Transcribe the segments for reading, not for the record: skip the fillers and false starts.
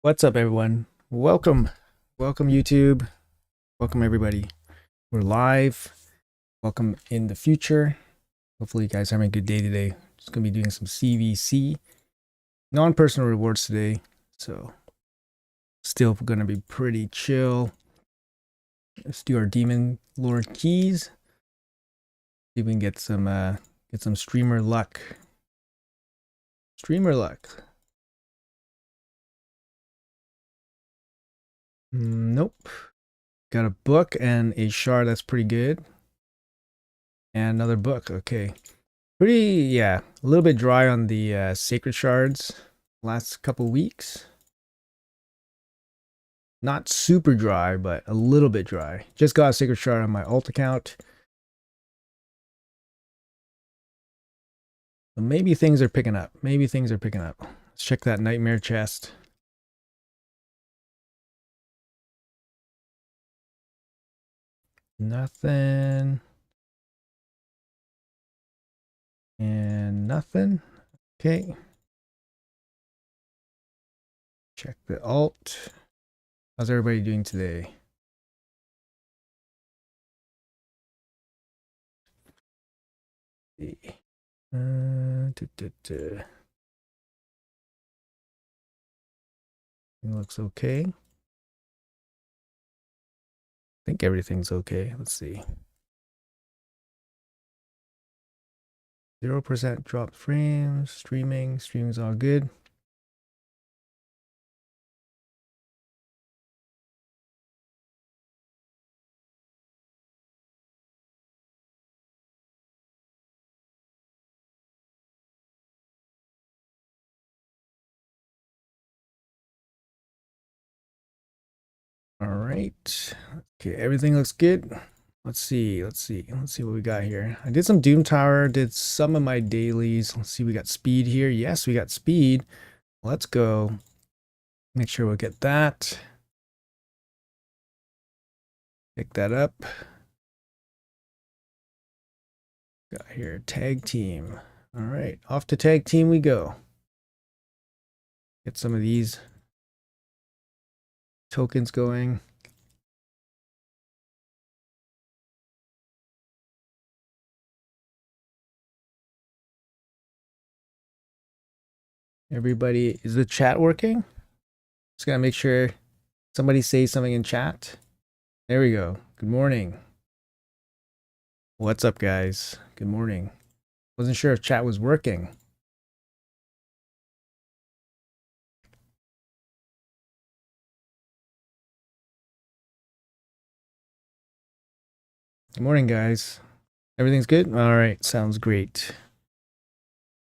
What's up, everyone? Welcome. Welcome, YouTube. Welcome, everybody. We're live. Welcome in the future. Hopefully, you guys are having a good day today. Just going to be doing some CVC, non-personal rewards today. So, still going to be pretty chill. Let's do our Demon Lord keys. See if we can get some streamer luck. Streamer luck. Nope. Got a book and a shard. That's pretty good. And another book. Okay. Yeah, a little bit dry on the sacred shards last couple weeks. Not super dry, but a little bit dry. Just got a sacred shard on my alt account. So maybe things are picking up. Maybe things are picking up. Let's check that nightmare chest. Nothing. And nothing. Okay. Check the alt. How's everybody doing today? It looks okay. I think everything's okay. Let's see. 0% dropped frames. Streaming's all good. All right. Okay, everything looks good. Let's see what we got here. I did some Doom Tower, did some of my dailies. Let's see, we got speed here. Yes, we got speed. Let's go. Make sure we'll get that. Pick that up. Got here, tag team. All right, off to tag team we go. Get some of these tokens going. Everybody, is the chat working? Just gotta make sure somebody says something in chat. There we go. Good morning. What's up, guys? Good morning. Wasn't sure if chat was working. Good morning, guys. Everything's good? All right, sounds great.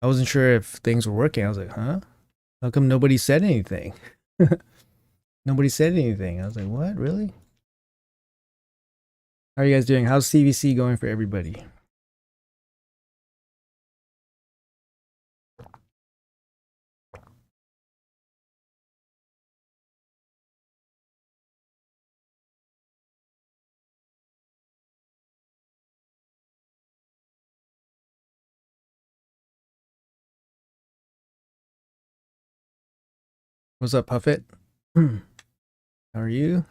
I wasn't sure if things were working. I was like, huh? How come nobody said anything? Nobody said anything. I was like, what? Really? How are you guys doing? How's CVC going for everybody? What's up, Puffet? How are you?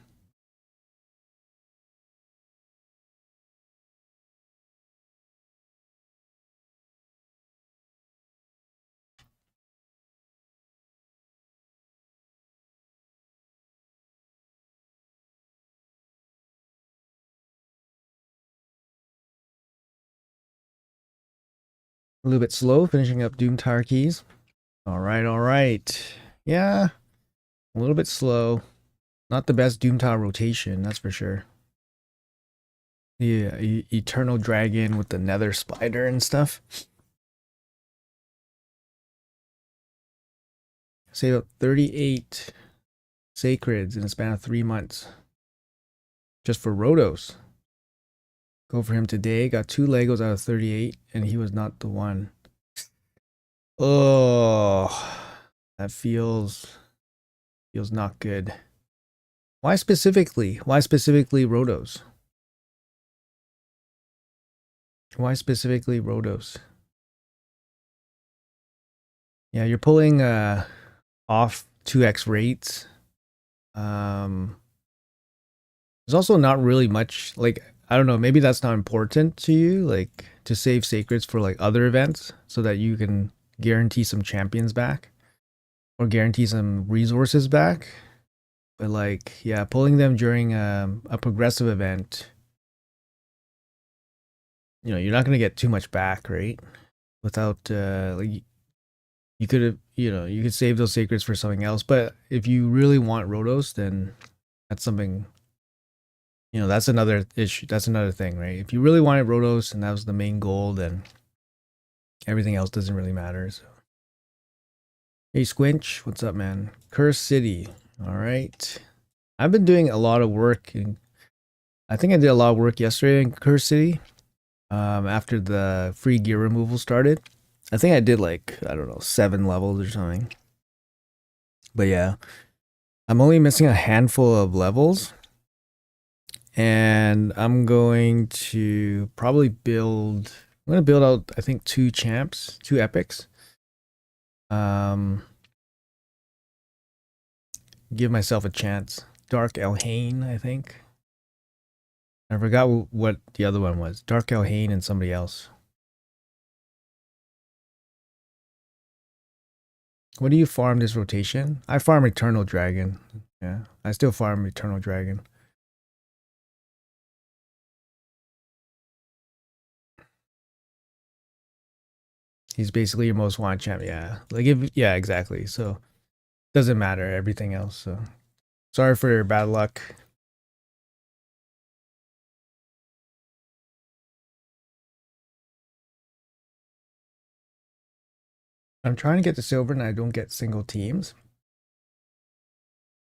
A little bit slow finishing up Doom Tower keys. All right, all right. Yeah, a little bit slow. Not the best Doom Tower rotation, that's for sure. Yeah, Eternal Dragon with the Nether Spider and stuff. Save up 38 Sacreds in a span of 3 months. Just for Rotos. Go for him today. Got 2 Legos out of 38, and he was not the one. Oh, that feels not good. Why specifically? Why specifically Rotos? Why specifically Rotos? Yeah, you're pulling off 2x rates There's also not really much, like, I don't know, maybe that's not important to you, like to save sacreds for like other events so that you can guarantee some champions back or guarantee some resources back. But like, yeah, pulling them during a progressive event, you're not going to get too much back, right? Without like, you could have, you could save those sacreds for something else. But if you really want Rotos, then that's something, that's another issue. That's another thing, right? If you really wanted Rotos and that was the main goal, then everything else doesn't really matter. So. Hey Squinch, what's up, man? Curse City. All right. I've been doing a lot of work. I think I did a lot of work yesterday in Curse City. After the free gear removal started. I think I did like, I don't know, 7 levels or something. But yeah, I'm only missing a handful of levels. And I'm going to probably I'm going to build out, I think, 2 champs, 2 epics. Give myself a chance. Dark Elhain, I think. I forgot what the other one was. Dark Elhain and somebody else. What do you farm this rotation? I farm Eternal Dragon. Yeah, I still farm Eternal Dragon. He's basically your most wanted champ. Yeah, like yeah, exactly. So doesn't matter everything else. So sorry for your bad luck. I'm trying to get to silver and I don't get single teams.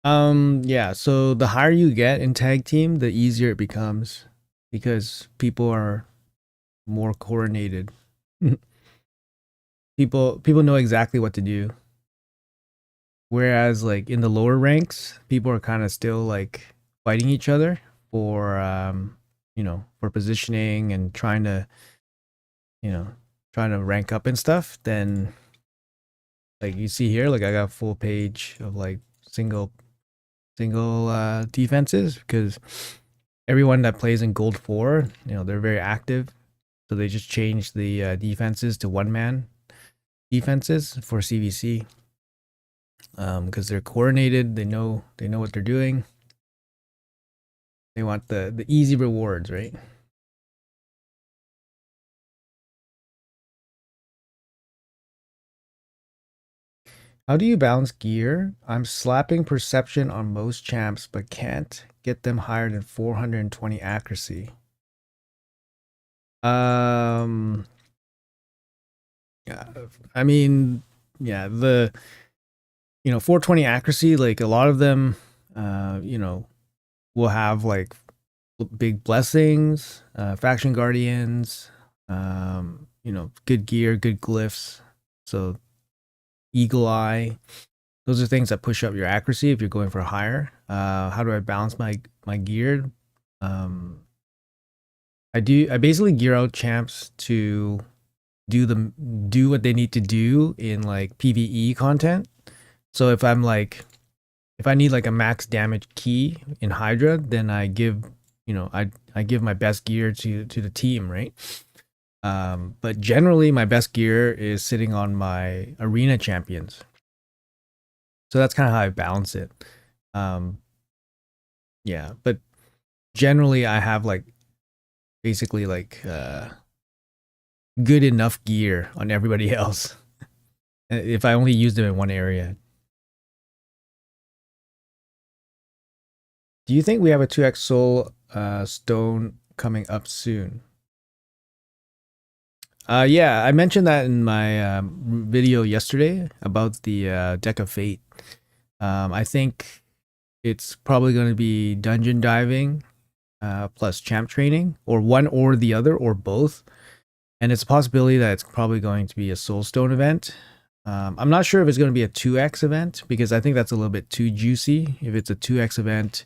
Yeah, so the higher you get in tag team, the easier it becomes because people are more coordinated. people know exactly what to do. Whereas like in the lower ranks, people are kind of still like fighting each other for for positioning and trying to rank up and stuff. Then like you see here, like I got a full page of like single defenses because everyone that plays in Gold 4, they're very active. So they just changed the defenses to 1-man defenses for CVC. Because they're coordinated, they know what they're doing. They want the easy rewards, right? How do you balance gear? I'm slapping perception on most champs, but can't get them higher than 420 accuracy. Yeah, I mean, yeah, the 420 accuracy, like a lot of them, will have like big blessings, faction guardians, good gear, good glyphs. So eagle eye, those are things that push up your accuracy if you're going for higher. How do I balance my gear? I basically gear out champs to do what they need to do in like PvE content. So if I need like a max damage key in Hydra, then I give I give my best gear to the team, right? But generally my best gear is sitting on my arena champions. So that's kind of how I balance it. Yeah, but generally I have like basically like good enough gear on everybody else. If I only use them in one area. Do you think we have a 2x soul stone coming up soon? Yeah, I mentioned that in my video yesterday about the Deck of Fate. I think it's probably going to be dungeon diving plus champ training, or one or the other, or both. And it's a possibility that it's probably going to be a soulstone event. I'm not sure if it's going to be a 2x event because I think that's a little bit too juicy. If it's a 2x event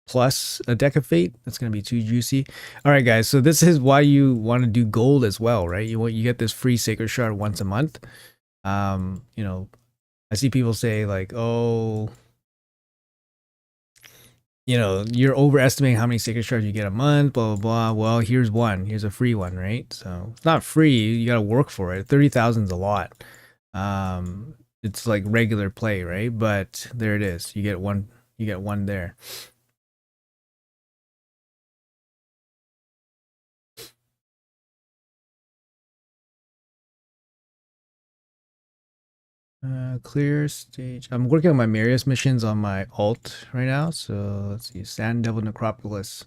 plus a Deck of Fate, that's going to be too juicy. All right, guys. So this is why you want to do gold as well, right? You get this free Sacred Shard once a month. I see people say like, oh, you're overestimating how many sacred shards you get a month, blah, blah, blah. Well, here's one. Here's a free one, right? So it's not free. You got to work for it. 30,000 is a lot. It's like regular play, right? But there it is. You get one. You get one there. Clear stage. I'm working on my Marius missions on my alt right now. So let's see. Sand Devil Necropolis.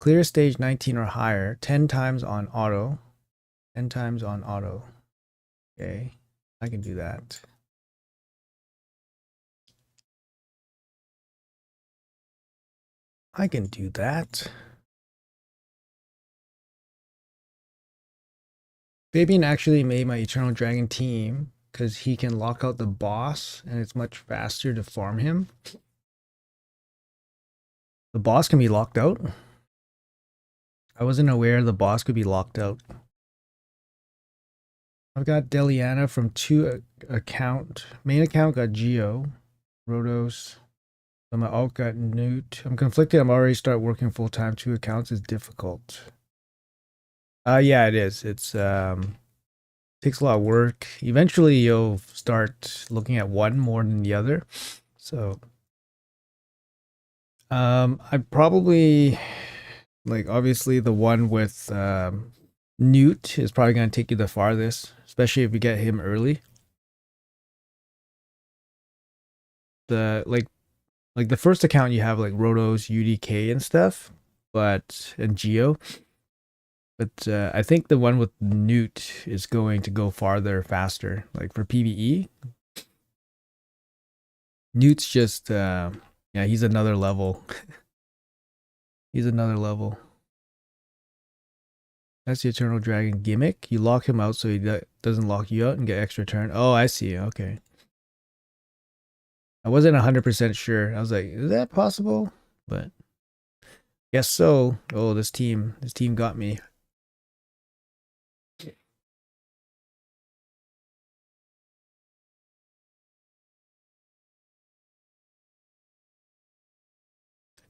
Clear stage 19 or higher. 10 times on auto. 10 times on auto. Okay. I can do that. I can do that. Fabian actually made my Eternal Dragon team because he can lock out the boss and it's much faster to farm him. The boss can be locked out? I wasn't aware the boss could be locked out. I've got Deliana from 2 account. Main account got Geo, Rhodos. So my alt got Newt. I'm conflicted. I'm already start working full time. 2 accounts is difficult. Yeah, it is. It's takes a lot of work. Eventually you'll start looking at one more than the other. So I probably like obviously the one with Newt is probably going to take you the farthest, especially if you get him early. The like the first account you have like Rhodos, UDK and stuff, and Geo. But I think the one with Newt is going to go farther faster. Like for PvE, Newt's just yeah, he's another level. He's another level. That's the Eternal Dragon gimmick. You lock him out so he doesn't lock you out and get extra turn. Oh, I see. Okay. I wasn't 100% sure. I was like, is that possible? But guess so. Oh, this team got me.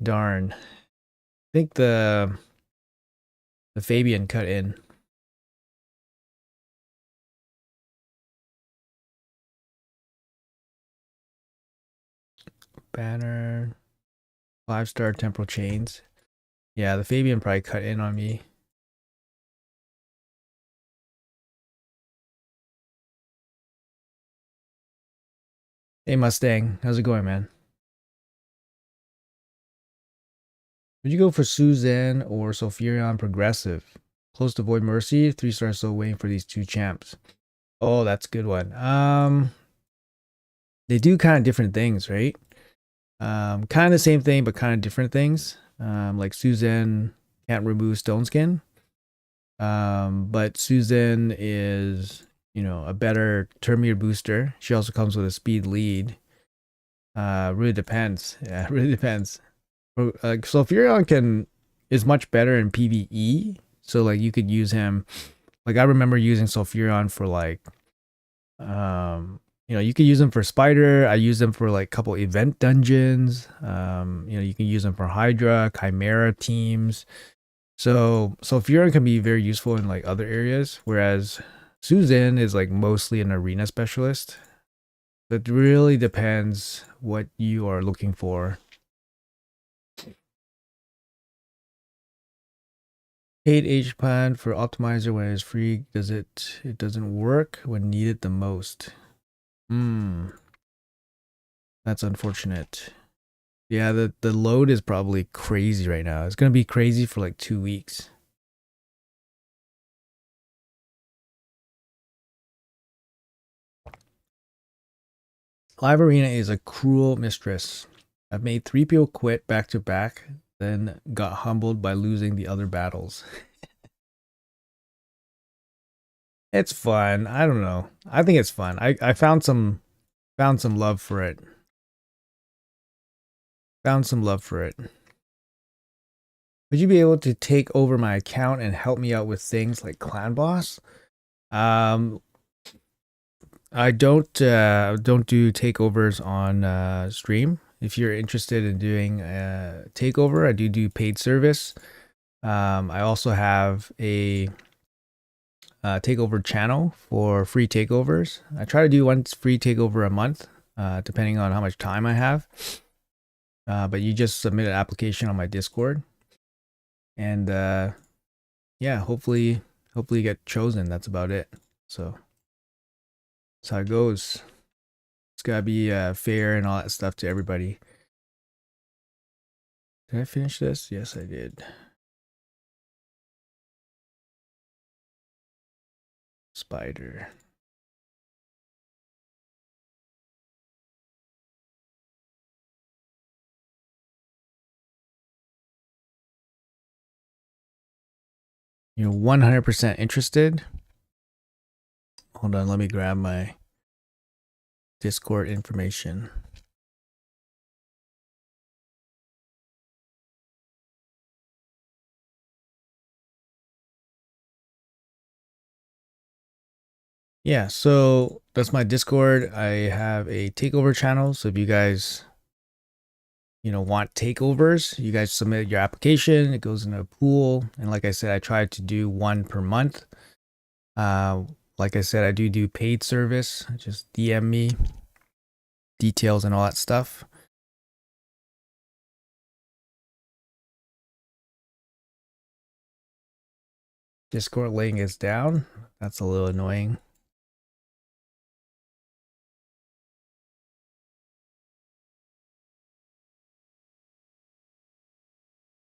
Darn. I think the Fabian cut in. Banner. 5-star temporal chains. Yeah, the Fabian probably cut in on me. Hey Mustang, how's it going, man? Would you go for Suzanne or Sulfurion Progressive? Close to Void Mercy, 3 stars, still waiting for these 2 champs. Oh, that's a good one. They do kind of different things, right? Kind of the same thing, but kind of different things. Like Suzanne can't remove Stone Skin. But Suzanne is, a better turn meter booster. She also comes with a speed lead. Really depends. Yeah, really depends. Sulfurion is much better in PvE. So like you could use him. Like I remember using Sulfurion for like you could use them for Spider. I use them for like a couple event dungeons. You can use them for Hydra, Chimera teams. So Sulfurion can be very useful in like other areas, whereas Suzanne is like mostly an arena specialist. It really depends what you are looking for. Paid age plan for optimizer when it's free. It doesn't work when needed the most. That's unfortunate. Yeah, the load is probably crazy right now. It's gonna be crazy for like 2 weeks. Live Arena is a cruel mistress. I've made 3 people quit back to back, then got humbled by losing the other battles. It's fun. I don't know. I think it's fun. I found some love for it. Found some love for it. Would you be able to take over my account and help me out with things like Clan Boss? I don't do takeovers on stream. If you're interested in doing a takeover, I do paid service. I also have a takeover channel for free takeovers. I try to do one free takeover a month, depending on how much time I have. But you just submit an application on my Discord, and yeah, hopefully you get chosen. That's about it. So that's how it goes. It's gotta be fair and all that stuff to everybody. Did I finish this? Yes, I did. Spider. You're 100% interested? Hold on, let me grab my Discord information. Yeah, so that's my Discord. I have a takeover channel. So if you guys, want takeovers, you guys submit your application. It goes in a pool. And like I said, I try to do one per month. Like I said, I do paid service. Just DM me details and all that stuff. Discord link is down. That's a little annoying.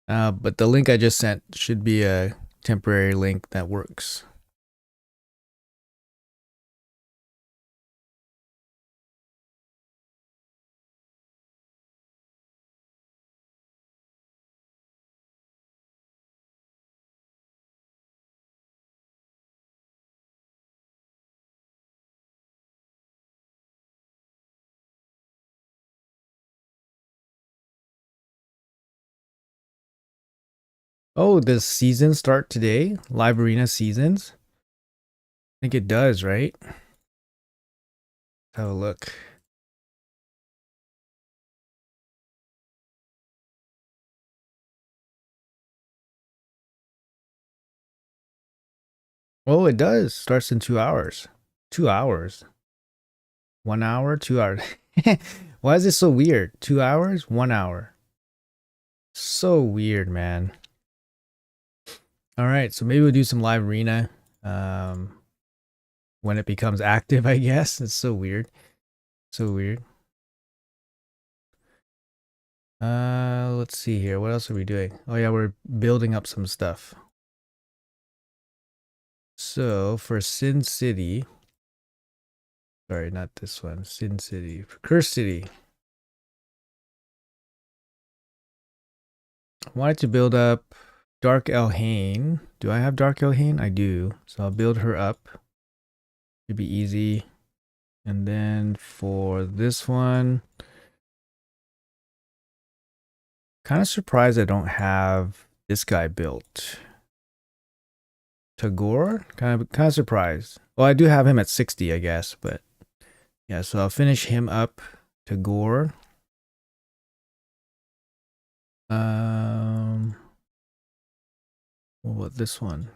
But the link I just sent should be a temporary link that works. Oh, does season start today? Live Arena seasons? I think it does, right? Have a look. Oh, it does. Starts in 2 hours. 2 hours. 1 hour, 2 hours. Why is it so weird? 2 hours, 1 hour. So weird, man. All right, so maybe we'll do some live arena when it becomes active, I guess. It's so weird. So weird. Let's see here. What else are we doing? Oh yeah, we're building up some stuff. So for Sin City, sorry, not this one. Sin City. For Curse City, I wanted to build up Dark Elhain. Do I have Dark Elhain? I do. So I'll build her up. Should be easy. And then for this one, kind of surprised I don't have this guy built. Tagore? Kind of surprised. Well, I do have him at 60, I guess, but yeah, so I'll finish him up. Tagore. What about this one?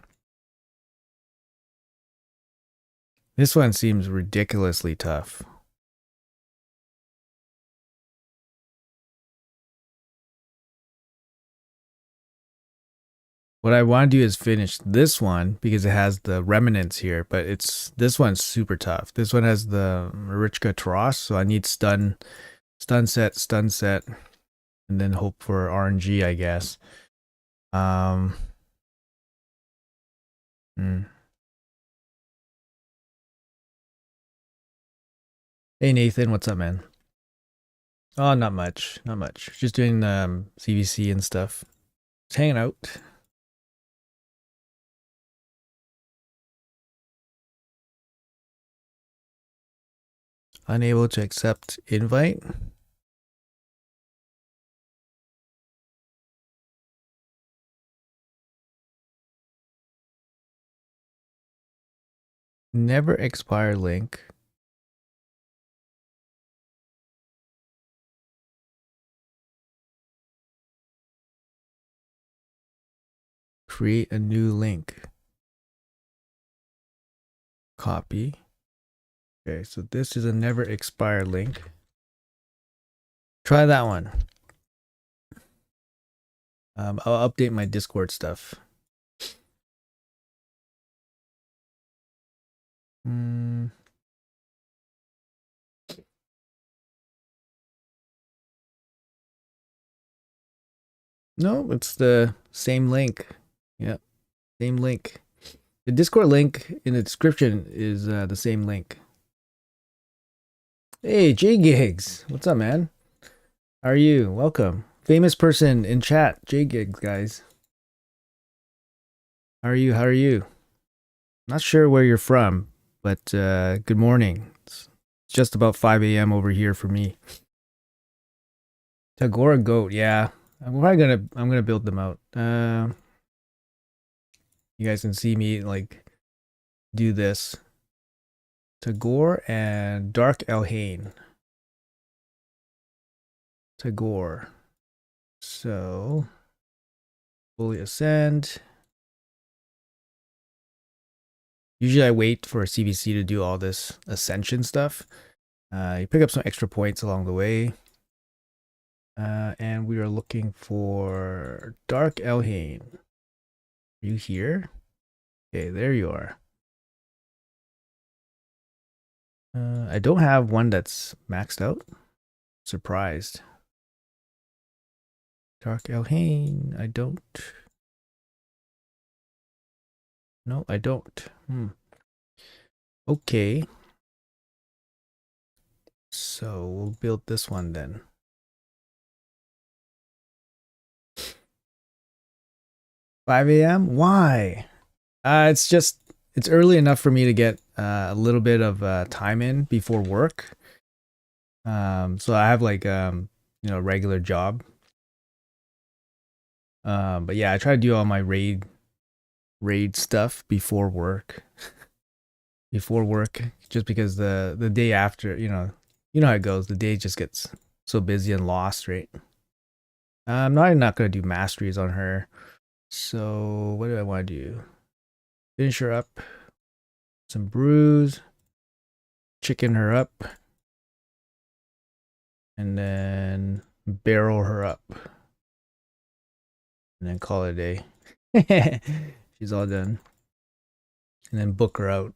This one seems ridiculously tough. What I want to do is finish this one because it has the remnants here, but this one's super tough. This one has the Marichka Taras, so I need stun set, and then hope for RNG, I guess. Hey Nathan, what's up, man? Oh, not much, not much. Just doing CVC and stuff. Just hanging out. Unable to accept invite. Never expire link. Create a new link. Copy. Okay, so this is a never expire link. Try that one. I'll update my Discord stuff. No, it's the same link. Yeah, same link. The Discord link in the description is the same link. Hey, J Gigs, what's up, man? How are you? Welcome. Famous person in chat, J Gigs, guys. How are you? How are you? Not sure where you're from, but good morning. It's just about 5 a.m. over here for me. Tagora goat, yeah. I'm gonna build them out. You guys can see me like do this. Tagore and Dark Elhain. Tagore. So fully ascend. Usually I wait for a CBC to do all this ascension stuff. You pick up some extra points along the way. And we are looking for Dark Elhain. Are you here? Okay, there you are. I don't have one that's maxed out. Surprised. Dark Elhain, I don't. No, I don't. Okay. So we'll build this one then. $5 a.m. Why? It's early enough for me to get a little bit of time in before work. So I have like regular job. But yeah, I try to do all my raid stuff before work. Before work, just because the day after, you know how it goes. The day just gets so busy and lost, right? I'm not gonna do masteries on her. So what do I want to do? Finish her up. Some brews. Chicken her up. And then barrel her up. And then call it a day. She's all done. And then book her out.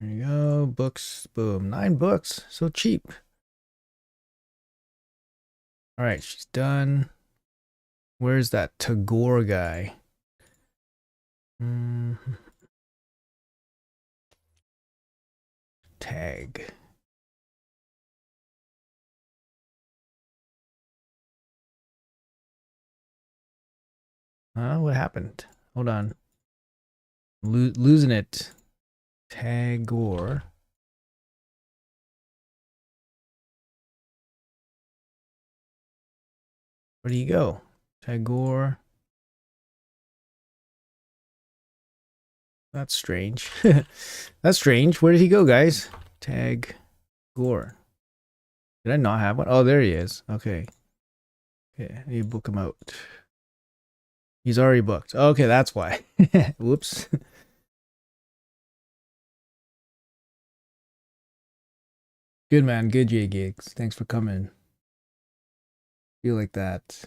There you go. Books. Boom. 9 books. So cheap. Alright, she's done. Where's that Tagore guy? Tag. What happened? Hold on. Losing it. Tagore. Where do you go? Tagore. That's strange. That's strange. Where did he go, guys? Tagore. Did I not have one? Oh, there he is. Okay. Okay, I need to book him out. He's already booked. Okay, that's why. Whoops. Good, man. Good, J Gigs. Thanks for coming. Feel like that.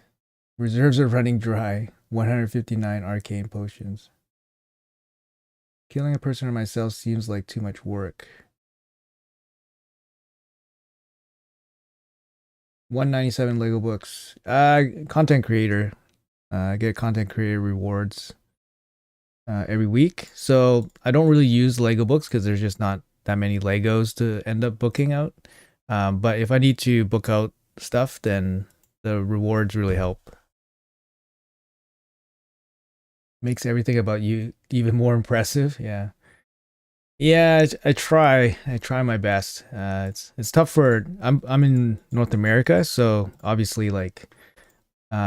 Reserves are running dry. 159 arcane potions. Killing a person or myself seems like too much work. 197 Lego books. Content creator. I get content creator rewards every week. So I don't really use Lego books because there's just not that many Legos to end up booking out. But if I need to book out stuff, then the rewards really help. Makes everything about you even more impressive. Yeah. Yeah, I try my best. It's tough for I'm in North America, so obviously like we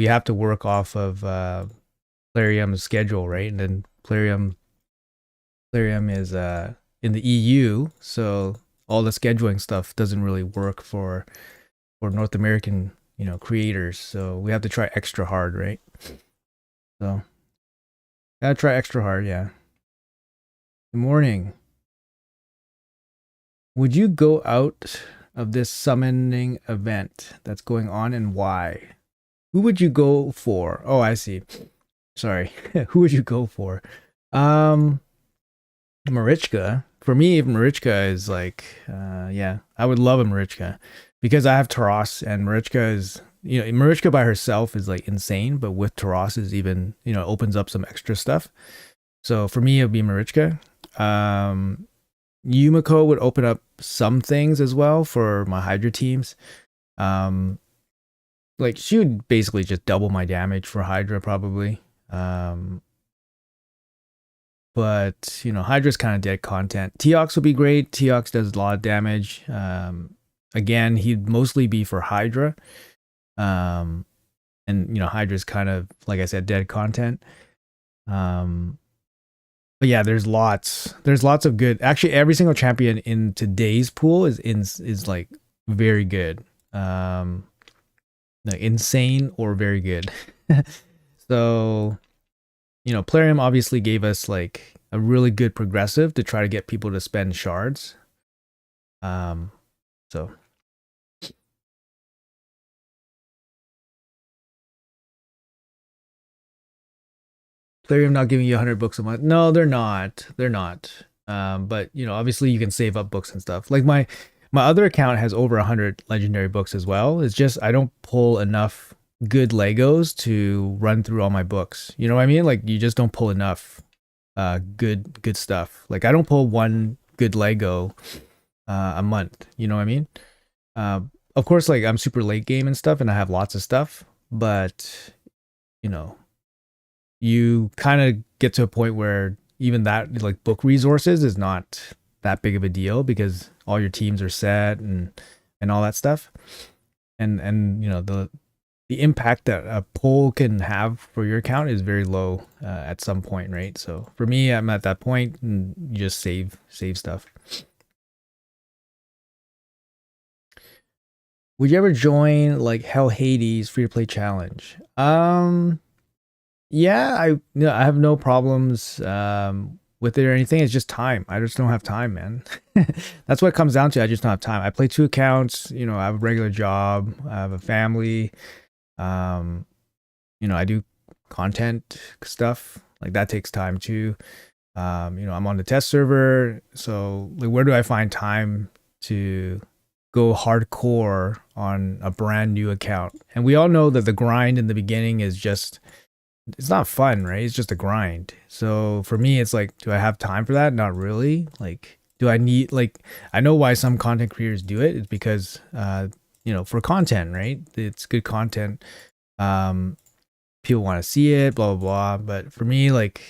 have to work off of Plarium's schedule, right? And then Plarium is in the EU, so all the scheduling stuff doesn't really work for North American, creators. So we have to try extra hard, right? So gotta try extra hard. Yeah. Good morning. Would you go out of this summoning event that's going on, and why? Who would you go for? Oh, I see. Sorry. Who would you go for? Um, Marichka. For me, Marichka is like, yeah, I would love a Marichka because I have Taras, and Marichka is, Marichka by herself is like insane, but with Taras is even, opens up some extra stuff. So for me, it would be Marichka. Yumiko would open up some things as well for my Hydra teams. Um, like she would basically just double my damage for Hydra probably. But Hydra's kind of dead content. Teox would be great. Teox does a lot of damage. Again, he'd mostly be for Hydra. And Hydra's kind of, like I said, dead content. But yeah, there's lots of good. Actually, every single champion in today's pool is like very good. Like insane or very good. So, Plarium obviously gave us like a really good progressive to try to get people to spend shards. So Plarium not giving you 100 books a month. No, they're not. They're not. But obviously you can save up books and stuff. Like my other account has over 100 legendary books as well. It's just I don't pull enough good Legos to run through all my books. You know what I mean? Like you just don't pull enough good stuff. Like I don't pull one good Lego a month. You know what I mean? Of course, like I'm super late game and stuff, and I have lots of stuff, but you know, you kind of get to a point where even that like book resources is not that big of a deal because all your teams are set and all that stuff. And the impact that a poll can have for your account is very low at some point, right? So for me, I'm at that point, and you just save stuff. Would you ever join like Hell Hades free to play challenge? Yeah, I have no problems with it or anything. It's just time. I just don't have time, man. That's what it comes down to. I just don't have time. I play two accounts. I have a regular job. I have a family. Um, I do content stuff like that takes time too. I'm on the test server, so like, where do I find time to go hardcore on a brand new account? And we all know that the grind in the beginning is just it's not fun, right? It's just a grind. So for me, it's like, do I have time for that? Not really. Like, do I need like I know why some content creators do it. It's because for content, right? It's good content. Um, People want to see it, blah blah blah. But for me, like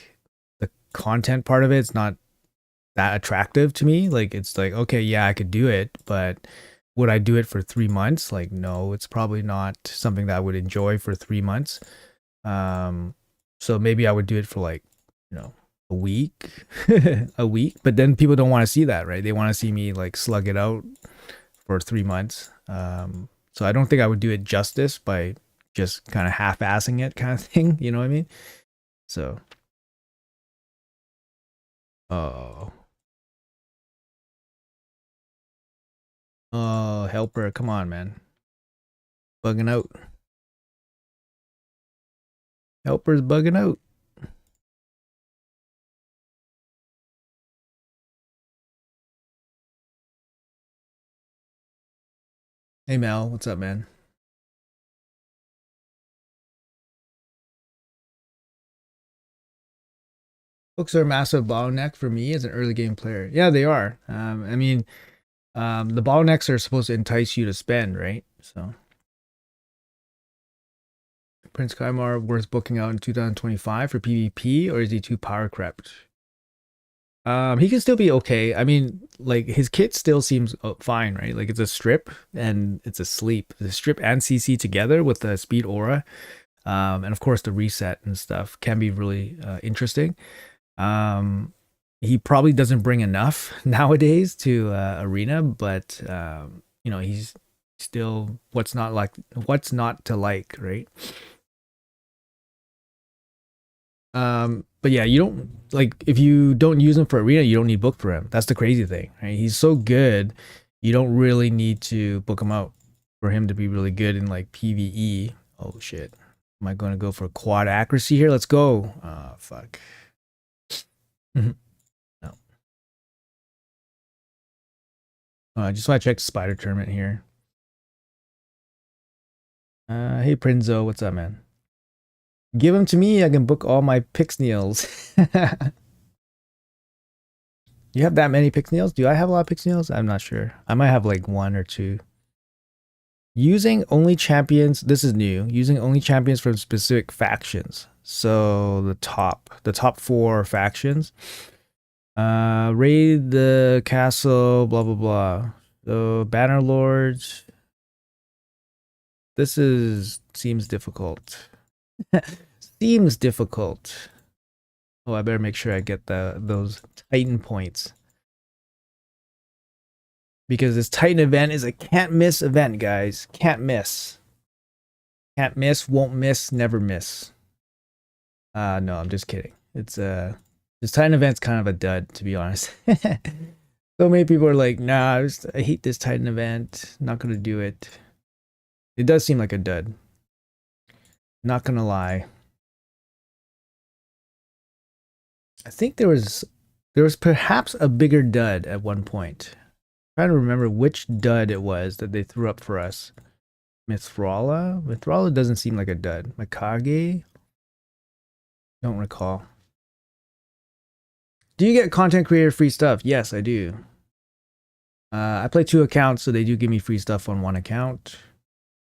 the content part of it's not that attractive to me. Like it's like, okay, yeah, I could do it, but would I do it for 3 months? Like, no, it's probably not something that I would enjoy for 3 months. So maybe I would do it for like, a week, a week. But then people don't want to see that, right? They want to see me like slug it out for 3 months. So I don't think I would do it justice by just kind of half-assing it, kind of thing. You know what I mean? So, oh, helper, come on, man, bugging out. Helper's bugging out. Hey Mel, what's up, man? Books are a massive bottleneck for me as an early game player. Yeah, they are. I mean, the bottlenecks are supposed to entice you to spend, right? So, Prince Kaimar worth booking out in 2025 for PvP, or is he too power crept? He can still be okay. I mean, like his kit still seems fine, right? Like it's a strip and it's a sleep. The strip and CC together with the speed aura, and of course the reset and stuff can be really interesting. He probably doesn't bring enough nowadays to arena, but he's still what's not to like, right? But yeah, you don't like if you don't use him for arena, you don't need book for him. That's the crazy thing, right? He's so good, you don't really need to book him out for him to be really good in like PvE. Oh shit. Am I gonna go for quad accuracy here? Let's go. Fuck. No. I just want to check Spider Tournament here. Hey Prinzo, what's up, man? Give them to me, I can book all my Pixnials. You have that many Pixnials? Do I have a lot of Pixnials? I'm not sure. I might have like one or two. Using only champions, this is new. Using only champions from specific factions. So the top 4 factions. Raid the castle, blah blah blah. So Banner Lords. This seems difficult. Seems difficult. Oh, I better make sure I get those Titan points. Because this Titan event is a can't miss event, guys. Can't miss. Can't miss, won't miss, never miss. No, I'm just kidding. It's this Titan event's kind of a dud, to be honest. So many people are like, nah, I hate this Titan event. Not gonna do it. It does seem like a dud. Not gonna lie. I think there was perhaps a bigger dud at one point. I'm trying to remember which dud it was that they threw up for us. Mithrala? Mithrala doesn't seem like a dud. Mikage? Don't recall. Do you get content creator free stuff? Yes, I do. I play 2 accounts, so they do give me free stuff on 1 account.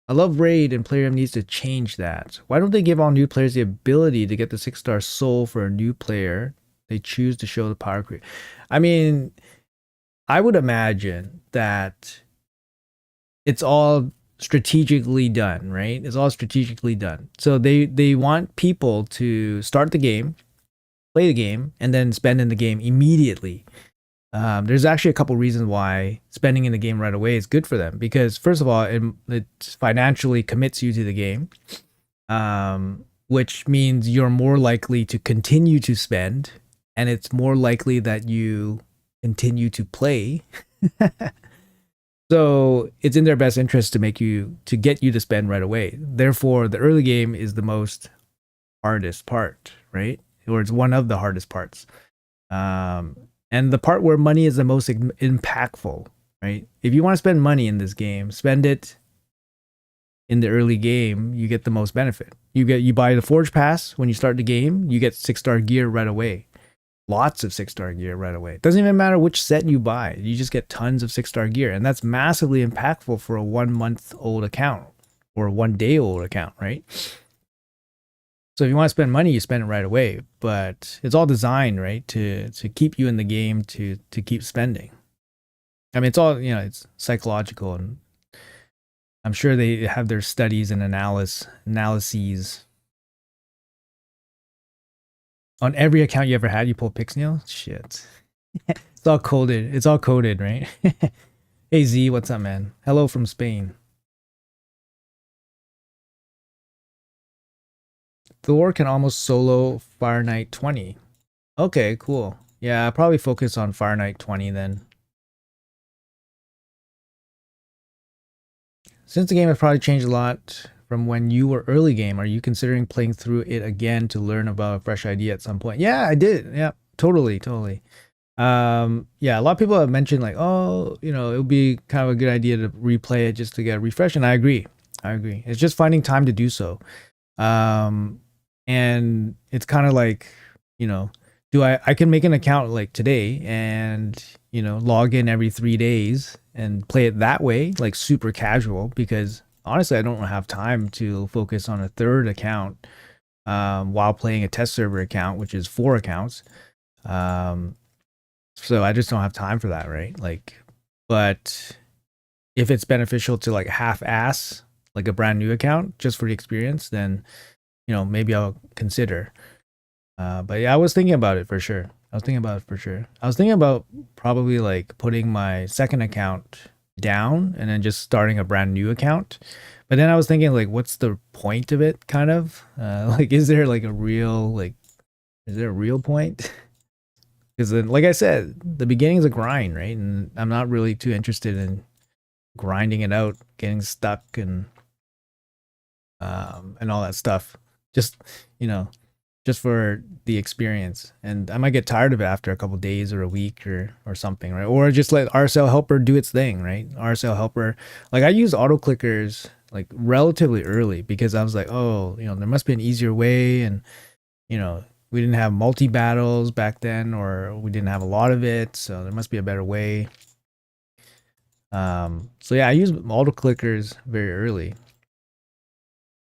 I love Raid, and Plarium needs to change that. Why don't they give all new players the ability to get the 6-star soul for a new player they choose to show the power creep? I mean, I would imagine that it's all strategically done, right? It's all strategically done. So they want people to start the game, play the game, and then spend in the game immediately. There's actually a couple reasons why spending in the game right away is good for them. Because first of all, it financially commits you to the game, which means you're more likely to continue to spend, and it's more likely that you continue to play. So it's in their best interest to get you to spend right away. Therefore, the early game is the most hardest part, right? Or it's one of the hardest parts. And the part where money is the most impactful, right? If you want to spend money in this game, spend it in the early game. You get the most benefit. You buy the Forge Pass when you start the game. You get 6-star gear right away. Lots of 6-star gear right away. It doesn't even matter which set you buy. You just get tons of 6-star gear. And that's massively impactful for a 1-month-old account or a 1-day-old account, right? So if you want to spend money, you spend it right away. But it's all designed, right, to keep you in the game, to keep spending. I mean, it's all, it's psychological. And I'm sure they have their studies and analyses. On every account you ever had, you pull Pixnial? Shit. It's all coded. It's all coded, right? Hey Z, what's up, man? Hello from Spain. Thor can almost solo Fire Knight 20. Okay, cool. Yeah, I'll probably focus on Fire Knight 20 then. Since the game has probably changed a lot from when you were early game, are you considering playing through it again to learn about a fresh idea at some point? Yeah, I did. Yeah, totally. Yeah, a lot of people have mentioned like, oh, it would be kind of a good idea to replay it just to get a refresh, and I agree. It's just finding time to do so. And it's kind of like, I can make an account like today and, log in every 3 days and play it that way, like super casual, because honestly, I don't have time to focus on a third account while playing a test server account, which is 4 accounts. So I just don't have time for that, right? But if it's beneficial to like half-ass like a brand new account just for the experience, then maybe I'll consider. But yeah, I was thinking about it for sure. I was thinking about probably like putting my second account down and then just starting a brand new account. But then I was thinking like, what's the point of it? Kind of like, is there like a real like Is there a real point? Because then, like I said, the beginning's a grind, right? And I'm not really too interested in grinding it out, getting stuck, and all that stuff. Just you know, just for the experience. And I might get tired of it after a couple days or a week or something, right? Or just let RSL Helper do its thing, right? RSL Helper, like I use auto clickers like relatively early because I was like, oh, there must be an easier way, and you know, we didn't have multi battles back then, or we didn't have a lot of it, so there must be a better way. So yeah, I use auto clickers very early,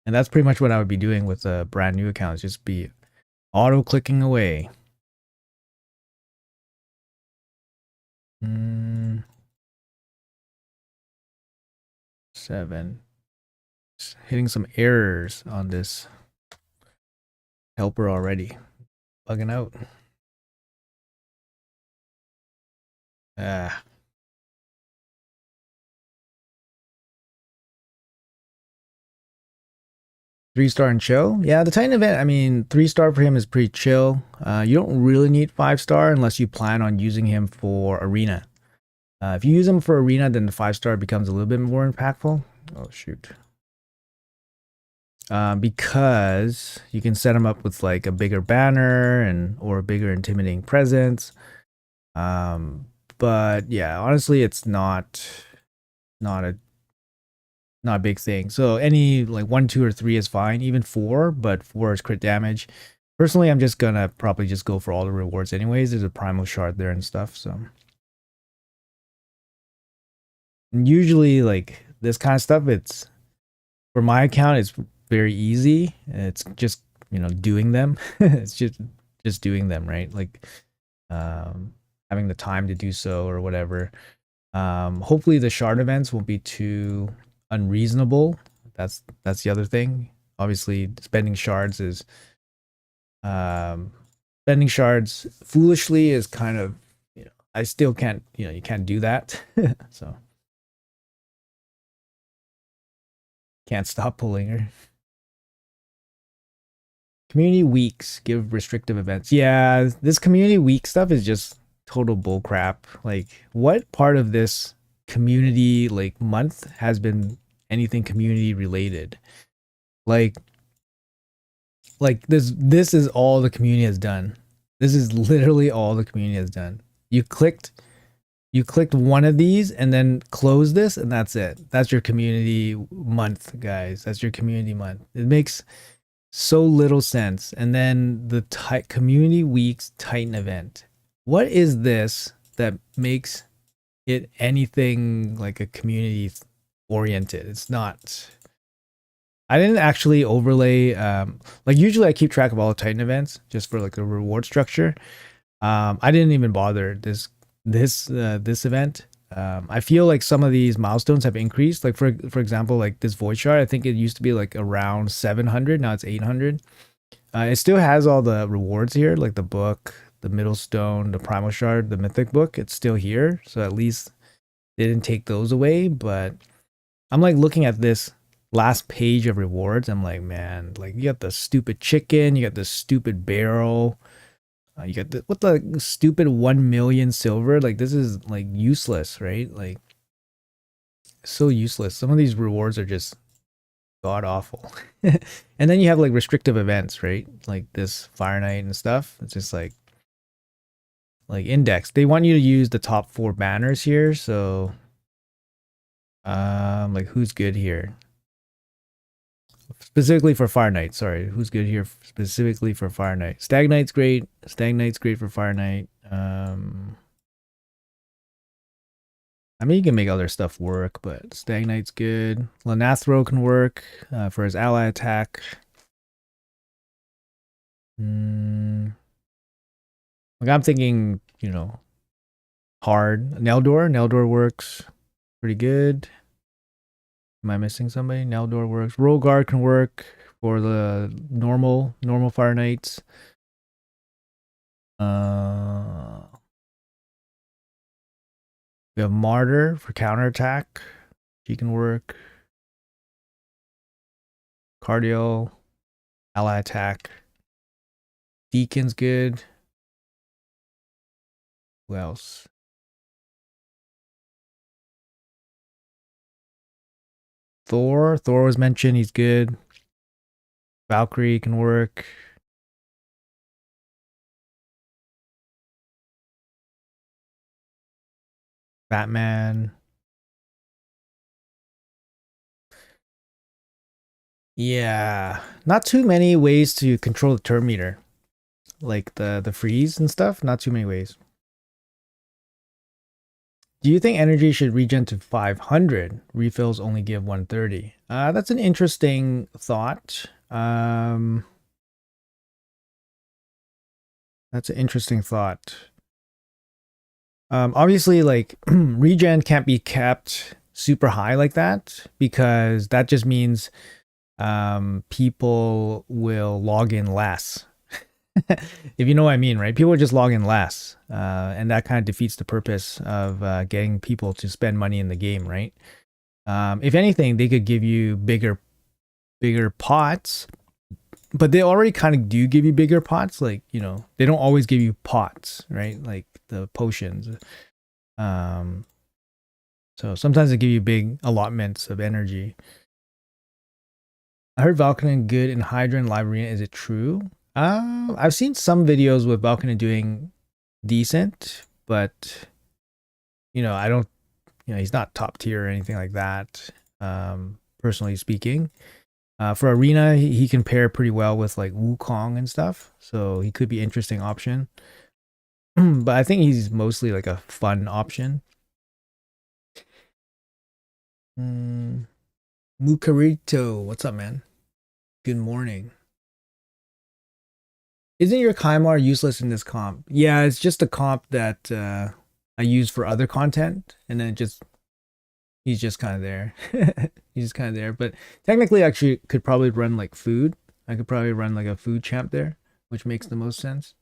and that's pretty much what I would be doing with a brand new account. Just be auto clicking away. 7. Just hitting some errors on this helper already. Bugging out. Ah. 3-star and chill. Yeah, the Titan event, I mean, 3-star for him is pretty chill. You don't really need 5-star unless you plan on using him for arena. If you use him for arena, then the 5-star becomes a little bit more impactful. Oh, shoot. Because you can set him up with like a bigger banner or a bigger intimidating presence. But yeah, honestly, it's not a big thing. So any like 1, 2, or 3 is fine. Even 4, but 4 is crit damage. Personally, I'm just gonna probably just go for all the rewards anyways. There's a primal shard there and stuff. So and usually like this kind of stuff, it's for my account, it's very easy. It's just doing them. It's just doing them, right? Like having the time to do so or whatever. Hopefully the shard events won't be too unreasonable. That's the other thing. Obviously, spending shards foolishly is kind of I still can't you can't do that. So can't stop pulling her. Community weeks give restrictive events. Yeah, this community week stuff is just total bullcrap. Like, what part of this community like month has been anything community related? Like this is all the community has done. This is literally all the community has done. You clicked one of these and then close this, and that's it. That's your community month, guys. That's your community month. It makes so little sense. And then the community weeks Titan event. What is this that makes it anything like a community oriented? It's not. I didn't actually overlay like usually I keep track of all the Titan events just for like a reward structure. I didn't even bother this event. I feel like some of these milestones have increased. Like for example, like this void shard, I think it used to be like around 700. Now it's 800. It still has all the rewards here, like the book, the middle stone, the primal shard, the mythic book. It's still here, so at least they didn't take those away. But I'm like looking at this last page of rewards. I'm like, man, like you got the stupid chicken, you got the stupid barrel. You got the stupid 1 million silver. Like this is like useless, right? Like so useless. Some of these rewards are just god awful. And then you have like restrictive events, right? Like this Fire Knight and stuff. It's just like index. They want you to use the top 4 banners here. So like who's good here? Specifically for Fire Knight. Sorry, who's good here specifically for Fire Knight? Stag Knight's great. Stag Knight's great for Fire Knight. I mean, you can make other stuff work, but Stag Knight's good. Lanathro can work for his ally attack. Like I'm thinking, hard. Neldor works pretty good. Am I missing somebody? Neldor works. Rollguard can work for the normal Fire Knights. We have Martyr for counterattack. She can work. Cardio, ally attack. Deacon's good. Who else? Thor. Thor was mentioned. He's good. Valkyrie can work. Batman. Yeah. Not too many ways to control the turn meter. Like the freeze and stuff. Not too many ways. Do you think energy should regen to 500? Refills only give 130. That's an interesting thought. That's an interesting thought. Obviously, like regen can't be kept super high like that because that just means people will log in less. If you know what I mean, right? People just log in less, and that kind of defeats the purpose of getting people to spend money in the game, right? If anything, they could give you bigger pots, but they already kind of do give you bigger pots. Like, you know, they don't always give you pots, right? Like the potions. So sometimes they give you big allotments of energy. I heard Valkyrie good in Hydra and Live Arena. Is it true? I've seen some videos with Valkyrie doing decent, but you know, I don't. You know, he's not top tier or anything like that. Personally speaking, for Arena, he can pair pretty well with like Wukong and stuff, so he could be an interesting option. But I think he's mostly like a fun option. Mukarito, what's up, man? Good morning. Isn't your Kaimar useless in this comp? Yeah, it's just a comp that I use for other content, and then he's just kind of there. He's just kind of there. But technically, actually, could probably run like food. I could probably run like a food champ there, which makes the most sense.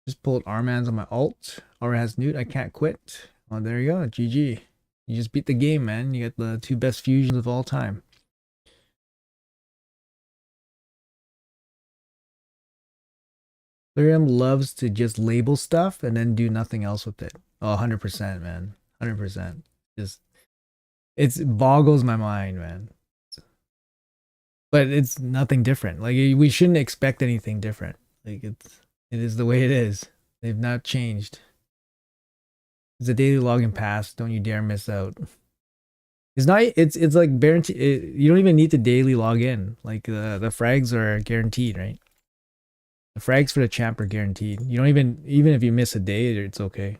Just pulled Armans on my ult. Aura has Newt. I can't quit. Oh, there you go. GG. You just beat the game, man. You got the 2 best fusions of all time. Lyrium loves to just label stuff and then do nothing else with it. Oh, 100%, man. 100%. Just, it boggles my mind, man. But it's nothing different. Like, we shouldn't expect anything different. Like, it is the way it is. They've not changed. It's a daily login pass. Don't you dare miss out. It's not. It's like guaranteed. You don't even need to daily log in. Like the frags are guaranteed, right? The frags for the champ are guaranteed. You don't even if you miss a day, it's okay.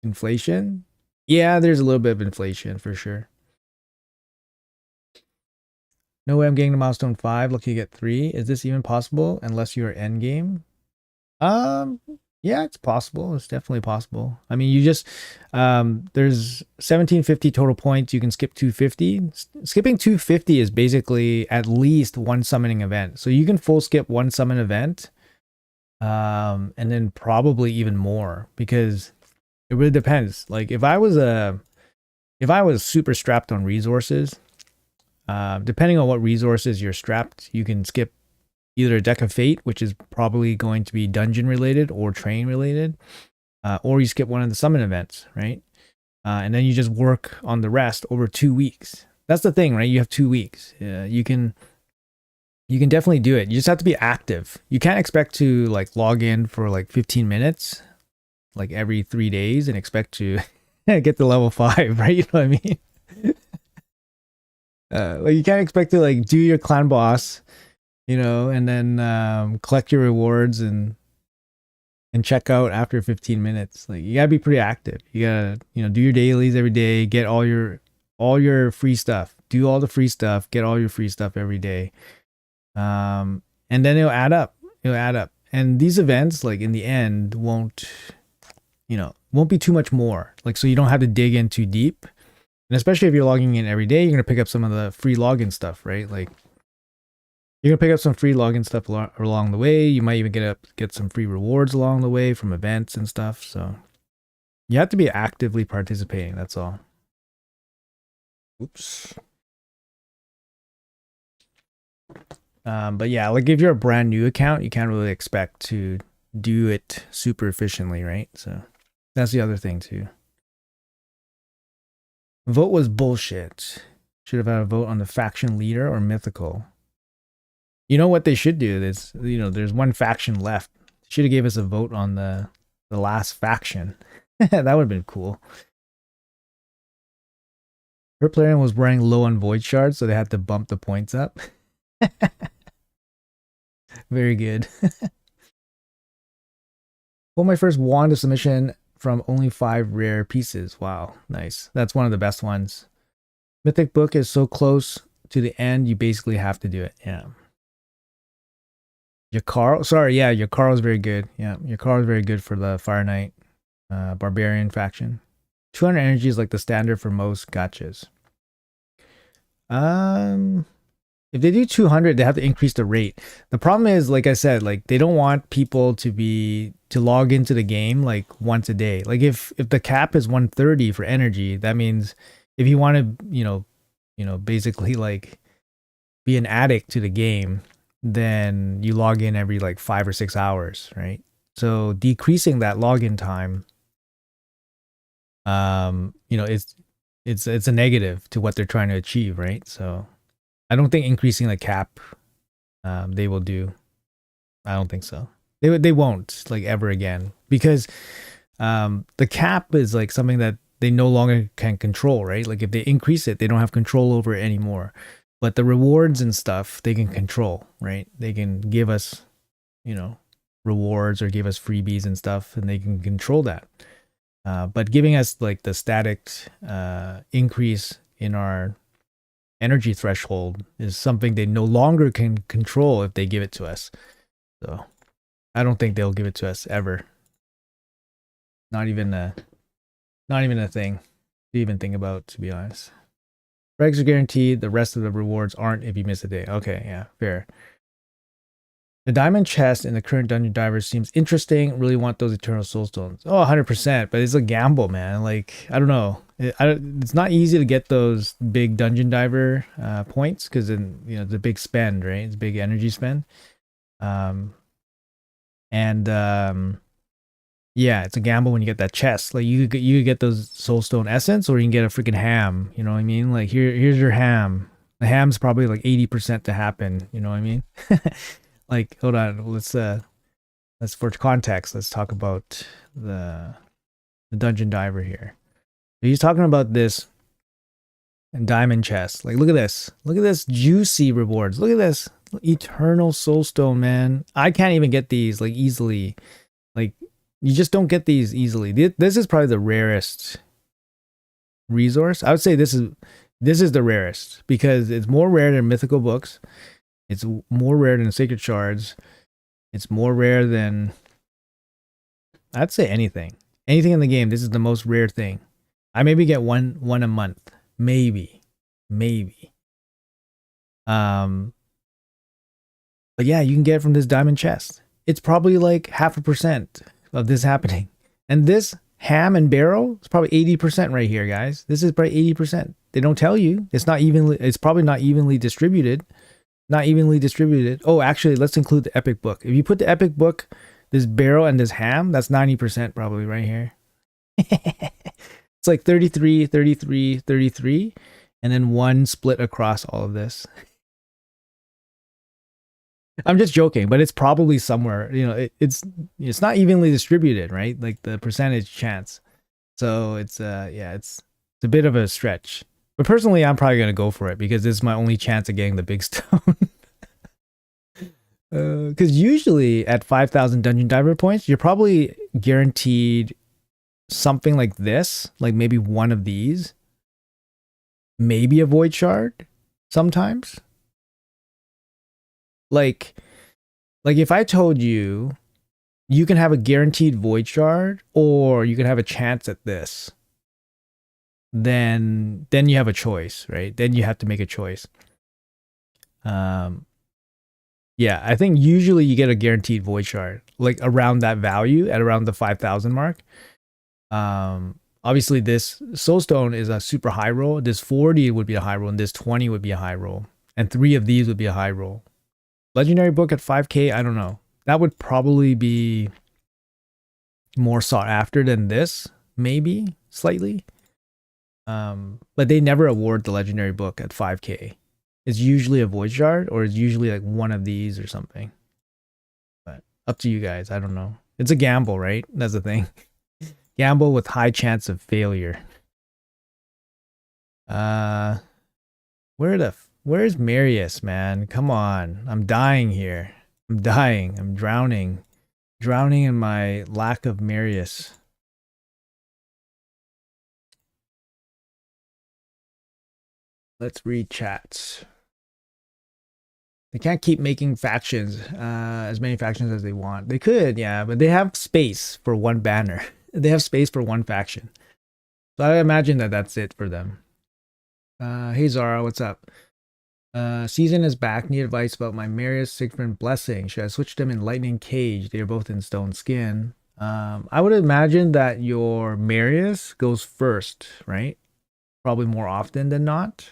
Inflation? Yeah, there's a little bit of inflation for sure. No way I'm getting to milestone 5. Lucky to get 3. Is this even possible unless you're end game? Yeah, it's possible. It's definitely possible. I mean, you just there's 1750 total points. You can skip 250. Skipping 250 is basically at least one summoning event. So you can full skip one summon event, and then probably even more because it really depends. Like if I was super strapped on resources, depending on what resources you're strapped, you can skip either a Deck of Fate, which is probably going to be dungeon related or train related, or you skip one of the summon events, right? And then you just work on the rest over 2 weeks. That's the thing, right? You have 2 weeks. You can definitely do it. You just have to be active. You can't expect to like log in for like 15 minutes, like every 3 days, and expect to get to level 5, right? You know what I mean? Like you can't expect to like do your clan boss, you know, and then collect your rewards and check out after 15 minutes. Like you gotta be pretty active. You gotta, you know, do your dailies every day, get all your free stuff, do all the free stuff, get all your free stuff every day. And then it'll add up. And these events, like in the end, won't be too much more. Like, so you don't have to dig in too deep. And especially if you're logging in every day, you're gonna pick up some of the free login stuff, right? Like you're gonna pick up some free login stuff along the way. You might even get some free rewards along the way from events and stuff. So you have to be actively participating. That's all. Oops. But yeah, like if you're a brand new account, you can't really expect to do it super efficiently, right? So that's the other thing too. Vote was bullshit. Should have had a vote on the faction leader or mythical. You know what they should do is, there's one faction left. Should have gave us a vote on the last faction. That would have been cool. Her player was running low on void shards, so they had to bump the points up. Very good. Well, my first wand of submission from only 5 rare pieces. Wow, nice. That's one of the best ones. Mythic book is so close to the end, you basically have to do it. Yeah. Yakar, sorry, yeah, Yakar is very good. Yeah, Yakar is very good for the Fire Knight Barbarian faction. 200 energy is like the standard for most gachas. If they do 200, they have to increase the rate. The problem is, like I said, like they don't want people to log into the game like once a day. Like if the cap is 130 for energy, that means if you want to, basically like be an addict to the game, then you log in every like 5 or 6 hours, right? So decreasing that login time, it's a negative to what they're trying to achieve, right? So I don't think increasing the cap, they will do. I don't think so. They won't like ever again, because the cap is like something that they no longer can control, right? Like if they increase it, they don't have control over it anymore. But the rewards and stuff they can control, right? They can give us, rewards or give us freebies and stuff, and they can control that. But giving us like the static increase in our energy threshold is something they no longer can control if they give it to us. So I don't think they'll give it to us ever. Not even a thing to even think about, to be honest. Regs are guaranteed. The rest of the rewards aren't if you miss a day. Okay, yeah, fair. The diamond chest in the current Dungeon Diver seems interesting. Really want those Eternal Soul Stones. Oh, 100%. But it's a gamble, man. Like, I don't know. It's not easy to get those big Dungeon Diver points because it's a big spend, right? It's a big energy spend. Yeah, it's a gamble when you get that chest. Like you could get those Soulstone Essence, or you can get a freaking ham. You know what I mean? Like here's your ham. The ham's probably like 80% to happen. You know what I mean? Like, hold on. Let's for context. Let's talk about the Dungeon Diver here. He's talking about this diamond chest. Like, look at this. Look at this juicy rewards. Look at this Eternal Soulstone, man. I can't even get these like easily. Like, you just don't get these easily. This is probably the rarest resource. I would say this is the rarest because it's more rare than mythical books. It's more rare than sacred shards. It's more rare than, I'd say, anything. Anything in the game. This is the most rare thing. I maybe get one a month. Maybe. But yeah, you can get it from this diamond chest. It's probably like 0.5% of this happening. And this ham and barrel is probably 80% right here, guys. This is probably 80%. They don't tell you. It's probably not evenly distributed. Oh, actually, let's include the epic book. If you put the epic book, this barrel and this ham, that's 90% probably right here. It's like 33, 33, 33, and then 1 split across all of this. I'm just joking, but it's probably somewhere, it's not evenly distributed, right? Like the percentage chance. So it's it's a bit of a stretch. But personally, I'm probably going to go for it because this is my only chance of getting the big stone. Because usually at 5,000 Dungeon Diver points, you're probably guaranteed something like this, like maybe one of these, maybe a Void Shard sometimes. Like if I told you you can have a guaranteed Void Shard or you can have a chance at this, then you have a choice, right? Then you have to make a choice. Yeah, I think usually you get a guaranteed Void Shard, like around that value at around the 5,000 mark. Obviously this Soulstone is a super high roll. This 40 would be a high roll, and this 20 would be a high roll, and 3 of these would be a high roll. Legendary book at 5K, I don't know. That would probably be more sought after than this, maybe slightly. But they never award the legendary book at 5K. It's usually a void shard, or it's usually like one of these or something. But up to you guys. I don't know. It's a gamble, right? That's the thing. Gamble with high chance of failure. Where's Marius, man? Come on. I'm dying here. I'm dying. I'm drowning. Drowning in my lack of Marius. Let's read chats. They can't keep making factions, as many factions as they want. They could, yeah, but they have space for one banner. They have space for one faction. So I imagine that that's it for them. Hey Zara, what's up? Season is back. Need advice about my Marius Siegfried Blessing. Should I switch them in Lightning Cage? They are both in Stone Skin. I would imagine that your Marius goes first, right? Probably more often than not.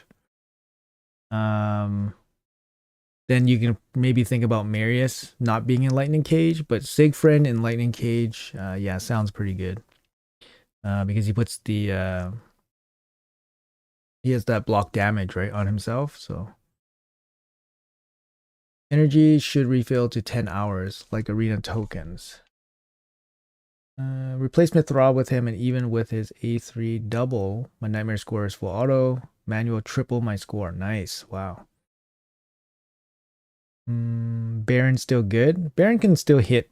Then you can maybe think about Marius not being in Lightning Cage, but Siegfried in Lightning Cage, yeah, sounds pretty good. Because he puts the he has that block damage, right, on himself, so energy should refill to 10 hours like arena tokens. Replace Mithra with him, and even with his A3 double, my nightmare score is full auto. Manual triple my score. Nice. Wow. Baron still good. Baron can still hit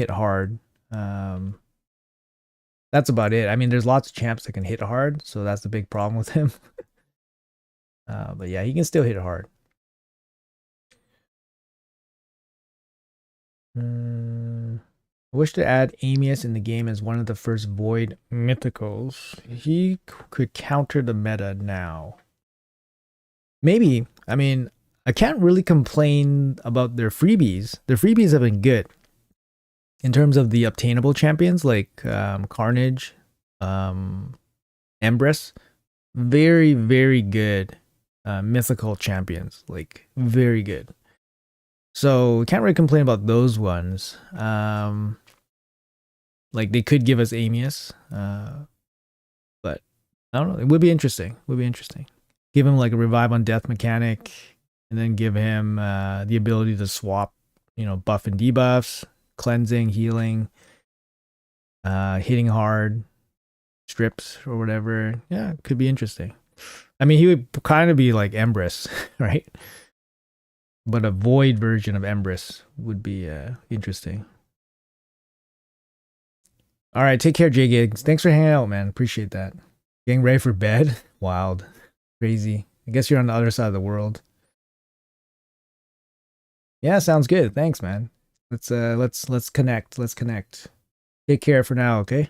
hard. That's about it. I mean, there's lots of champs that can hit hard, so that's the big problem with him. But yeah, he can still hit hard. I wish to add Amius in the game as one of the first Void Mythicals. He could counter the meta now. Maybe. I mean, I can't really complain about their freebies. Their freebies have been good. In terms of the obtainable champions, like Carnage, Empress, very, very good mythical champions. Like, very good. So, can't really complain about those ones. Like, they could give us Amius, but I don't know. It would be interesting. Give him like a revive on death mechanic, and then give him the ability to swap, buff and debuffs, cleansing, healing, hitting hard, strips or whatever. Yeah, it could be interesting. I mean, he would kind of be like Empress, right? But a void version of Empress would be interesting. All right, take care, J Gigs. Thanks for hanging out, man. Appreciate that. Getting ready for bed? Wild. Crazy. I guess you're on the other side of the world. Yeah, sounds good. Thanks, man. Let's connect. Let's connect. Take care for now, okay?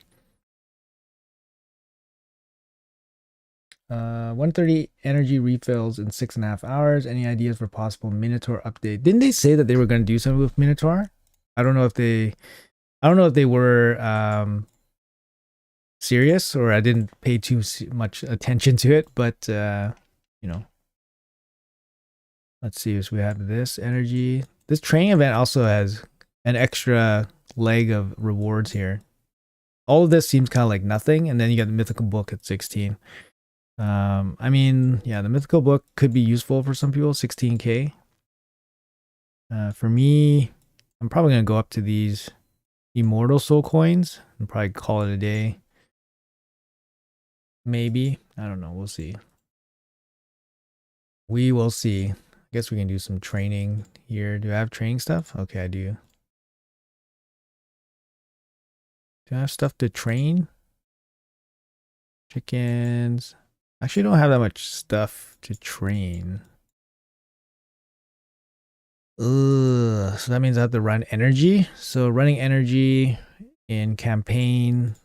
130 energy refills in 6.5 hours. Any ideas for possible Minotaur update? Didn't they say that they were going to do something with Minotaur? I don't know if they were serious, or I didn't pay too much attention to it, but let's see. So we have this energy. This training event also has an extra leg of rewards here. All of this seems kind of like nothing, and then you got the mythical book at 16. I mean, yeah, the mythical book could be useful for some people. 16k. For me, I'm probably gonna go up to these immortal soul coins and probably call it a day. Maybe, I don't know. We'll see. We will see. I guess we can do some training here. Do I have training stuff? Okay, I do. Do I have stuff to train? Chickens. Actually, don't have that much stuff to train. So that means I have to run energy. So running energy in campaign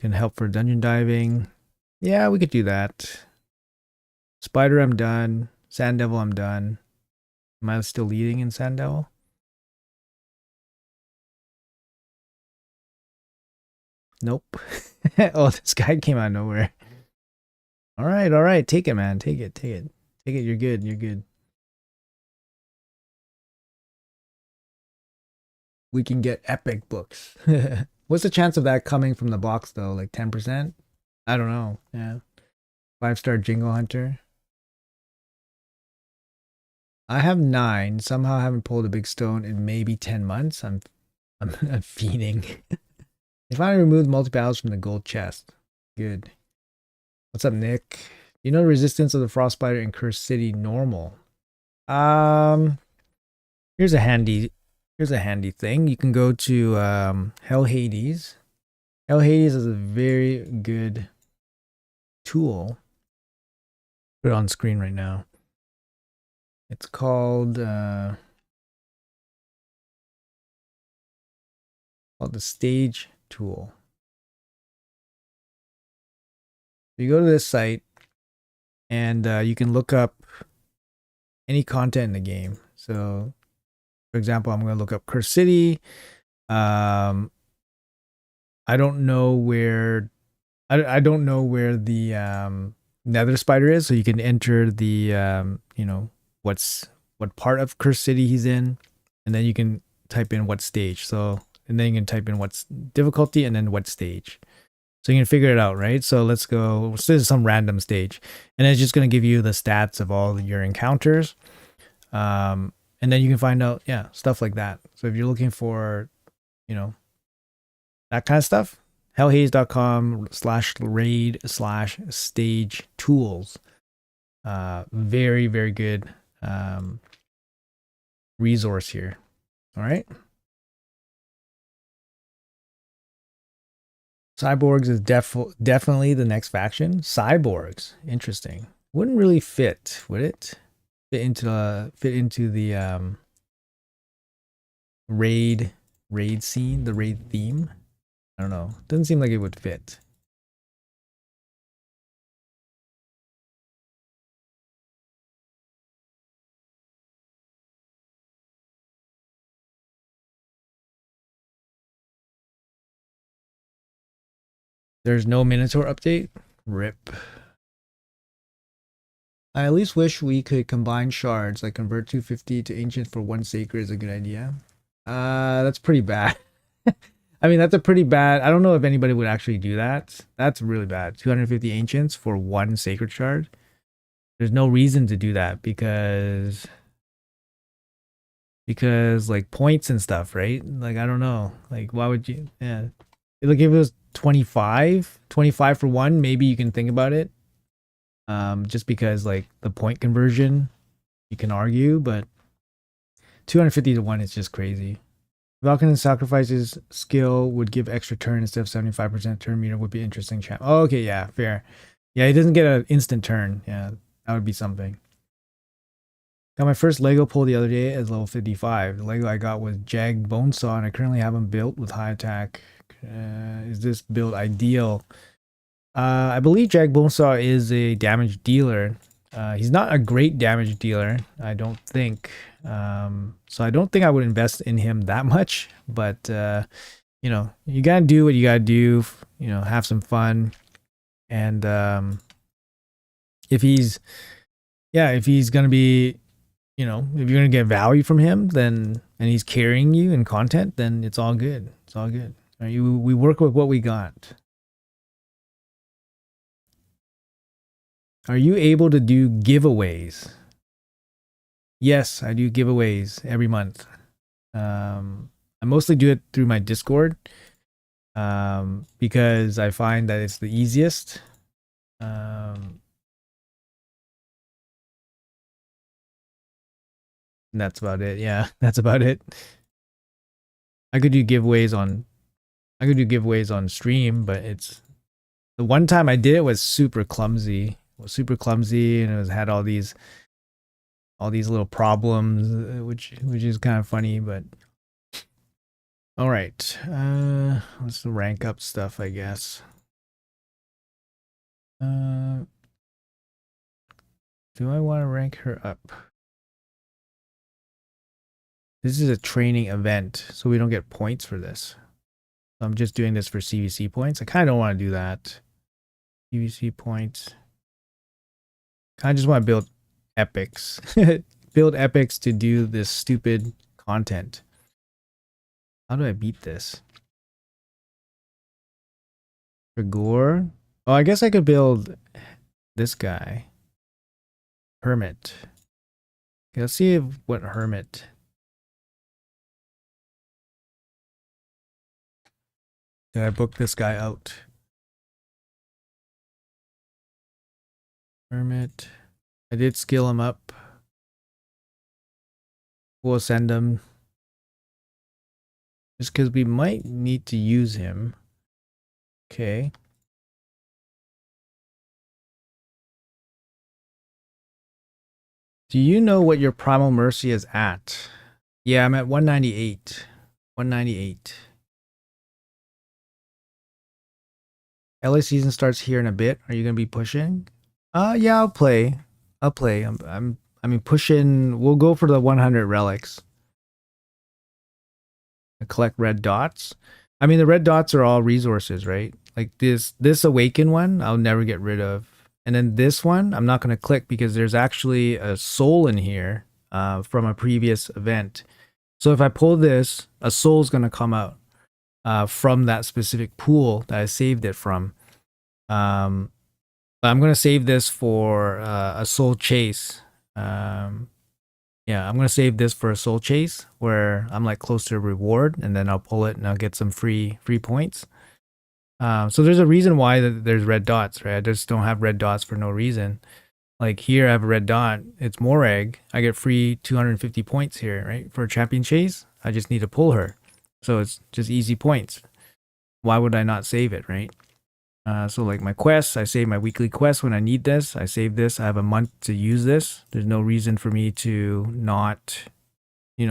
can help for dungeon diving. Yeah, we could do that. Spider, I'm done. Sand Devil, I'm done. Am I still leading in Sand Devil? Nope. Oh, this guy came out of nowhere. All right. Take it, man. Take it. You're good. we can get epic books. What's the chance of that coming from the box though? Like 10%? I don't know. Yeah. 5-star Jingle Hunter. I have 9. Somehow I haven't pulled a big stone in maybe 10 months. I'm fiending. They finally removed multi-battles from the gold chest. Good. What's up, Nick? You know the resistance of the Frostbiter in Cursed City normal. Here's a handy thing. You can go to Hell Hades. Hell Hades is a very good tool. Put it on screen right now. It's called the Stage tool. You go to this site and you can look up any content in the game. So for example, I'm going to look up Cursed City. I don't know where the Nether Spider is, so you can enter the you know, what part of Cursed City he's in, and then you can type in what stage. So, and then you can type in what's difficulty and then what stage. So you can figure it out, right? So let's go. This is some random stage, and it's just going to give you the stats of all your encounters. And then you can find out, yeah, stuff like that. So if you're looking for, you know, that kind of stuff, hellhaze.com/raid/stage tools. Very, very good resource here. All right. Cyborgs is definitely the next faction. Cyborgs, interesting. Wouldn't really fit, would it? Fit into the raid scene, the raid theme. I don't know. Doesn't seem like it would fit. There's no Minotaur update. RIP. I at least wish we could combine shards, like convert 250 to ancient for 1 sacred is a good idea. That's pretty bad. I mean, that's a pretty bad. I don't know if anybody would actually do that. That's really bad. 250 ancients for 1 sacred shard. There's no reason to do that because like points and stuff, right? Like, I don't know. Like, why would you? Yeah. Like, if it was 25 for 1, maybe you can think about it. Just because like the point conversion, you can argue, but 250 to 1 is just crazy. Vulcan Sacrifice's skill would give extra turn instead of 75% turn meter would be interesting. Champ. Oh, okay, yeah, fair. Yeah, he doesn't get an instant turn. Yeah, that would be something. Got my first Lego pull the other day as level 55. The Lego I got was Jag Bonesaw, and I currently have him built with high attack. Is this build ideal? I believe Jag Bonesaw is a damage dealer. He's not a great damage dealer, I don't think. So I don't think I would invest in him that much. But you know, you gotta do what you gotta do. You know, have some fun. And if he's gonna be, you know, if you're gonna get value from him, then and he's carrying you in content, then it's all good. It's all good. Right? We work with what we got. Are you able to do giveaways? Yes, I do giveaways every month. I mostly do it through my Discord because I find that it's the easiest. And that's about it. Yeah, that's about it. I could do giveaways on stream, but it's the one time I did it was super clumsy. It was super clumsy, and it had all these little problems, which is kind of funny. But all right, let's rank up stuff, I guess. Do I want to rank her up? This is a training event, so we don't get points for this. I'm just doing this for CVC points. I kind of don't want to do that. CVC points. I just want to build epics. Build epics to do this stupid content. How do I beat this? Rigor? Oh, I guess I could build this guy. Hermit. Okay, let's see what Hermit. Did I book this guy out? Hermit. I did skill him up. We'll send him. Just because we might need to use him. Okay. Do you know what your Primal Mercy is at? Yeah, I'm at 198. 198. LA season starts here in a bit. Are you gonna be pushing? Yeah, I'll play. I'll play. I mean, pushing. We'll go for the 100 relics. I collect red dots. I mean, the red dots are all resources, right? Like this awaken one, I'll never get rid of. And then this one, I'm not gonna click because there's actually a soul in here from a previous event. So if I pull this, a soul's gonna come out from that specific pool that I saved it from. But I'm gonna save this for a soul chase. Yeah, I'm gonna save this for a soul chase where I'm like close to a reward, and then I'll pull it and I'll get some free points. So there's a reason why there's red dots, right? I just don't have red dots for no reason. Like here, I have a red dot. It's Morag. I get free 250 points here, right? For a champion chase, I just need to pull her. So it's just easy points. Why would I not save it, right? So like my quests, I save my weekly quest when I need this. I save this. I have a month to use this. There's no reason for me to not,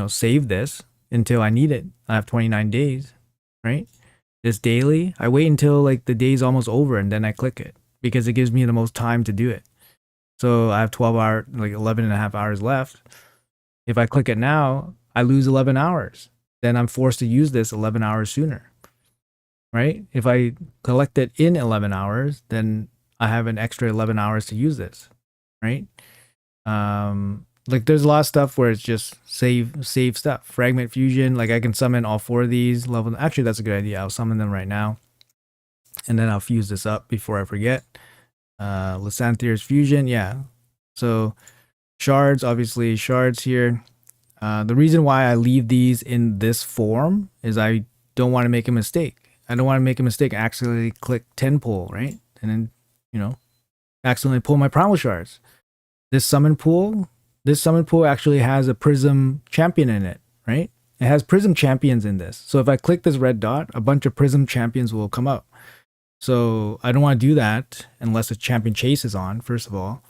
save this until I need it. I have 29 days, right? This daily, I wait until like the day's almost over and then I click it because it gives me the most time to do it. So I have 12 hours, like 11 and a half hours left. If I click it now, I lose 11 hours. Then I'm forced to use this 11 hours sooner. Right? If I collect it in 11 hours, then I have an extra 11 hours to use this, right? Like there's a lot of stuff where it's just save stuff. Fragment fusion, like I can summon all 4 of these level. Actually, that's a good idea. I'll summon them right now, and then I'll fuse this up before I forget. Lysanther's fusion, yeah. So shards, obviously shards here. The reason why I leave these in this form is I don't want to make a mistake. I don't want to make a mistake, accidentally click 10 pull, right? And then, accidentally pull my primal shards. This summon pool actually has a prism champion in it, right? It has prism champions in this. So if I click this red dot, a bunch of prism champions will come up. So I don't want to do that unless a champion chase is on, first of all.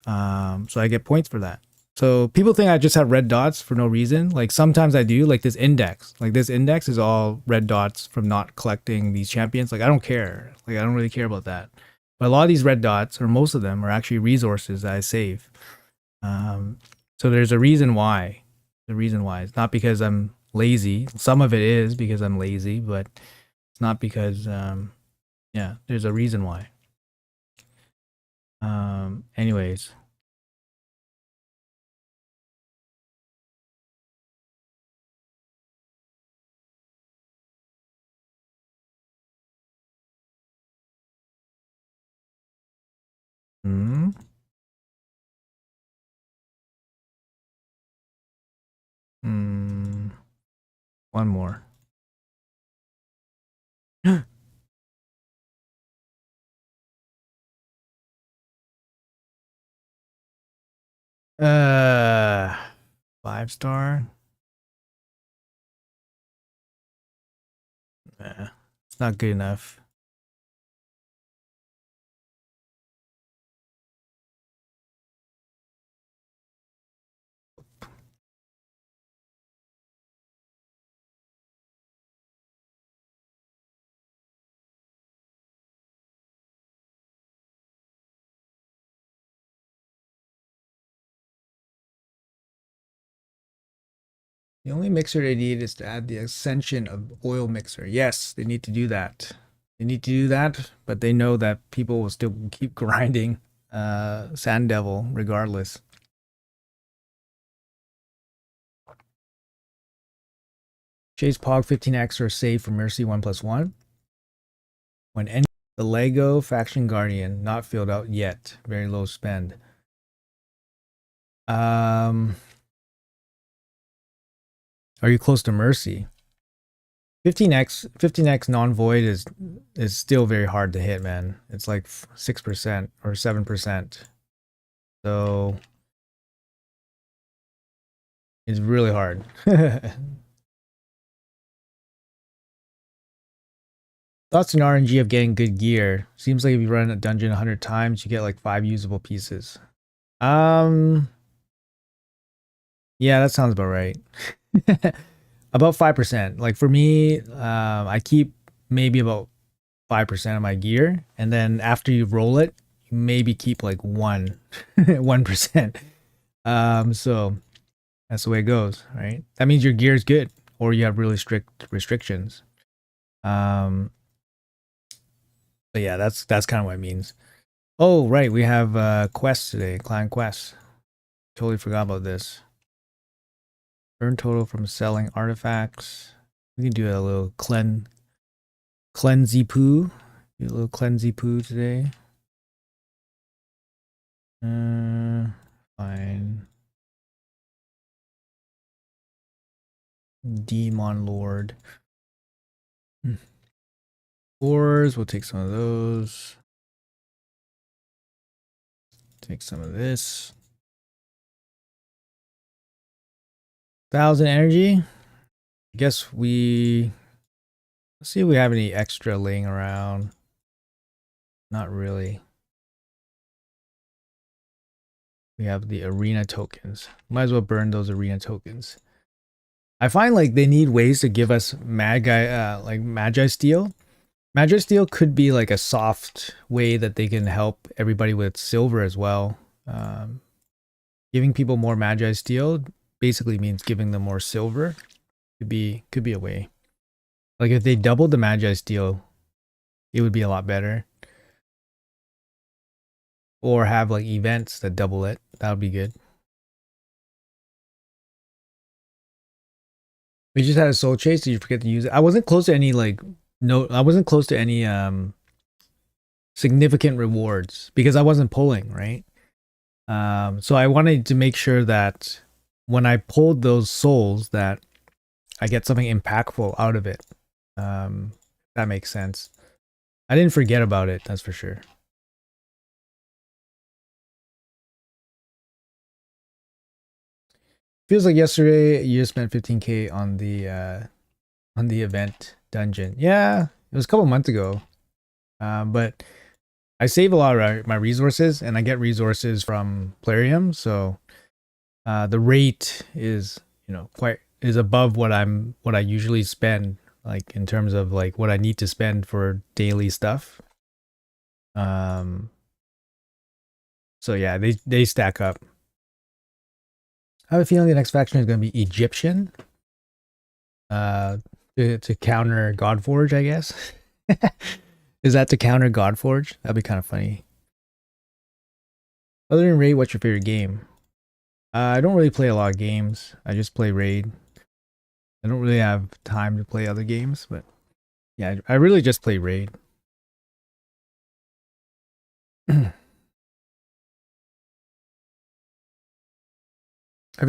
So I get points for that. So people think I just have red dots for no reason. Like sometimes I do, like this index. Like this index is all red dots from not collecting these champions. Like I don't care. Like I don't really care about that. But a lot of these red dots, or most of them, are actually resources that I save. So there's a reason why. The reason why. It's not because I'm lazy. Some of it is because I'm lazy, but it's not because yeah, there's a reason why. Anyways. Hmm. One more. uh 5-star. Nah, it's not good enough. The only mixer they need is to add the ascension of oil mixer. Yes, they need to do that. They need to do that, but they know that people will still keep grinding Sand Devil regardless. Chase Pog 15x or save for Mercy 1+1. When any the Lego Faction Guardian not filled out yet. Very low spend. Are you close to Mercy? 15x non-void is still very hard to hit, man. It's like 6% or 7%. So it's really hard. Thoughts on RNG of getting good gear? Seems like if you run a dungeon 100 times, you get like 5 usable pieces. Yeah, that sounds about right. About 5%. Like for me, I keep maybe about 5% of my gear, and then after you roll it, you maybe keep like 1%. So that's the way it goes, right? That means your gear is good, or you have really strict restrictions. But yeah, that's kind of what it means. Oh, right, we have quests today, clan quests. Totally forgot about this. Earn total from selling artifacts. We can do a little cleansey poo. Do a little cleansey poo today. Fine. Demon Lord. Ores, we'll take some of those. Take some of this. 1,000 energy. I guess let's see if we have any extra laying around. Not really. We have the arena tokens. Might as well burn those arena tokens. I find like they need ways to give us like Magi Steel. Magi Steel could be like a soft way that they can help everybody with silver as well. Giving people more Magi Steel basically means giving them more silver. Could be a way. Like if they doubled the Magi Steel, it would be a lot better. Or have like events that double it. That would be good. We just had a soul chase. Did you forget to use it? I wasn't close to any I wasn't close to any significant rewards because I wasn't pulling, right? So I wanted to make sure that when I pulled those souls that I get something impactful out of it. That makes sense. I didn't forget about it, that's for sure. Feels like yesterday you spent 15k on the event dungeon. Yeah, it was a couple months ago. But I save a lot of my resources, and I get resources from Plarium, so the rate is is above what I usually spend, like in terms of like what I need to spend for daily stuff. So yeah, they stack up. I have a feeling the next faction is going to be Egyptian. To counter Godforge, I guess. Is that to counter Godforge? That'd be kind of funny. Other than Raid, what's your favorite game? I don't really play a lot of games. I just play Raid. I don't really have time to play other games, but yeah, I really just play Raid. Have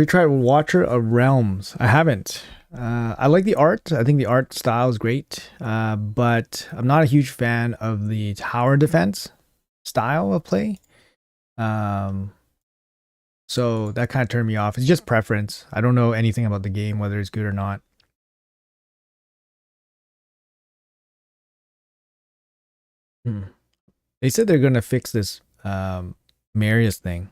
you tried Watcher of Realms? I haven't. I like the art. I think the art style is great, but I'm not a huge fan of the tower defense style of play. So that kind of turned me off. It's just preference. I don't know anything about the game, whether it's good or not. They said they're gonna fix this Marius thing,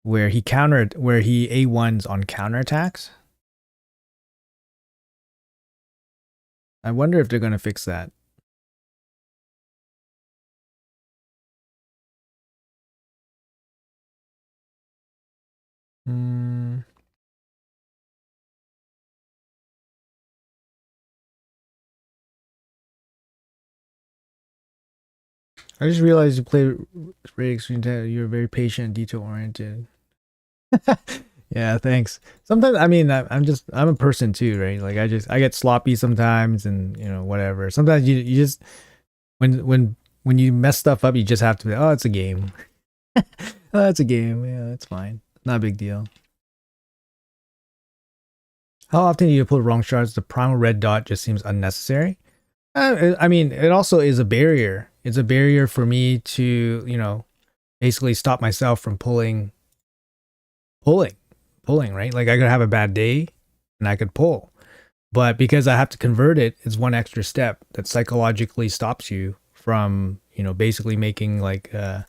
where he A1s on counterattacks. I wonder if they're gonna fix that. I just realized you play Raid Extreme. You're very patient and detail oriented. Yeah, thanks. Sometimes, I mean, I'm a person too, right? Like I get sloppy sometimes, and whatever. Sometimes you just when you mess stuff up, you just have to be, oh, it's a game. Oh, it's a game. Yeah, it's fine. Not a big deal. How often do you pull wrong shards? The primal red dot just seems unnecessary. I mean, it also is a barrier. It's a barrier for me to, basically stop myself from pulling, right? Like I could have a bad day and I could pull. But because I have to convert it, it's one extra step that psychologically stops you from, basically making like an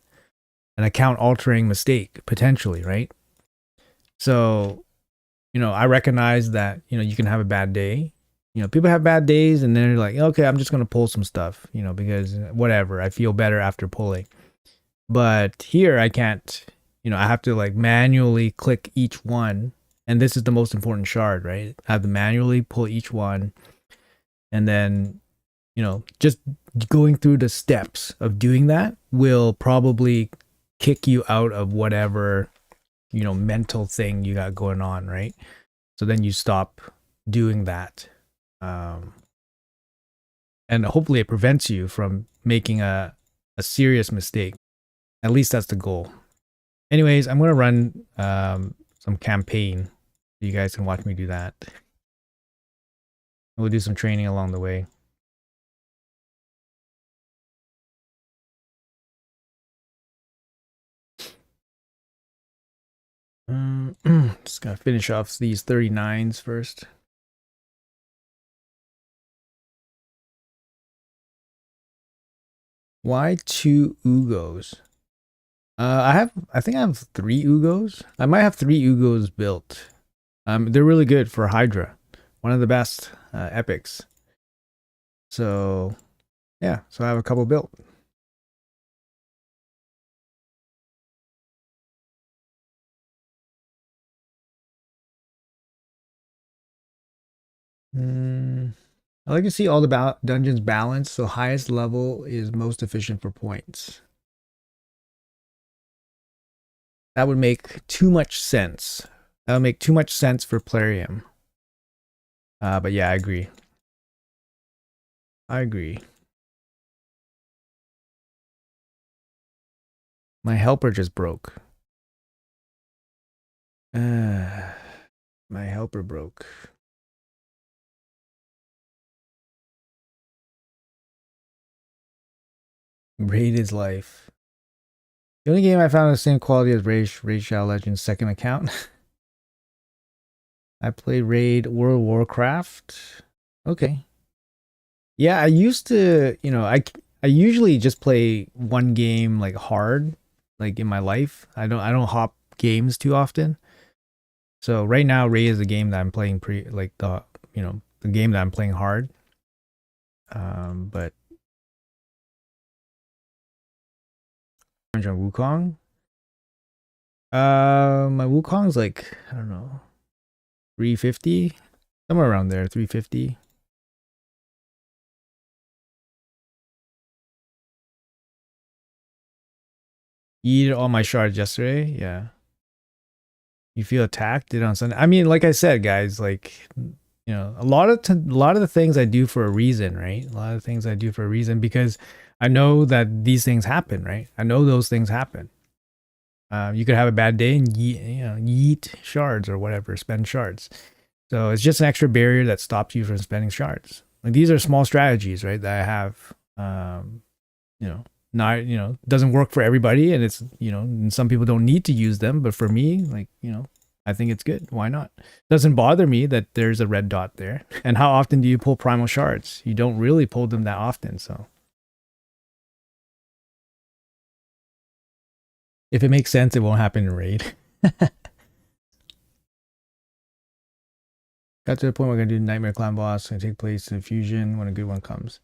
account altering mistake potentially, right? So, I recognize that, you can have a bad day. People have bad days and they're like, okay, I'm just going to pull some stuff, because whatever, I feel better after pulling. But here I can't, I have to like manually click each one. And this is the most important shard, right? I have to manually pull each one. And then, just going through the steps of doing that will probably kick you out of whatever, mental thing you got going on, right? So then you stop doing that. And hopefully it prevents you from making a serious mistake. At least that's the goal. Anyways, I'm going to run some campaign. You guys can watch me do that. We'll do some training along the way. Just gotta finish off these 39s first. Why 2 Ugos? I think I have 3 Ugos. I might have 3 Ugos built. They're really good for Hydra. One of the best epics. So, yeah. So I have a couple built. I like to see all the dungeons balanced, so highest level is most efficient for points. That would make too much sense. That would make too much sense for Plarium. But yeah, I agree. I agree. My helper just broke. My helper broke. Raid is life. The only game I found the same quality as Raid Shadow Legends second account. I played Raid World of Warcraft. Okay. Yeah, I used to, I usually just play one game like hard, like in my life. I don't hop games too often. So right now Raid is the game that I'm playing the game that I'm playing hard. But on Wukong. My Wukong's like, I don't know, 350, somewhere around there, 350. You eat all my shards yesterday, yeah. You feel attacked? Did it on Sunday? I mean, like I said, guys, like a lot of the things I do for a reason, right? A lot of things I do for a reason because I know that these things happen, right? I know those things happen. You could have a bad day and yeet shards or whatever, spend shards. So it's just an extra barrier that stops you from spending shards. Like these are small strategies, right? That I have, not, doesn't work for everybody. And it's, and some people don't need to use them. But for me, like, I think it's good. Why not? Doesn't bother me that there's a red dot there. And how often do you pull primal shards? You don't really pull them that often. So if it makes sense, it won't happen in raid. Got to the point where we're going to do Nightmare Clan Boss. Going to take place in Fusion when a good one comes.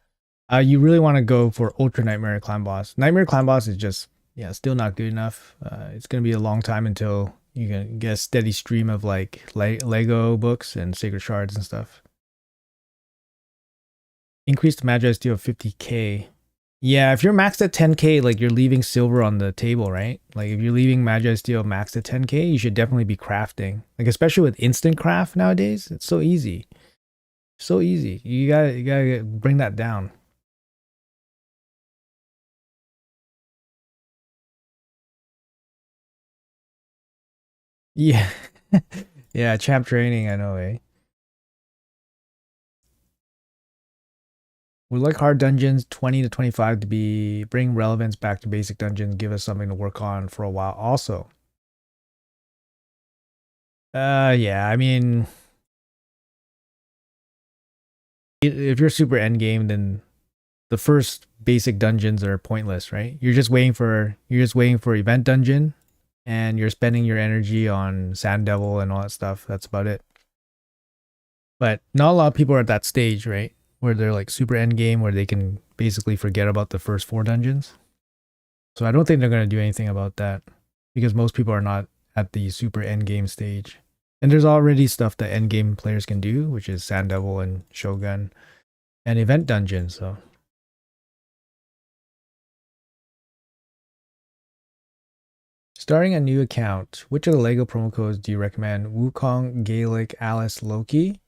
You really want to go for Ultra Nightmare Clan Boss. Nightmare Clan Boss is just, still not good enough. It's going to be a long time until you can get a steady stream of like Lego books and Sacred Shards and stuff. Increase the Magi steal of 50k. Yeah, if you're maxed at 10k, like you're leaving silver on the table, right? Like if you're leaving Magi Steel maxed at 10k, you should definitely be crafting. Like especially with instant craft nowadays, it's so easy. So easy. You gotta bring that down. Yeah. Yeah, champ training, I know, eh? We like hard dungeons 20 to 25 to be bring relevance back to basic dungeons, give us something to work on for a while also. Yeah, I mean if you're super end game, then the first basic dungeons are pointless, right? You're just waiting for event dungeon and you're spending your energy on Sand Devil and all that stuff. That's about it. But not a lot of people are at that stage, right? Where they're like super end game where they can basically forget about the first 4 dungeons. So I don't think they're going to do anything about that because most people are not at the super end game stage. And there's already stuff that end game players can do, which is Sand Devil and Shogun and event dungeons. So starting a new account, which of the Lego promo codes do you recommend? Wukong, Gaelic, Alice, Loki?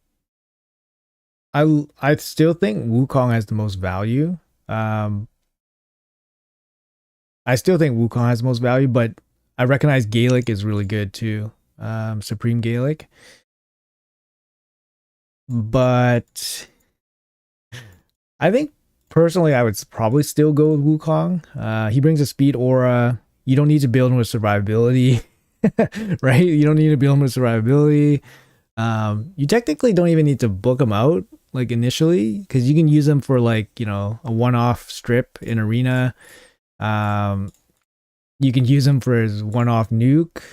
I still think Wukong has the most value. Um, I still think Wukong has the most value, but I recognize Gaelic is really good too. Supreme Gaelic. But I think personally, I would probably still go with Wukong. He brings a speed aura. You don't need to build him with survivability, right? You don't need to build him with survivability. You technically don't even need to book him out like initially because you can use them for like a one-off strip in arena. Um, you can use him for his one-off nuke.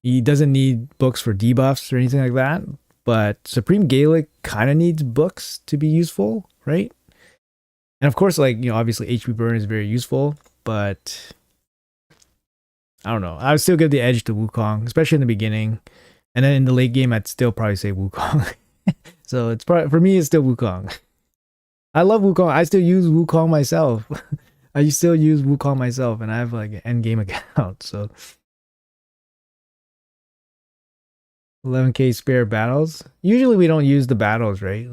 He doesn't need books for debuffs or anything like that. But Supreme Gaelic kind of needs books to be useful, right? And of course, like obviously HP burn is very useful, but I don't know. I would still give the edge to Wukong, especially in the beginning, and then in the late game, I'd still probably say Wukong. So it's probably for me, it's still Wukong. I love Wukong. I still use Wukong myself. I still use Wukong myself, and I have like an end game account. So 11k spare battles. Usually we don't use the battles, right?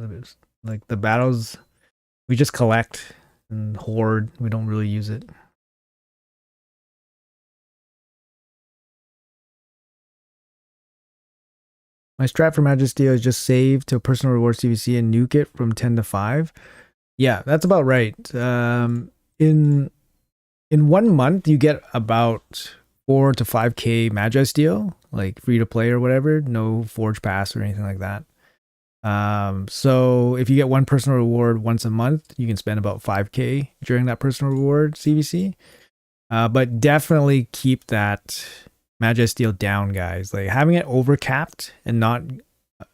Like the battles, we just collect and hoard. We don't really use it. My strat for Majesty is just save to personal reward CVC and nuke it from 10 to 5. Yeah, that's about right. In 1 month, you get about 4 to 5k Magi Steel, like free to play or whatever. No Forge Pass or anything like that. So if you get one personal reward once a month, you can spend about 5k during that personal reward CVC. But definitely keep that Magi Steel down, guys. Like having it overcapped and not,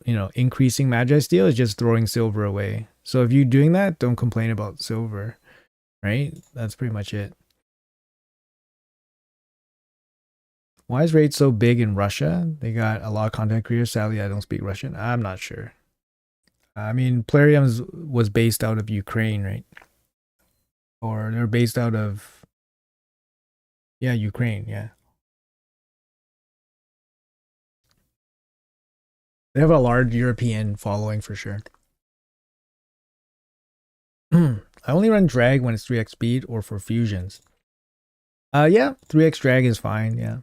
increasing Magi Steel is just throwing silver away. So if you're doing that, don't complain about silver, right? That's pretty much it. Why is Raid so big in Russia? They got a lot of content creators. Sadly, I don't speak Russian. I'm not sure. I mean, Plarium was based out of Ukraine, right? Or they're based out of, yeah, Ukraine, yeah. They have a large European following for sure. I only run drag when it's 3x speed or for fusions. Yeah, 3x drag is fine, yeah.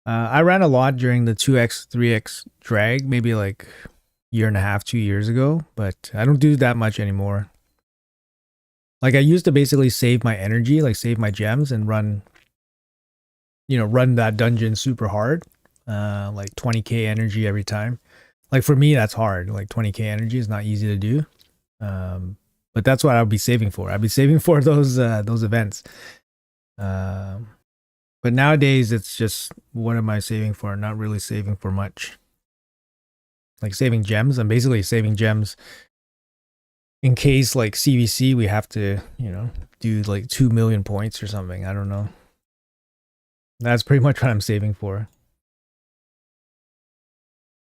I ran a lot during the 2x, 3x drag, maybe like year and a half, 2 years ago, but I don't do that much anymore. Like I used to basically save my energy, like save my gems and run that dungeon super hard. Like 20k energy every time. Like for me, that's hard. Like 20k energy is not easy to do. But that's what I'll be saving for. I'll be saving for those events. But nowadays it's just what am I saving for? Not really saving for much. Like saving gems. I'm basically saving gems in case like CVC we have to, do like 2 million points or something. I don't know. That's pretty much what I'm saving for.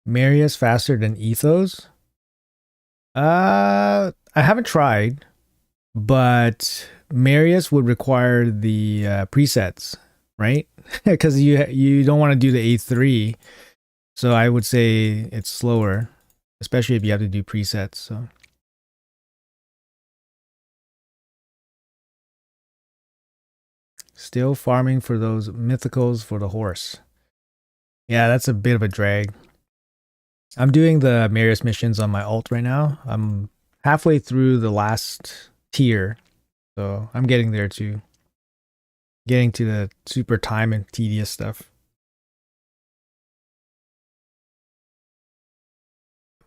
Marius faster than Ethos? I haven't tried. but Marius would require the presets, right? Because you don't want to do the A3, so I would say it's slower, especially if you have to do presets. So still farming for those mythicals for the horse. Yeah, that's a bit of a drag. I'm doing the Marius missions on my alt right now. I'm halfway through the last tier, so I'm getting there too. Getting to the super time and tedious stuff.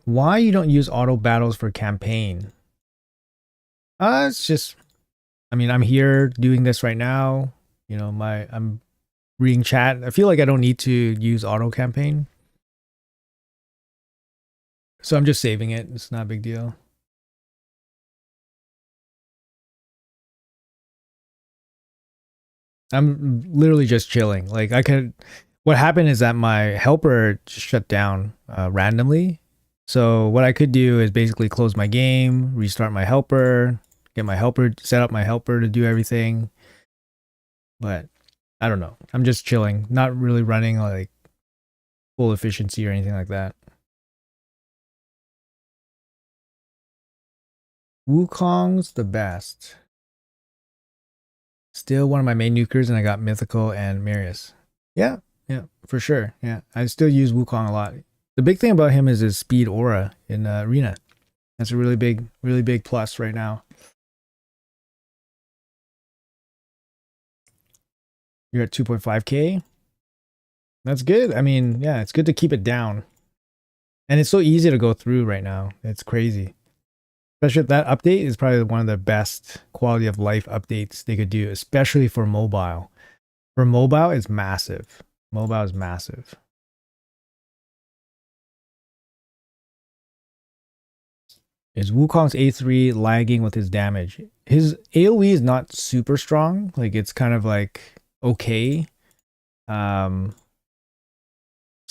Why you don't use auto battles for campaign? It's just, I mean, I'm here doing this right now. You know, I'm reading chat. I feel like I don't need to use auto campaign. So I'm just saving it. It's not a big deal. I'm literally just chilling. Like what happened is that my helper just shut down randomly. So what I could do is basically close my game, restart my helper, set up my helper to do everything. But I don't know. I'm just chilling, not really running like full efficiency or anything like that. Wukong's the best. Still one of my main nukers, and I got Mythical and Marius. Yeah, for sure. Yeah, I still use Wukong a lot. The big thing about him is his speed aura in Arena. That's a really big plus right now. You're at 2.5k. That's good. I mean, yeah, it's good to keep it down. And it's so easy to go through right now. It's crazy. Especially that update is probably one of the best quality of life updates they could do, especially for mobile. For mobile, it's massive. Mobile is massive. Is Wukong's A3 lagging with his damage? His AoE is not super strong. Like it's kind of like okay. So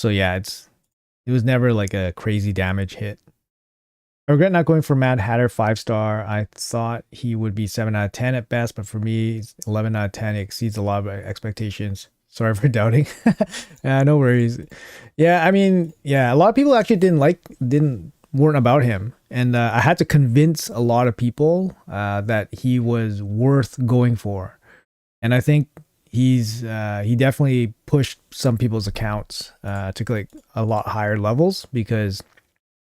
yeah, it was never like a crazy damage hit. I regret not going for Mad Hatter 5-star. I thought he would be 7 out of 10 at best, but for me, 11 out of 10. It exceeds a lot of expectations. Sorry for doubting. No worries. Yeah, I mean, yeah, a lot of people actually weren't about him, and I had to convince a lot of people that he was worth going for, and I think he definitely pushed some people's accounts to like a lot higher levels because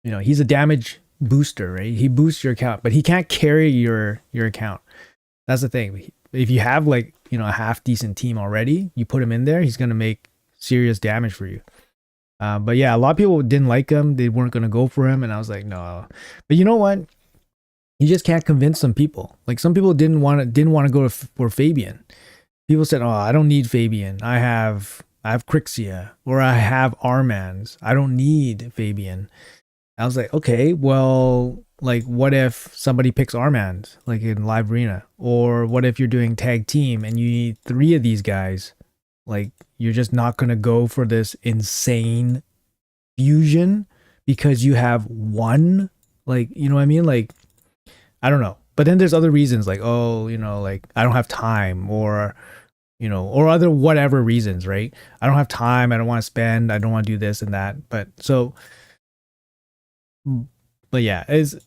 you know he's a damage booster, right? He boosts your account, but he can't carry your account. That's the thing. If you have like, you know, a half decent team already, you put him in there, he's going to make serious damage for you. But yeah, a lot of people didn't like him. They weren't going to go for him. And I was like, no. But you know what? You just can't convince some people. Like some people didn't want to go for Fabian. People said, oh, I don't need Fabian. I have Crixia or I have Armans. I don't need Fabian. I was like, okay, well, like, what if somebody picks Armand, like in live arena? Or what if you're doing tag team and you need 3 of these guys? Like, you're just not going to go for this insane fusion because you have one? Like, you know what I mean? Like, I don't know. But then there's other reasons, like, oh, you know, like, I don't have time or, you know, or other whatever reasons, right? I don't have time. I don't want to spend. I don't want to do this and that. But so, but yeah, is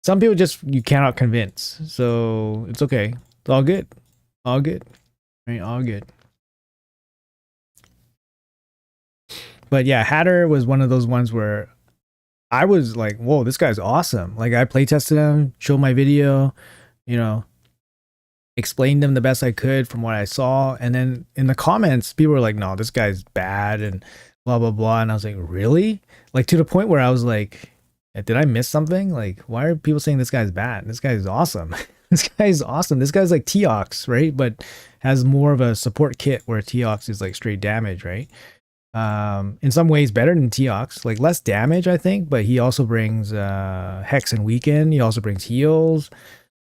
some people just you cannot convince, so it's okay. It's all good, all good, right? All good. But yeah, Hatter was one of those ones where I was like, "Whoa, this guy's awesome!" Like I play tested him, showed my video, you know, explained him the best I could from what I saw, and then in the comments, people were like, "No, this guy's bad," and blah blah blah, and I was like, "Really?" Like to the point where I was like, did I miss something? Like, why are people saying this guy's bad? This guy's awesome. This guy's awesome. This guy's like Teox, right? But has more of a support kit where Teox is like straight damage, right? In some ways better than Teox, like less damage, I think, but he also brings Hex and Weaken. He also brings heals.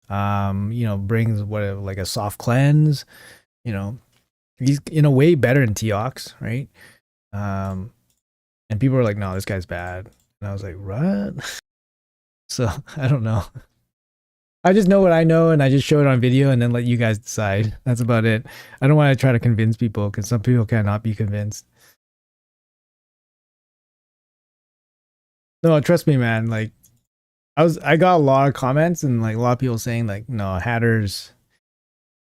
You know, brings like a soft cleanse. You know, he's in a way better than Teox, right? And people are like, no, this guy's bad. And I was like, what? So I don't know. I just know what I know, and I just show it on video, and then let you guys decide. That's about it. I don't want to try to convince people because some people cannot be convinced. No, trust me, man. Like I got a lot of comments and like a lot of people saying like, no, Hatter's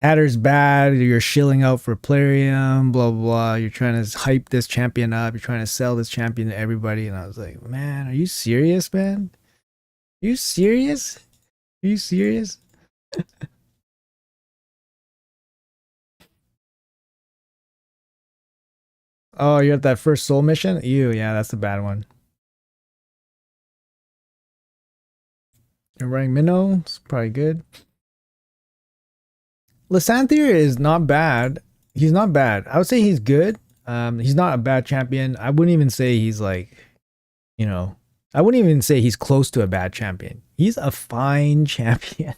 bad. You're shilling out for Plarium, blah blah blah. You're trying to hype this champion up. You're trying to sell this champion to everybody. And I was like, man, are you serious, man? Are you serious? Are you serious? Oh, you're at that first soul mission? Ew, yeah, that's the bad one. You're running Minnow. It's probably good. Lysanthier is not bad. He's not bad. I would say he's good. He's not a bad champion. I wouldn't even say he's like, you know, I wouldn't even say he's close to a bad champion. He's a fine champion.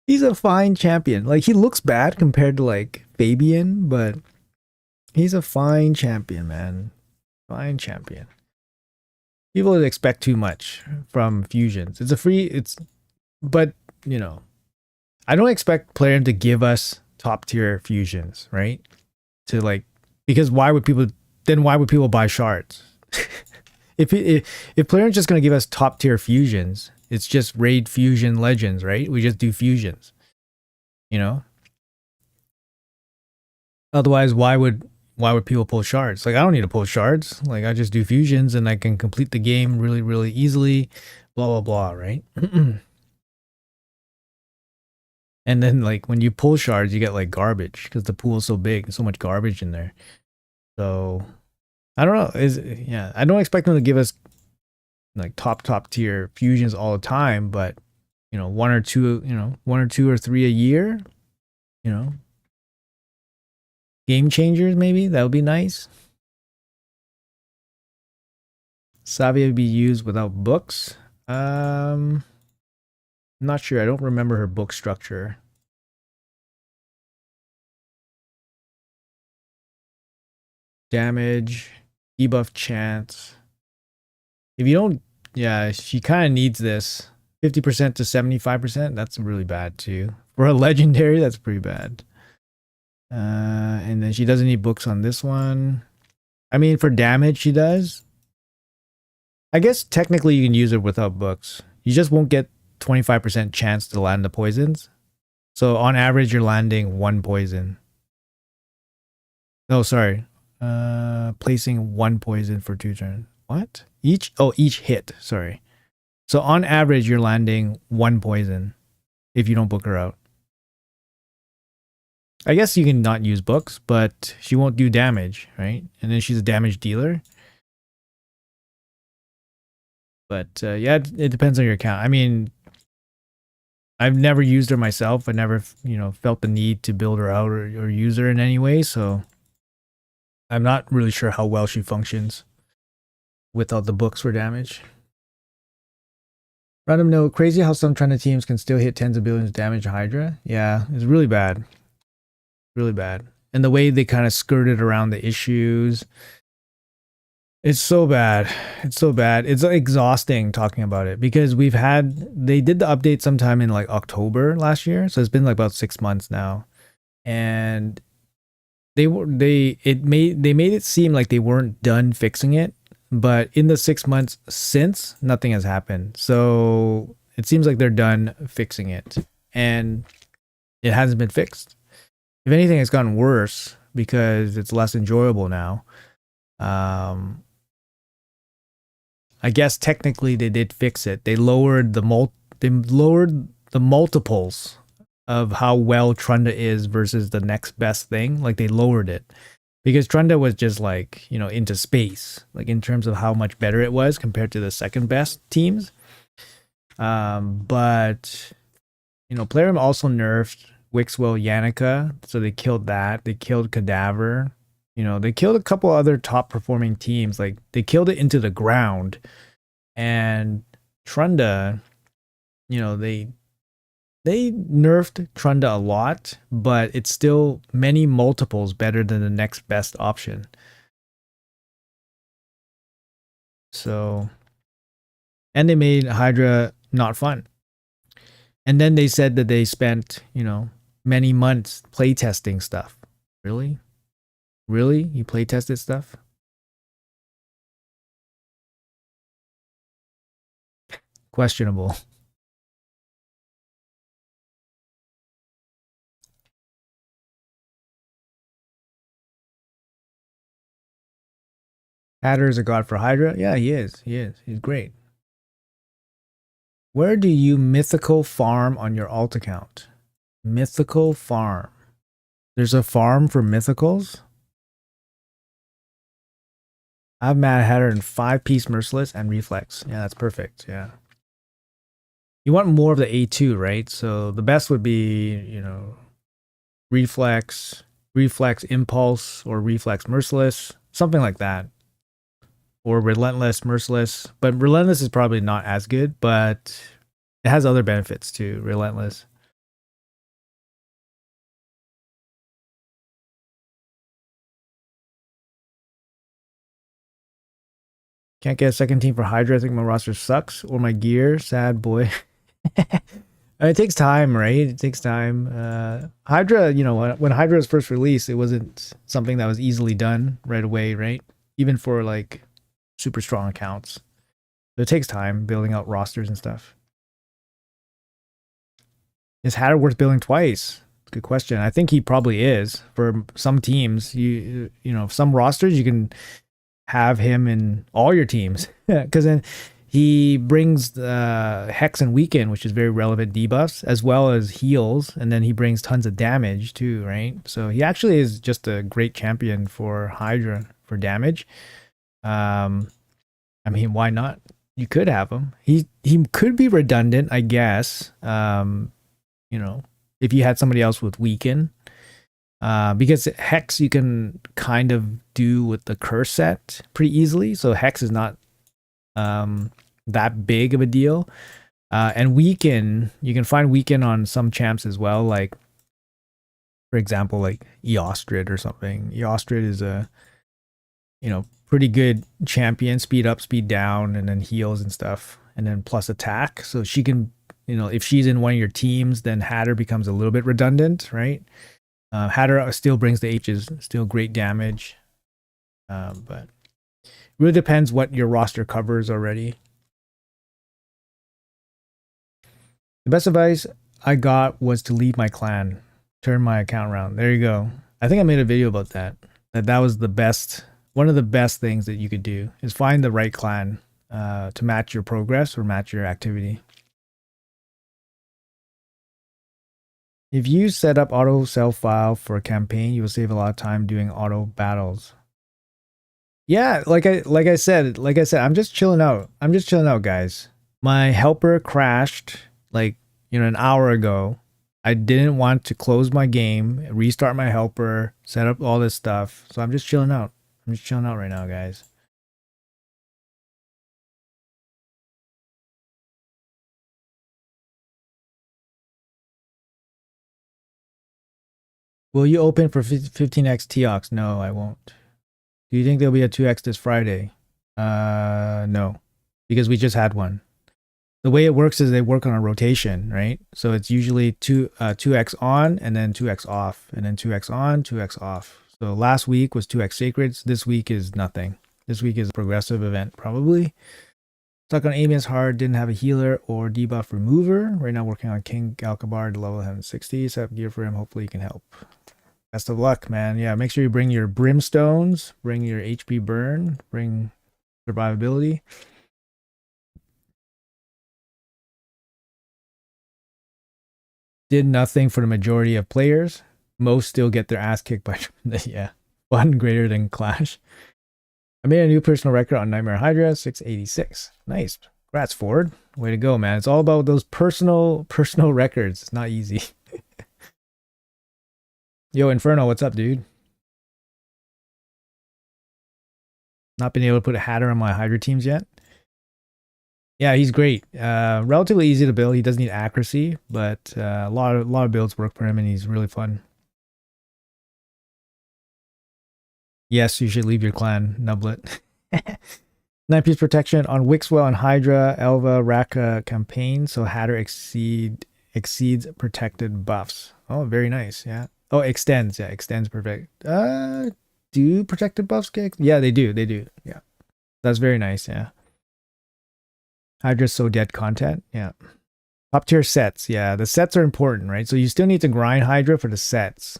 He's a fine champion. Like he looks bad compared to like Fabian, but he's a fine champion, man. Fine champion. People expect too much from fusions. It's a free. But you know, I don't expect Plarium to give us top tier fusions, right? To like, because why would people? Then why would people buy shards? if Plarium's just gonna give us top tier fusions, it's just raid fusion legends, right? We just do fusions, you know. Otherwise, why would people pull shards? Like I don't need to pull shards. Like I just do fusions and I can complete the game really really easily. Blah blah blah, right? And then like when you pull shards, you get like garbage because the pool is so big, so much garbage in there. So I don't know. Yeah, I don't expect them to give us like top tier fusions all the time, but you know, one or two or three a year, you know, game changers maybe that would be nice. Savia would be used without books. Not sure. I don't remember her book structure. Damage, debuff chance. If you don't, yeah, she kind of needs this. 50% to 75%. That's really bad too. For a legendary, that's pretty bad. And then she doesn't need books on this one. I mean, for damage, she does. I guess technically you can use it without books. You just won't get 25% chance to land the poisons. So on average, you're landing one poison. No, sorry. Placing one poison for 2 turns. What? Each? Oh, each hit. Sorry. So on average, you're landing one poison if you don't book her out. I guess you can not use books, but she won't do damage, right? And then she's a damage dealer. But yeah, it depends on your account. I mean, I've never used her myself. I never, felt the need to build her out or use her in any way. So I'm not really sure how well she functions without the books for damage. Random note, crazy how some Trenda teams can still hit tens of billions of damage Hydra. Yeah, it's really bad. Really bad. And the way they kind of skirted around the issues. It's so bad. It's so bad. It's exhausting talking about it because they did the update sometime in like October last year. So it's been like about 6 months now. And they made it seem like they weren't done fixing it, but in the 6 months since, nothing has happened. So it seems like they're done fixing it, and it hasn't been fixed. If anything, it's gotten worse because it's less enjoyable now. I guess technically they did fix it. They lowered the multiples of how well Trunda is versus the next best thing. Like they lowered it because Trunda was just like, into space, like in terms of how much better it was compared to the second best teams. But Plarium also nerfed Wixwell Yannicka, so they killed that. They killed Cadaver. They killed a couple other top performing teams. Like they killed it into the ground. And Trunda, they nerfed Trunda a lot, but it's still many multiples better than the next best option. So, and they made Hydra not fun. And then they said that they spent, you know, many months playtesting stuff. Really? Really? You playtested stuff? Questionable. Hatter is a god for Hydra? Yeah, he is. He is. He's great. Where do you mythical farm on your alt account? Mythical farm. There's a farm for mythicals? I have Mad Hatter and 5-piece Merciless and Reflex. Yeah, that's perfect. Yeah. You want more of the A2, right? So the best would be, you know, Reflex, Reflex Impulse, or Reflex Merciless. Something like that. Or Relentless Merciless. But Relentless is probably not as good, but it has other benefits too, Relentless. Can't get a second team for Hydra. I think my roster sucks. Or my gear. Sad boy. It takes time, right? It takes time. Hydra, you know, when Hydra was first released, it wasn't something that was easily done right away, right? Even for like super strong accounts. So it takes time building out rosters and stuff. Is Hatter worth building twice? Good question. I think he probably is. For some teams, you know, some rosters you can have him in all your teams because then he brings Hex and Weaken, which is very relevant debuffs, as well as heals, and then he brings tons of damage too, right? So he actually is just a great champion for Hydra for damage. I mean, why not? You could have him. He could be redundant, I guess. You know, if you had somebody else with Weaken. Because Hex you can kind of do with the curse set pretty easily. So Hex is not that big of a deal. And Weaken, you can find Weaken on some champs as well. Like, for example, like Eostrid or something. Eostrid is a, you know, pretty good champion. Speed up, speed down, and then heals and stuff. And then plus attack. So she can, you know, if she's in one of your teams, then Hatter becomes a little bit redundant, right? Hatter still brings the H's, still great damage. But it really depends what your roster covers already. The best advice I got was to leave my clan, turn my account around. There you go. I think I made a video about that. That was the best, one of the best things that you could do is find the right clan to match your progress or match your activity. If you set up auto sell file for a campaign, you will save a lot of time doing auto battles. Yeah, like I said, I'm just chilling out. I'm just chilling out, guys. My helper crashed like, you know, an hour ago. I didn't want to close my game, restart my helper, set up all this stuff. So I'm just chilling out. I'm just chilling out right now, guys. Will you open for 15x Teox? No, I won't. Do you think there'll be a 2x this Friday? No, because we just had one. The way it works is they work on a rotation, right? So it's usually 2x on and then 2x off, and then 2x on, 2x off. So last week was 2x Sacreds. This week is nothing. This week is a progressive event, probably. Stuck on Amiens hard, didn't have a healer or debuff remover. Right now working on King Galkabar to level 160. Set up gear for him. Hopefully he can help. Best of luck, man. Yeah, make sure you bring your brimstones, bring your HP burn, bring survivability. Did nothing for the majority of players. Most still get their ass kicked by yeah, one greater than Clash. I made a new personal record on Nightmare Hydra, 686. Nice. Congrats, Ford. Way to go, man. It's all about those personal records. It's not easy. Yo, Inferno, what's up, dude? Not been able to put a Hatter on my Hydra teams yet. Yeah, he's great. Relatively easy to build. He does need accuracy, but a lot of builds work for him, and he's really fun. Yes, you should leave your clan, Nublet. 9-piece protection on Wixwell and Hydra, Elva, Raka campaign. So Hatter exceed exceeds protected buffs. Oh, very nice. Yeah. Oh, extends. Yeah, extends perfect. Do protected buffs get? Yeah, they do. They do. Yeah. That's very nice. Yeah. Hydra's so dead content. Yeah. Top tier sets. Yeah, the sets are important, right? So you still need to grind Hydra for the sets.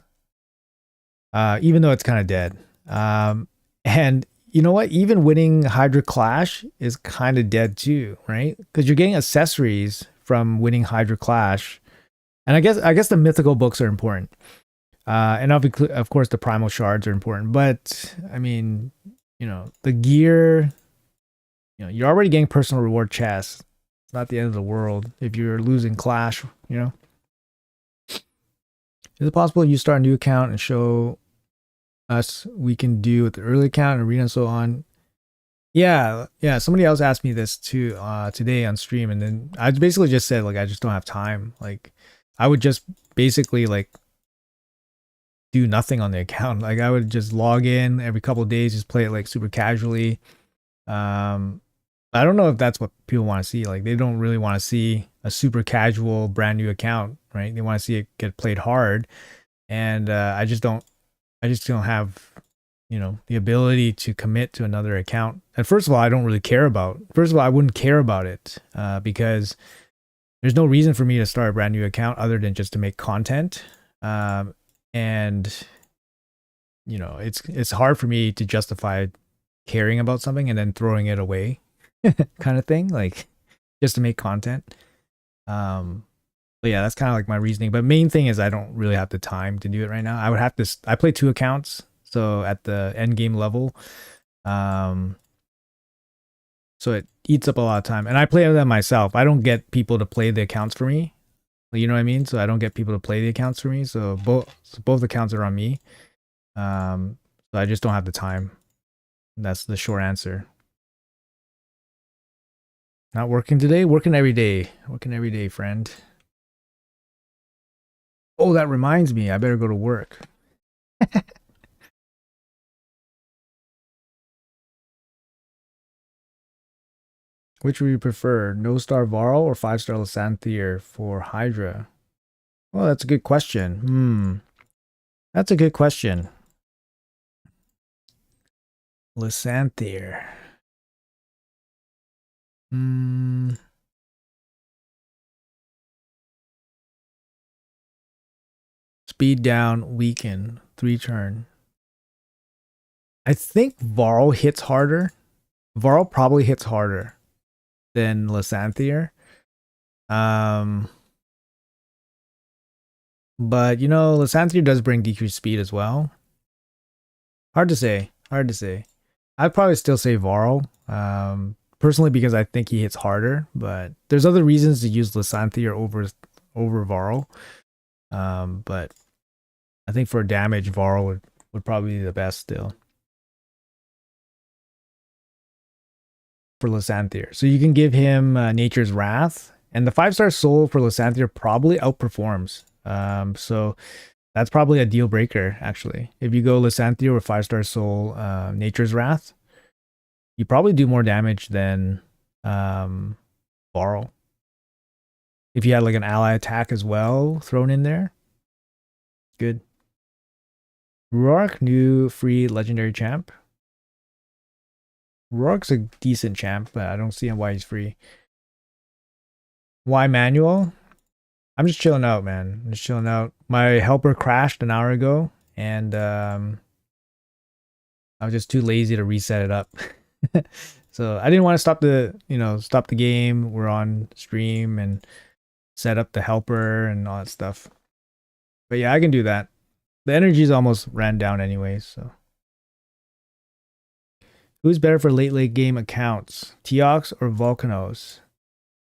Even though it's kind of dead. And you know what? Even winning Hydra Clash is kind of dead too, right? Because you're getting accessories from winning Hydra Clash. And I guess the mythical books are important. And of course the primal shards are important. But I mean, you know, the gear, you know, you're already getting personal reward chests. It's not the end of the world if you're losing Clash, you know. Is it possible you start a new account and show us we can do with the early account, arena, and so on? Yeah. Somebody else asked me this too today on stream, and then I basically just said like I just don't have time. Like I would just basically like do nothing on the account. Like I would just log in every couple of days, just play it like super casually. I don't know if that's what people want to see. Like they don't really want to see a super casual brand new account, right? They want to see it get played hard, and I just don't have, you know, the ability to commit to another account. And first of all, I don't really care about. First of all, I wouldn't care about it because there's no reason for me to start a brand new account other than just to make content. And you know, it's hard for me to justify caring about something and then throwing it away, kind of thing, like just to make content. But yeah, that's kind of like my reasoning. But main thing is I don't really have the time to do it right now. I would have to. I play 2 accounts, so at the end game level, so it eats up a lot of time. And I play them myself. I don't get people to play the accounts for me. You know what I mean? So I don't get people to play the accounts for me. So both accounts are on me. So I just don't have the time. That's the short answer. Not working today? Working every day. Working every day, friend. Oh, that reminds me. I better go to work. Which would you prefer? No star Varl or 5-star Lysanthier for Hydra? Well, that's a good question. That's a good question. Lysanthier. Speed down, weaken, 3 turn. I think Varl hits harder. Varl probably hits harder than Lysanthier. But you know, Lysanthier does bring decreased speed as well. Hard to say. I'd probably still say Varl. Personally, because I think he hits harder, but there's other reasons to use Lysanthier over Varl. But I think for damage, Varl would probably be the best still. For Lysanthier. So you can give him Nature's Wrath, and the 5-star Soul for Lysanthier probably outperforms. So that's probably a deal breaker, actually. If you go Lysanthier with 5-star Soul, Nature's Wrath, you probably do more damage than Varl. If you had like an ally attack as well thrown in there, good. Roark, new free legendary champ. Roark's a decent champ, but I don't see why he's free. Why manual? I'm just chilling out, man. I'm just chilling out. My helper crashed an hour ago, and I was just too lazy to reset it up. So I didn't want to stop the game. We're on stream and set up the helper and all that stuff. But yeah, I can do that. The energy's almost ran down anyways, so. Who's better for late game accounts? Teox or Volcanos?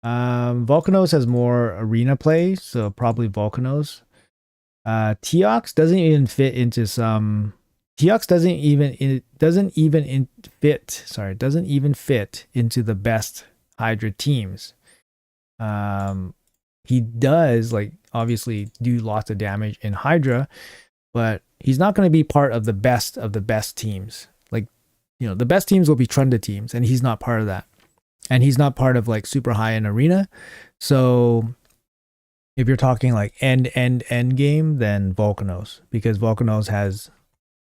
Volcanos has more arena play, so probably Volcanos. Teox doesn't even fit into some. Teox doesn't even fit into the best Hydra teams. He does like obviously do lots of damage in Hydra, but he's not going to be part of the best teams. Like, you know, the best teams will be Trunda teams, and he's not part of that. And he's not part of like super high in arena. So If you're talking like end game, then Volcanos, because Volcanos has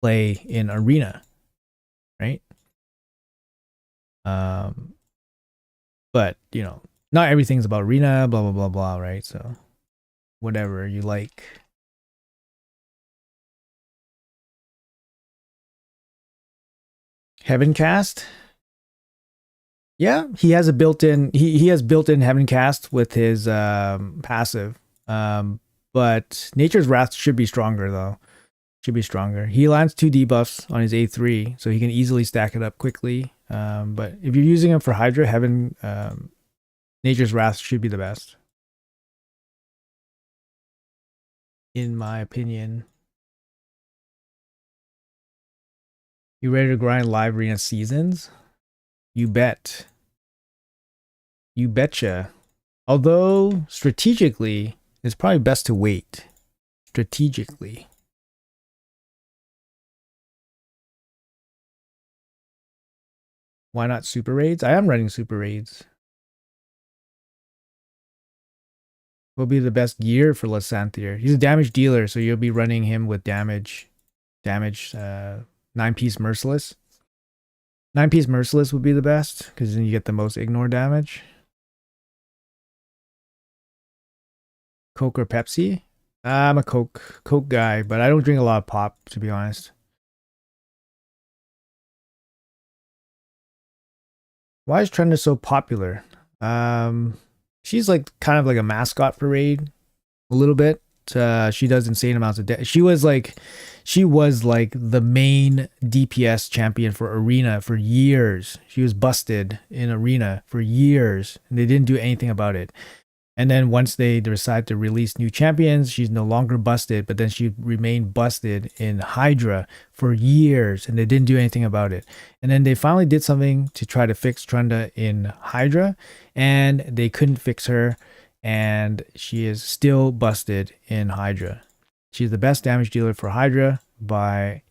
play in arena, right? Um, but you know, not everything's about arena, blah blah blah blah, right? So whatever you like. Heaven Cast. Yeah, he has a built-in. He has built-in Heaven Cast with his passive. But Nature's Wrath should be stronger though. Should be stronger. He lands 2 debuffs on his A3, so he can easily stack it up quickly. But if you're using him for Hydra, Heaven, Nature's Wrath should be the best, in my opinion. You ready to grind live arena seasons? You bet. You betcha. Although strategically, it's probably best to wait. Strategically. Why not super raids? I am running super raids. What will be the best gear for Lysanthier? He's a damage dealer, so you'll be running him with damage. 9-piece Merciless. 9-piece Merciless would be the best, because then you get the most ignore damage. Coke or Pepsi? I'm a Coke guy, but I don't drink a lot of pop, to be honest. Why is Trenda so popular? She's like kind of like a mascot for Raid, a little bit. She does insane amounts of she was like the main DPS champion for Arena for years. She was busted in Arena for years, and they didn't do anything about it. And then once they decide to release new champions, she's no longer busted, but then she remained busted in Hydra for years, and they didn't do anything about it. And then they finally did something to try to fix Trenda in Hydra, and they couldn't fix her, and she is still busted in Hydra. She's the best damage dealer for Hydra by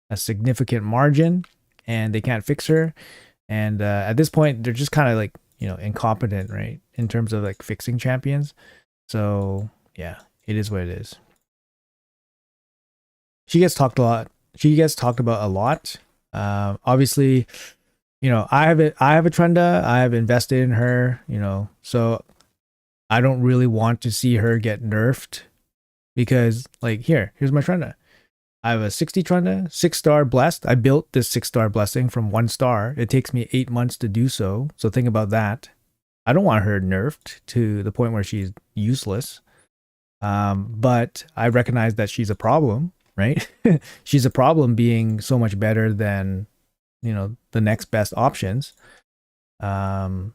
a significant margin, and they can't fix her. And at this point, they're just kind of like, you know, incompetent, right, in terms of like fixing champions. So yeah, it is what it is. She gets talked a lot. She gets talked about a lot. Obviously, you know, I have a Trenda. I have invested in her, you know, so I don't really want to see her get nerfed, because like here's my Trenda. I have a 60 Trenda, 6-star blessed. I built this 6-star blessing from 1 star. It takes me 8 months to do so. So think about that. I don't want her nerfed to the point where she's useless. But I recognize that she's a problem, right? She's a problem being so much better than, you know, the next best options. And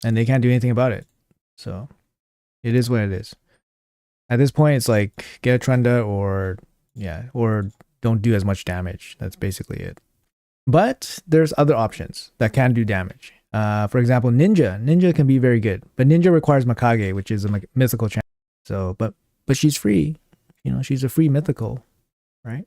they can't do anything about it. So it is what it is. At this point, it's like get a Trenda or don't do as much damage. That's basically it. But there's other options that can do damage. For example, Ninja. Ninja can be very good, but Ninja requires Mikage, which is a mythical champion. So, but she's free. You know, she's a free mythical, right?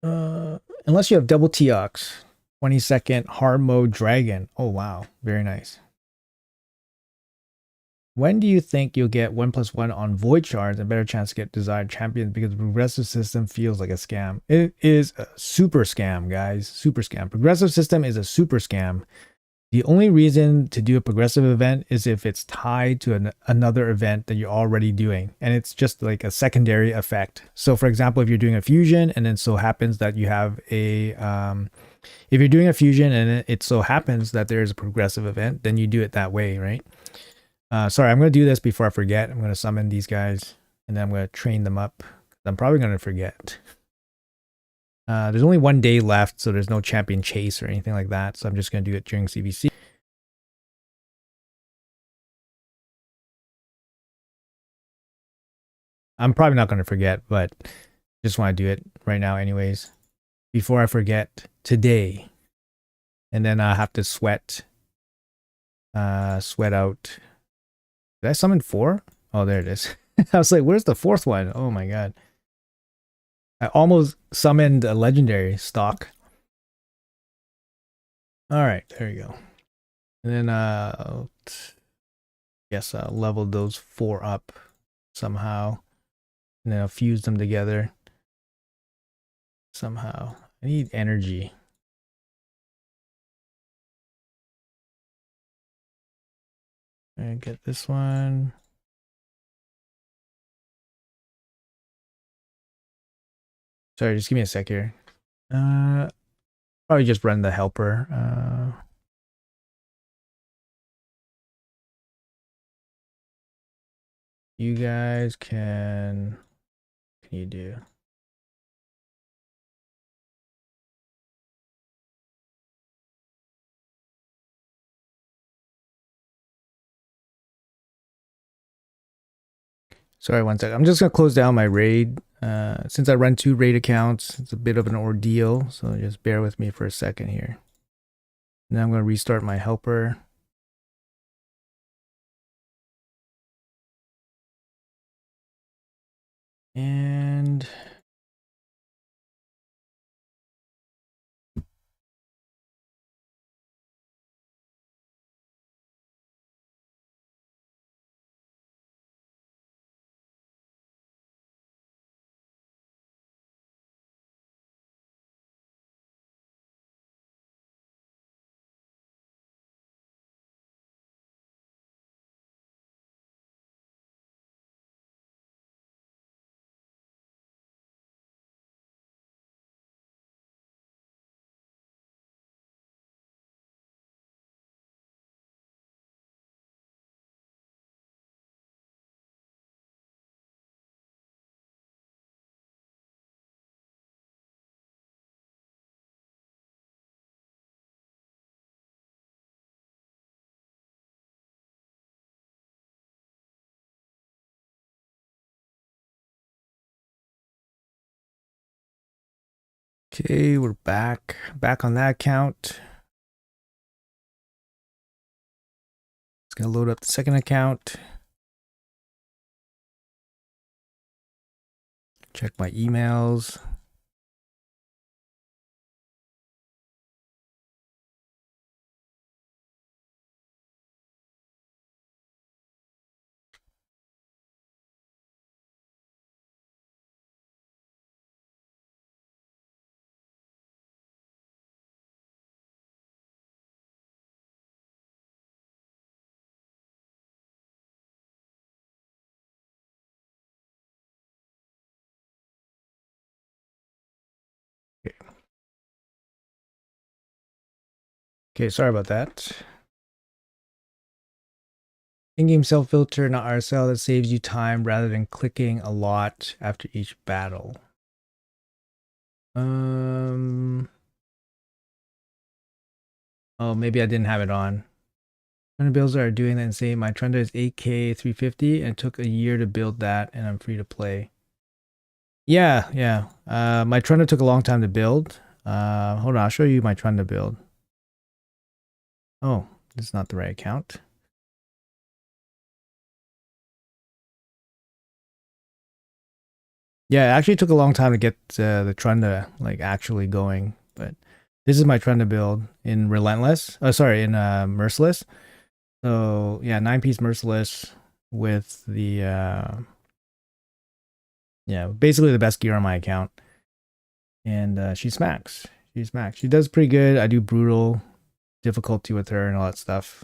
Unless you have double Teox. 20-second hard mode dragon. Oh wow, very nice. When do you think you'll get 1+1 on void shards and better chance to get desired champions, because the progressive system feels like a scam? It is a super scam, guys. Super scam. Progressive system is a super scam. The only reason to do a progressive event is if it's tied to another event that you're already doing, and it's just like a secondary effect. So for example, if you're doing a fusion and then so happens that you have a if you're doing a fusion and it so happens that there's a progressive event, then you do it that way, right? Sorry, I'm going to do this before I forget. I'm going to summon these guys, and then I'm going to train them up. I'm probably going to forget. There's only 1 day left, so there's no champion chase or anything like that. So I'm just going to do it during CBC. I'm probably not going to forget, but just want to do it right now anyways, before I forget today. And then I have to sweat out. Did I summon 4? Oh, there it is. I was like, where's the 4th one? Oh my god. I almost summoned a legendary stock. All right, there you go. And then yes, I'll level those 4 up somehow. And then I'll fuse them together somehow. I need energy. And get this one. Sorry, just give me a sec here. Probably just run the helper. You guys can you do? Sorry, one sec. I'm just gonna close down my raid. Since I run 2 raid accounts, it's a bit of an ordeal, so just bear with me for a second here. Now I'm gonna restart my helper. And okay, we're back on that account. It's gonna load up the second account. Check my emails. Okay, sorry about that. In-game cell filter, not RSL, that saves you time rather than clicking a lot after each battle. Oh, maybe I didn't have it on. Trunda builds are doing the insane. My Trunda is 8K 350 and it took a year to build that, and I'm free to play. Yeah. My Trunda took a long time to build. Hold on, I'll show you my Trunda build. Oh, this is not the right account. Yeah, it actually took a long time to get the Trunda like actually going, but this is my Trunda build in Relentless. Oh, sorry, in Merciless. So yeah, 9-piece Merciless with the yeah, basically the best gear on my account. And she smacks. She smacks. She does pretty good. I do brutal difficulty with her and all that stuff.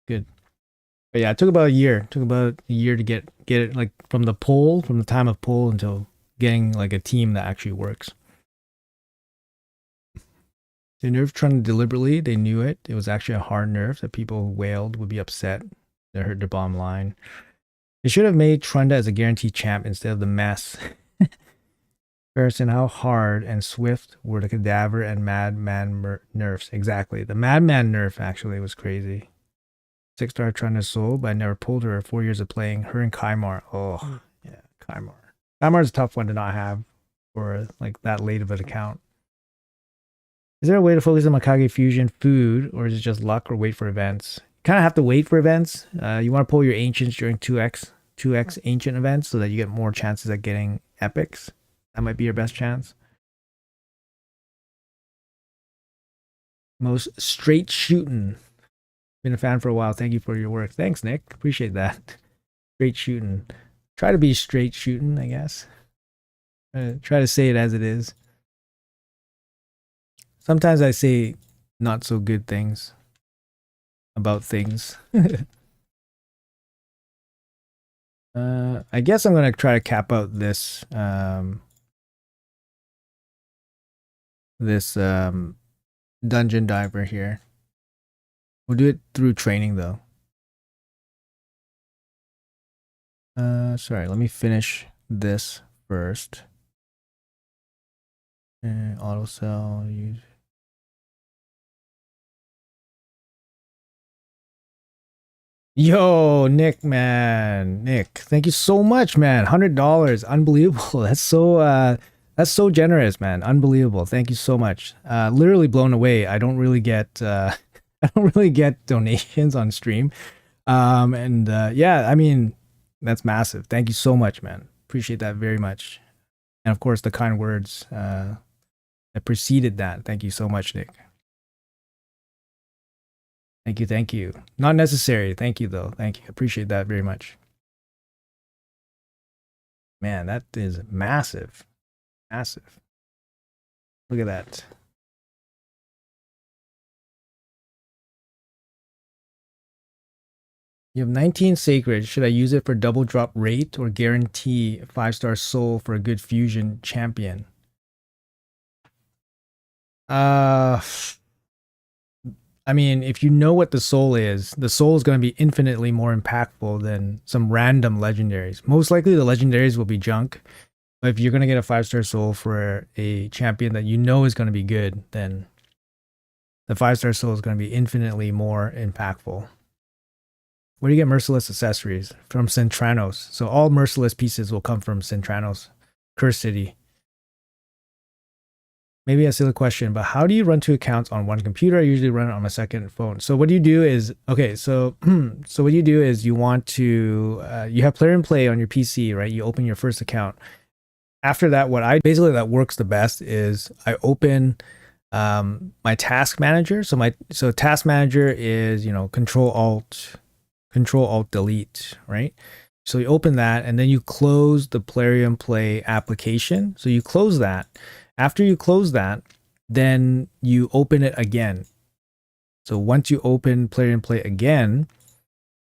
Good. But yeah, it took about a year. It took about a year to get it like from the time of pull until getting like a team that actually works. They nerfed Trunda deliberately. They knew it. It was actually a hard nerf that people who wailed would be upset. They hurt their bottom line. They should have made Trunda as a guaranteed champ instead of the mess. Comparison, how hard and swift were the Cadaver and Madman nerfs? Exactly. The Madman nerf actually was crazy. 6-star Trunda soul, but I never pulled her. 4 years of playing her and Kymar. Oh, yeah, Kymar. Kymar's a tough one to not have for like that late of an account. Is there a way to focus on Mikage Fusion food, or is it just luck or wait for events? You kind of have to wait for events. You want to pull your ancients during 2x ancient events so that you get more chances at getting epics. That might be your best chance. Most straight shooting. Been a fan for a while. Thank you for your work. Thanks, Nick. Appreciate that. Straight shooting. Try to be straight shooting, I guess. Try to say it as it is. Sometimes I say not so good things about things. I guess I'm gonna try to cap out this dungeon diver here. We'll do it through training though. Sorry, let me finish this first. Auto sell, use. Yo, Nick, man. Nick, thank you so much, man. $100. Unbelievable. That's so generous, man. Unbelievable. Thank you so much. Literally blown away. I don't really get I don't really get donations on stream. Yeah, I mean, that's massive. Thank you so much, man. Appreciate that very much. And of course the kind words that preceded that. Thank you so much, Nick. Thank you, thank you. Not necessary. Thank you, though. Thank you. Appreciate that very much. Man, that is massive. Massive. Look at that. You have 19 sacred. Should I use it for double drop rate or guarantee 5-star soul for a good fusion champion? I mean, if you know what the soul is going to be infinitely more impactful than some random legendaries. Most likely the legendaries will be junk. But if you're going to get a 5-star soul for a champion that you know is going to be good, then the 5-star soul is going to be infinitely more impactful. Where do you get merciless accessories? From Centranos. So all merciless pieces will come from Centranos, Curse City. Maybe a silly question, but how do you run two accounts on one computer? I usually run it on my second phone. So what do you do is, okay, so what you do is you want to, you have Plarium Play on your PC, right? You open your first account. After that, basically that works the best is I open my task manager. So task manager is, control alt delete, right? So you open that and then you close the Plarium Play application. So you close that. After you close that, then you open it again. So once you open Plarium Play again,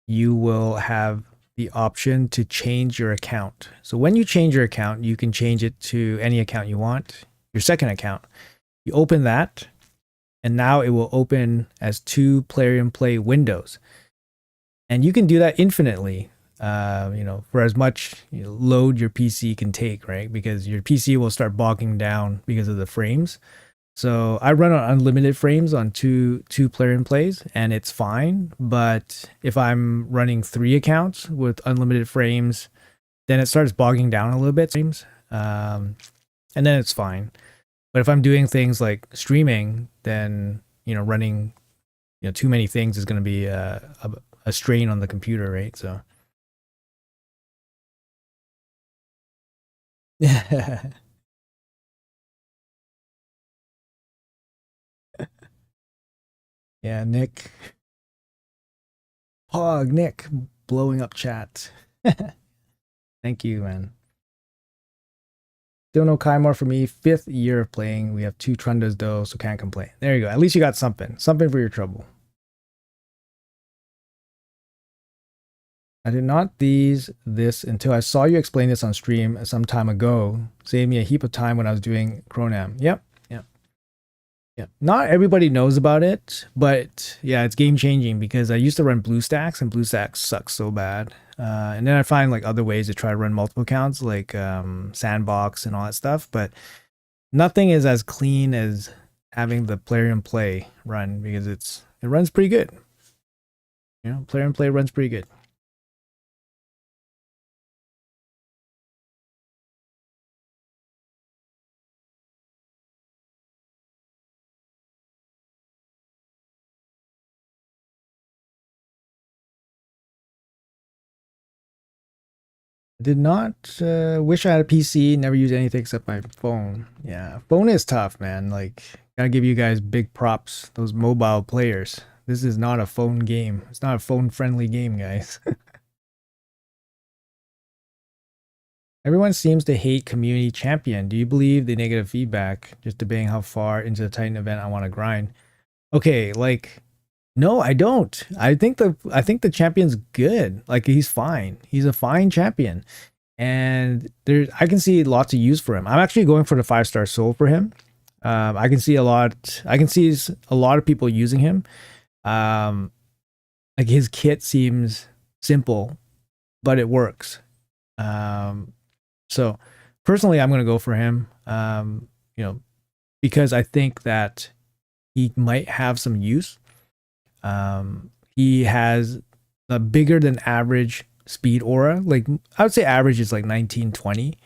you will have the option to change your account. So when you change your account, you can change it to any account you want, your second account. You open that, and now it will open as two Plarium Play windows. And you can do that infinitely. For as much load your PC can take, right? Because your PC will start bogging down because of the frames. So I run on unlimited frames on two Plarium Plays, and it's fine. But if I'm running 3 accounts with unlimited frames, then it starts bogging down a little bit. And then it's fine. But if I'm doing things like streaming, then running too many things is going to be a strain on the computer, right? So. Yeah. Yeah, Nick. Pog, Nick, blowing up chat. Thank you, man. Still no Kaimar for me. 5th year of playing. We have 2 Trundas though, so can't complain. There you go. At least you got something. Something for your trouble. I did not this until I saw you explain this on stream some time ago. Saved me a heap of time when I was doing Chronam. Yep. Yeah, not everybody knows about it, but yeah, it's game changing because I used to run BlueStacks and BlueStacks sucks so bad. And then I find like other ways to try to run multiple accounts, like Sandbox and all that stuff. But nothing is as clean as having the Plarium Play run because it runs pretty good. Plarium Play runs pretty good. Did not wish I had a PC, never used anything except my phone. Yeah, phone is tough, man. Like, Gotta give you guys big props. Those mobile players. This is not a phone game. It's not a phone-friendly game, guys. Everyone seems to hate Community Champion. Do you believe the negative feedback? Just debating how far into the Titan event I want to grind. Okay, like, no, I don't. I think the champion's good. Like, he's fine. He's a fine champion, and I can see lots of use for him. I'm actually going for the 5-star soul for him. I can see a lot. I can see a lot of people using him. Like, his kit seems simple, but it works. So personally, I'm going to go for him. Because I think that he might have some use. He has a bigger than average speed aura. Like, I would say average is like 19, 20,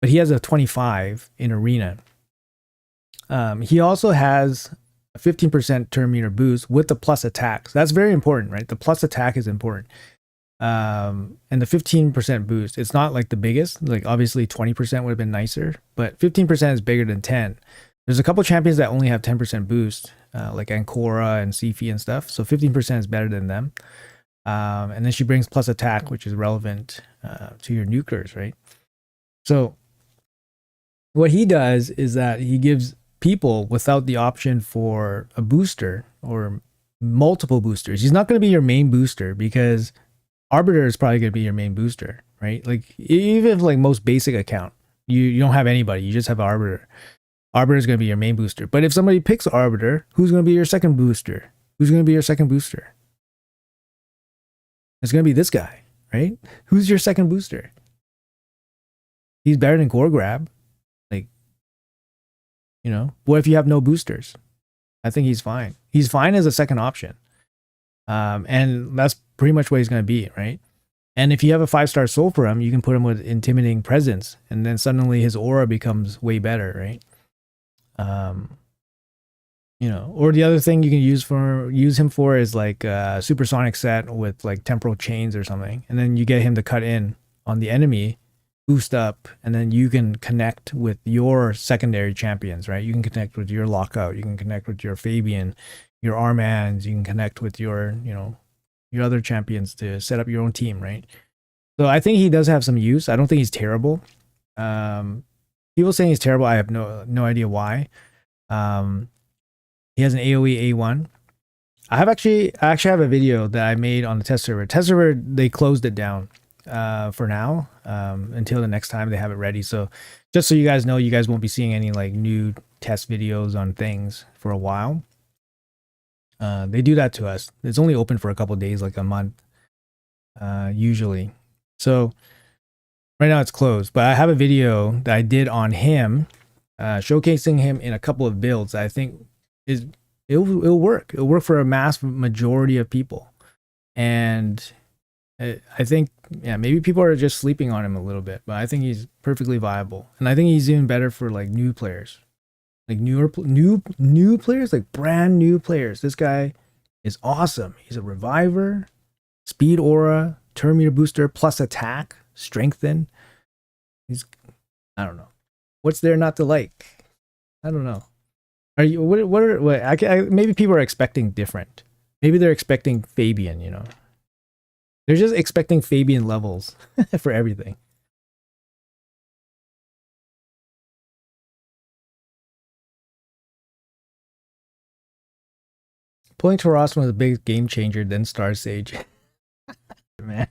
but he has a 25 in arena. He also has a 15% turn meter boost with the plus attack. So that's very important, right? The plus attack is important. And the 15% boost, it's not like the biggest. Like, obviously 20% would have been nicer, but 15% is bigger than 10. There's a couple champions that only have 10% boost, like Ancora and Sifi and stuff. So 15% is better than them. And then she brings plus attack, which is relevant to your nukers, right? So what he does is that he gives people without the option for a booster or multiple boosters. He's not going to be your main booster, because Arbiter is probably going to be your main booster, right? Like, even if like most basic account, you don't have anybody, you just have Arbiter. Arbiter is going to be your main booster. But if somebody picks Arbiter, who's going to be your second booster? Who's going to be your second booster? It's going to be this guy, right? Who's your second booster? He's better than Core Grab. Like, what if you have no boosters? I think he's fine. He's fine as a second option. And that's pretty much what he's going to be, right? And if you have a 5-star soul for him, you can put him with intimidating presence, and then suddenly his aura becomes way better, right? Or the other thing you can use him for is like a supersonic set with like temporal chains or something, and then you get him to cut in on the enemy, boost up, and then you can connect with your secondary champions, right? You can connect with your Lockout, you can connect with your Fabian, your Armans, you can connect with your your other champions to set up your own team, right? So I think he does have some use. I don't think he's terrible. People saying he's terrible, I have no idea why. He has an AoE A1. I actually have a video that I made on the test server. Test server, they closed it down for now, until the next time they have it ready. So just so you guys know, you guys won't be seeing any like new test videos on things for a while. They do that to us. It's only open for a couple days, like a month, usually. So right now it's closed, but I have a video that I did on him, showcasing him in a couple of builds that I think it'll work. It'll work for a mass majority of people. And I think, maybe people are just sleeping on him a little bit, but I think he's perfectly viable. And I think he's even better for like new players. Like new players, like brand new players. This guy is awesome. He's a reviver, speed aura, turn meter booster, plus attack, strengthen. I don't know. What's there not to like? I don't know. Are you maybe people are expecting different. Maybe they're expecting Fabian, They're just expecting Fabian levels for everything. Pulling Taras was a big game changer, then Star Sage. Man.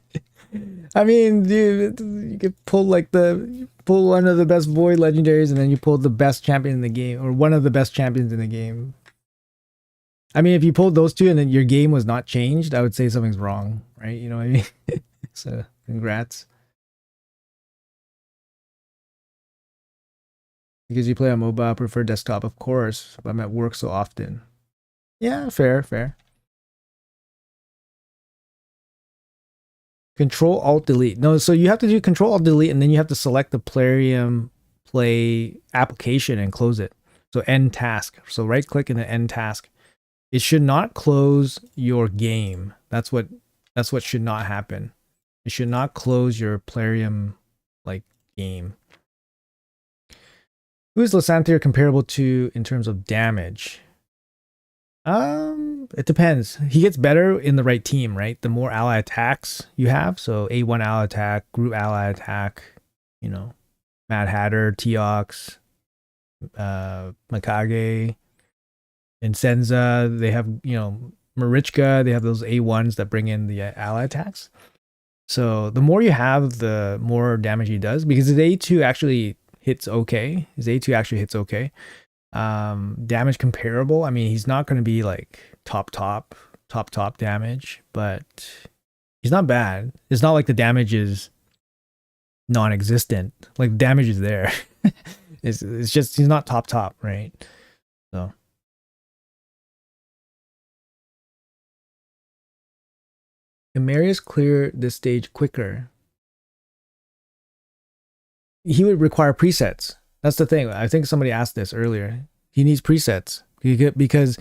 I mean, dude, you could pull one of the best void legendaries, and then you pull the best champion in the game, or one of the best champions in the game. I mean, if you pulled those two and then your game was not changed, I would say something's wrong, right? You know what I mean? So, congrats. Because you play on mobile, I prefer desktop, of course, but I'm at work so often. Yeah, fair. Control Alt Delete. No, so you have to do Control Alt Delete, and then you have to select the Plarium Play application and close it. So end task. So right click and then end task. It should not close your game. That's what should not happen. It should not close your Plarium like game. Who is Lysanther comparable to in terms of damage? It depends. He gets better in the right team, right? The more ally attacks you have, so A1 ally attack, group ally attack, you know, Mad Hatter, Teox, Mikage, and Senza, they have, Marichka, they have those A1s that bring in the ally attacks. So the more you have, the more damage he does, because his A2 actually hits okay. Damage comparable. I mean, he's not going to be like top damage, but he's not bad. It's not like the damage is non-existent. Like damage is there. it's just he's not top, right? So can Marius clear this stage quicker? He would require presets. That's the thing. I think somebody asked this earlier. He needs presets because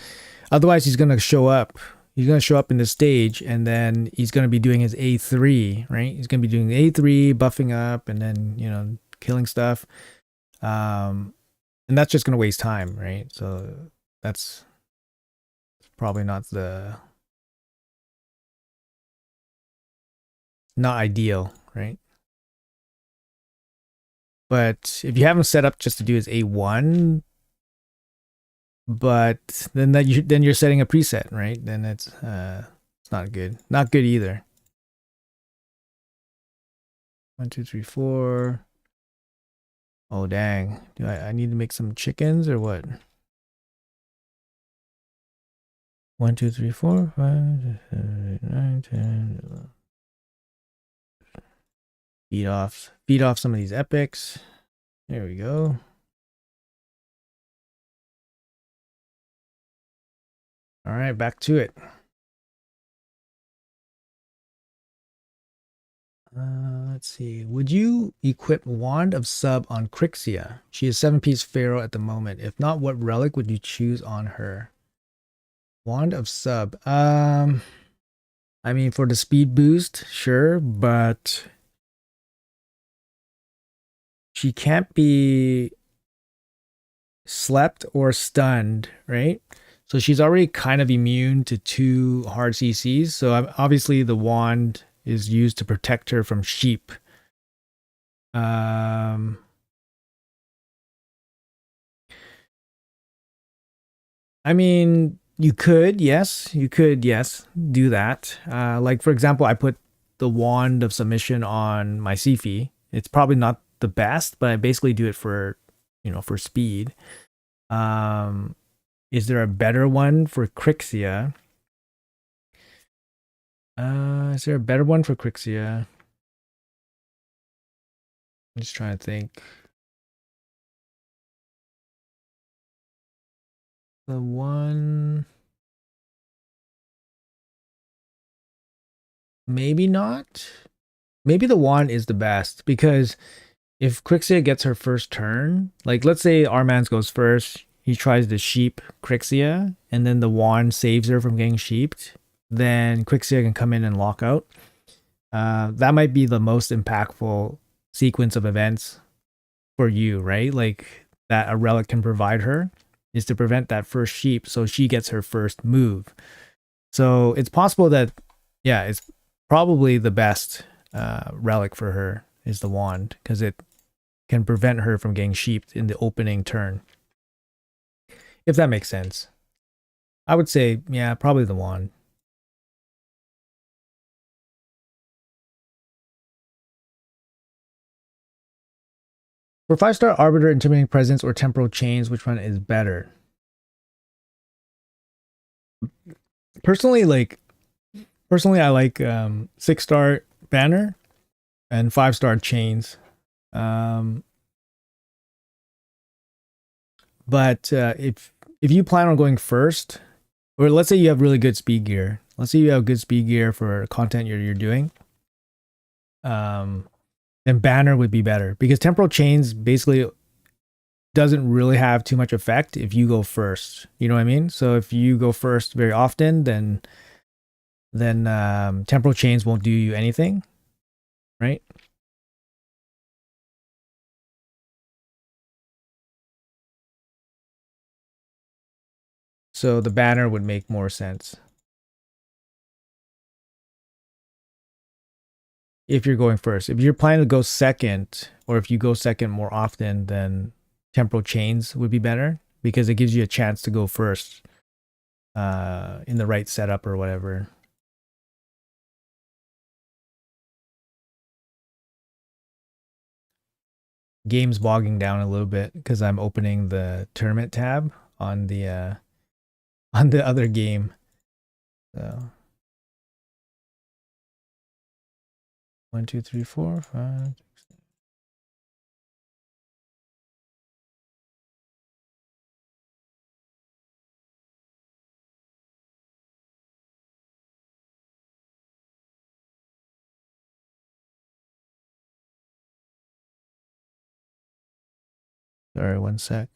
otherwise he's going to show up. He's going to show up in the stage, and then he's going to be doing his A3, right? He's going to be doing A3, buffing up, and then, killing stuff. And that's just going to waste time, right? So that's probably not ideal, right? But if you have him set up just to do his A1, but then you're setting a preset, right? Then it's not good. Not good either. 1, 2, 3, 4. Oh dang! Do I need to make some chickens or what? 1, 2, 3, 4, 5, 6, 7, 8, 9, 10. 11. Feed off some of these epics. There we go. All right, back to it. Let's see. Would you equip Wand of Sub on Crixia? She is 7-piece Pharaoh at the moment. If not, what relic would you choose on her? Wand of Sub. I mean, for the speed boost, sure, but she can't be slept or stunned, right? So she's already kind of immune to 2 hard CCs. So obviously the wand is used to protect her from sheep. I mean, you could, yes, do that. Like for example, I put the wand of submission on my Sifi. It's probably not the best, but I basically do it for, for speed. Is there a better one for Crixia? Is there a better one for Crixia? I'm just trying to think. The one... Maybe not. Maybe the wand is the best, because if Crixia gets her first turn, like let's say Armans goes first, he tries to sheep Crixia, and then the wand saves her from getting sheeped, then Crixia can come in and lock out. That might be the most impactful sequence of events for you, right? Like that a relic can provide her is to prevent that first sheep, so she gets her first move. So it's possible that, yeah, it's probably the best relic for her is the wand, because it can prevent her from getting sheeped in the opening turn. If that makes sense. I would say, yeah, probably the wand. For 5-star Arbiter, Intimidating Presence, or Temporal Chains, which one is better? Personally, I like 6-star Banner and 5-star Chains. But if you plan on going first, or let's say you have really good speed gear, for content you're doing, then Banner would be better, because Temporal Chains basically doesn't really have too much effect if you go first. You know what I mean? So if you go first very often, then Temporal Chains won't do you anything, right? So the banner would make more sense. If you're going first. If you're planning to go second, or if you go second more often, then temporal chains would be better because it gives you a chance to go first in the right setup or whatever. Game's bogging down a little bit because I'm opening the tournament tab on the other game. So 1, 2, 3, 4, 5. Sorry, 1 sec.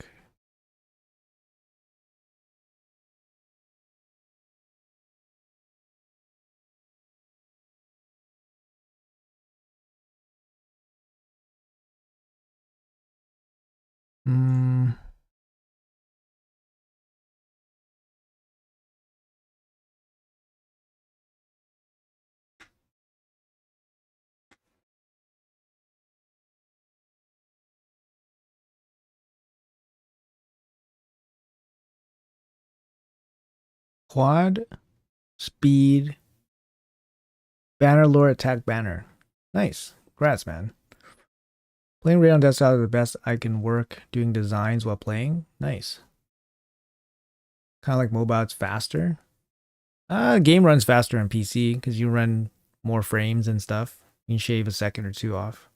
Quad, speed, banner, lore, attack, banner. Nice. Congrats, man. Playing Raid on desktop is the best I can work doing designs while playing. Nice. Kind of like mobile, it's faster. Game runs faster on PC because you run more frames and stuff. You can shave a second or two off.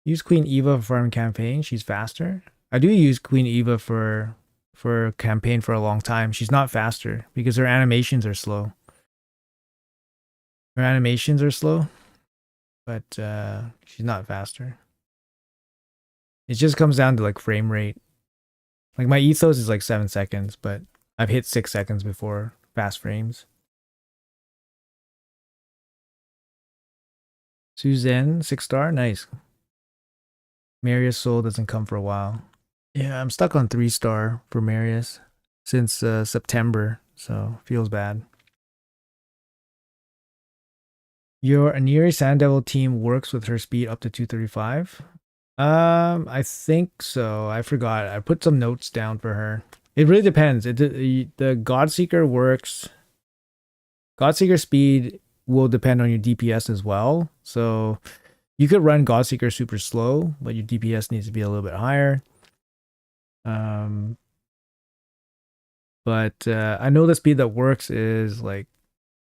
Use Queen Eva for farm campaign. She's faster. I do use Queen Eva for campaign for a long time. She's not faster because her animations are slow. Her animations are slow, but she's not faster. It just comes down to like frame rate. Like my ethos is like 7 seconds, but I've hit 6 seconds before fast frames. Suzanne, 6-star, nice. Marius Soul doesn't come for a while. Yeah, I'm stuck on 3-star for Marius since September, so feels bad. Your Aniri Sand Devil team works with her speed up to 235. I think so. I forgot. I put some notes down for her. It really depends. The Godseeker works. Godseeker speed will depend on your DPS as well. So you could run Godseeker super slow, but your DPS needs to be a little bit higher. But I know the speed that works is like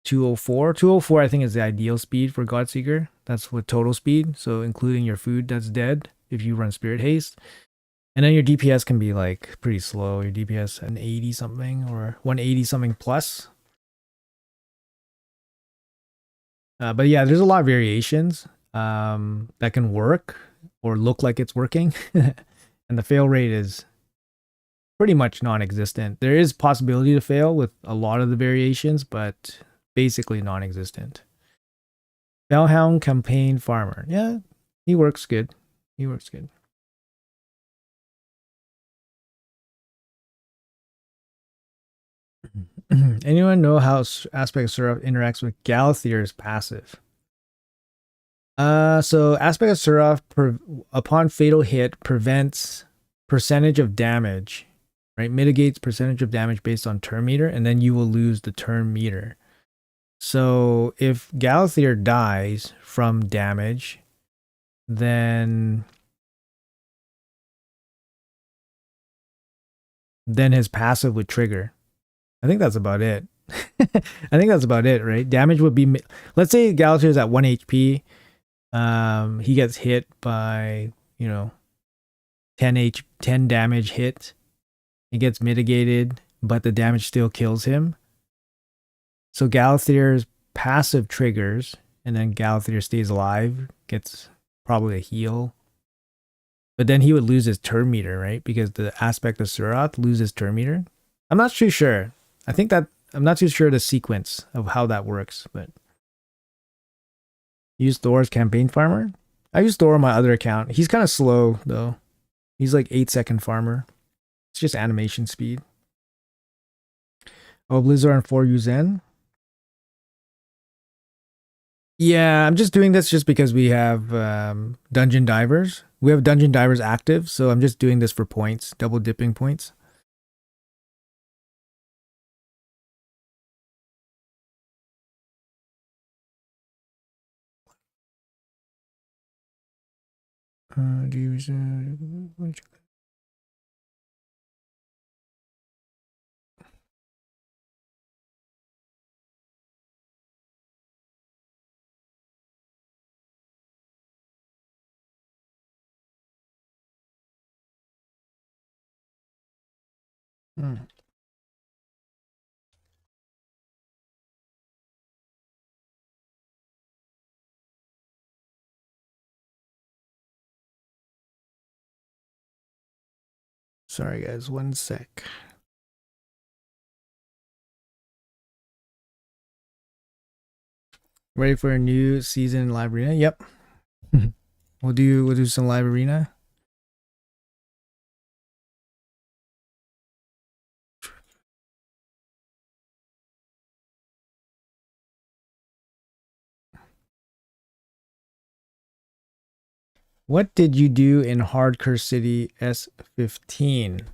204. 204 I think is the ideal speed for Godseeker. That's with total speed, so including your food that's dead if you run Spirit Haste. And then your DPS can be like pretty slow. Your DPS an 80 something or 180 something plus. But yeah, there's a lot of variations that can work or look like it's working. And the fail rate is pretty much non-existent. There is possibility to fail with a lot of the variations, but basically non-existent. Bellhound campaign farmer. Yeah, he works good. He works good. Anyone know how Aspect of Seraph interacts with Galathir's passive? So Aspect of Seraph upon fatal hit prevents percentage of damage, right? Mitigates percentage of damage based on turn meter, and then you will lose the turn meter. So if Galathir dies from damage, then his passive would trigger. I think that's about it. I think that's about it, right? Damage would be, let's say Galathir is at 1 HP. He gets hit by, 10 damage hit. It gets mitigated, but the damage still kills him. So Galathir's passive triggers, and then Galathir stays alive, gets probably a heal. But then he would lose his turn meter, right? Because the Aspect of Surath loses turn meter. I'm not too sure. I'm not too sure the sequence of how that works, but use Thor's campaign farmer. I use Thor on my other account. He's kind of slow though. He's like 8-second farmer. It's just animation speed. Oh, Blizzard on 4 Uzen. Yeah, I'm just doing this just because we have Dungeon Divers. We have Dungeon Divers active, so I'm just doing this for points, double dipping points. Do you Sorry, guys. 1 sec. Ready for a new season in Live Arena? Yep. we'll do some Live Arena. What did you do in Hardcore City S15?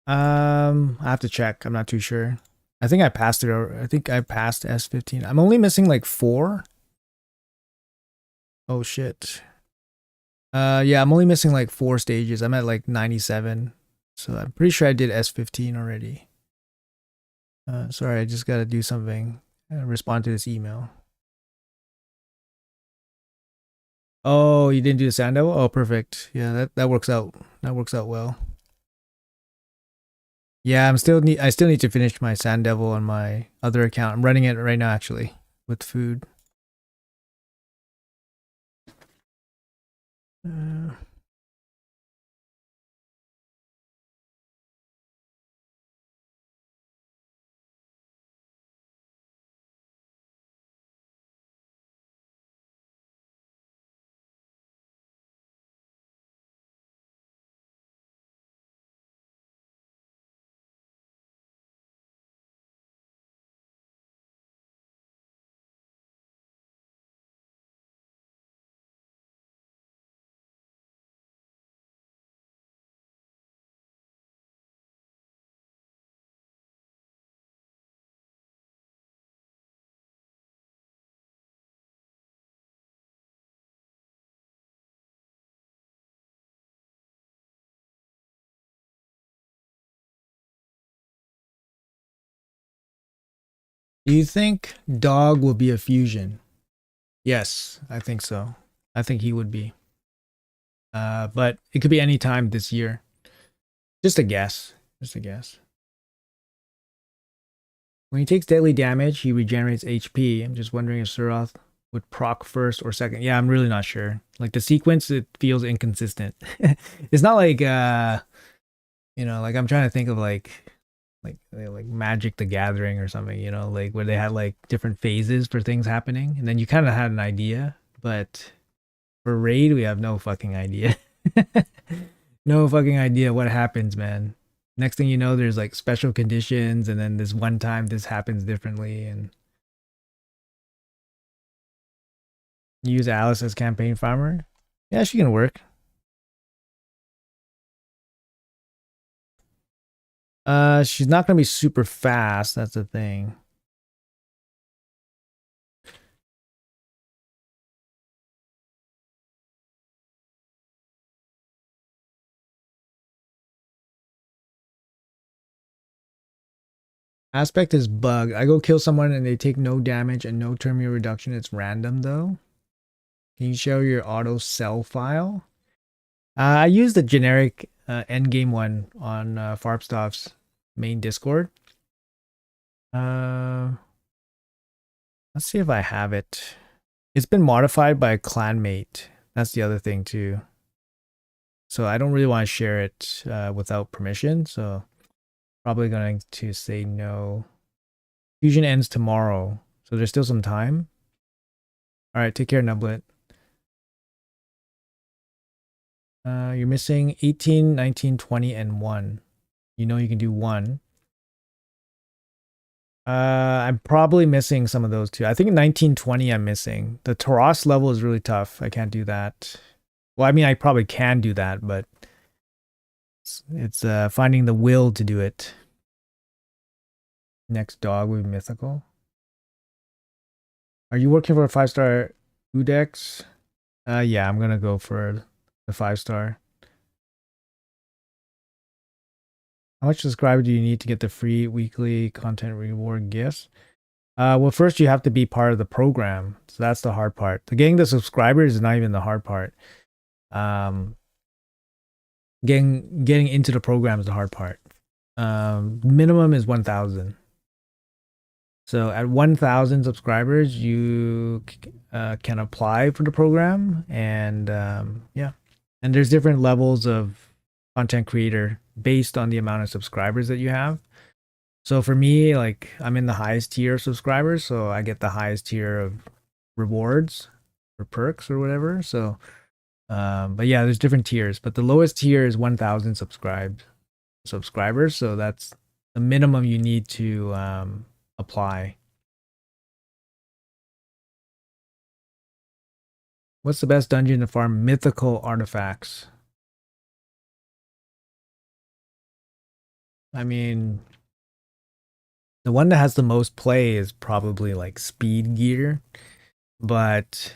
I have to check. I'm not too sure. I think I passed it. I think I passed S15. I'm only missing like 4. Oh shit. Yeah, I'm only missing like 4 stages. I'm at like 97. So I'm pretty sure I did S15 already. Sorry, I just gotta do something. Respond to this email. Oh, you didn't do the sand devil? Oh, perfect. Yeah, that works out. That works out well. Yeah, I still need to finish my sand devil on my other account. I'm running it right now actually with food. Do you think Dog will be a fusion? Yes, I think so. I think he would be. But it could be any time this year. Just a guess. Just a guess. When he takes deadly damage, he regenerates HP. I'm just wondering if Suroth would proc first or second. Yeah, I'm really not sure. Like the sequence, it feels inconsistent. It's not like like I'm trying to think of like Magic the Gathering or something, like where they had like different phases for things happening, and then you kind of had an idea, but for Raid, we have no fucking idea. No fucking idea what happens, man. Next thing you know, there's like special conditions, and then this one time this happens differently, and you use Alice as campaign farmer. Yeah, she can work. She's not gonna be super fast. That's the thing. Aspect is bugged. I go kill someone and they take no damage and no term reduction. It's random though. Can you show your auto sell file? I use the generic endgame one on Farpstoff's main Discord. Let's see if I have it. It's been modified by a clanmate. That's the other thing too. So I don't really want to share it without permission. So probably going to say no. Fusion ends tomorrow, so there's still some time. All right, take care, Nublet. You're missing 18, 19, 20, and 1. You know you can do one. I'm probably missing some of those too. I think 1920 I'm missing. The Taras level is really tough. I can't do that. Well, I mean, I probably can do that, but it's finding the will to do it. Next dog would be mythical. Are you working for a 5-star Udex? Yeah, I'm gonna go for the 5-star. How much subscriber do you need to get the free weekly content reward gifts? Well, first you have to be part of the program, so that's the hard part. Getting the subscribers is not even the hard part. Getting into the program is the hard part. Minimum is 1,000. So at 1,000 subscribers, you can apply for the program, and yeah, and there's different levels of content creator based on the amount of subscribers that you have. So for me, like I'm in the highest tier of subscribers, so I get the highest tier of rewards or perks or whatever. So, but yeah, there's different tiers, but the lowest tier is 1,000 subscribers. So that's the minimum you need to apply. What's the best dungeon to farm mythical artifacts? I mean, the one that has the most play is probably like Speed Gear, but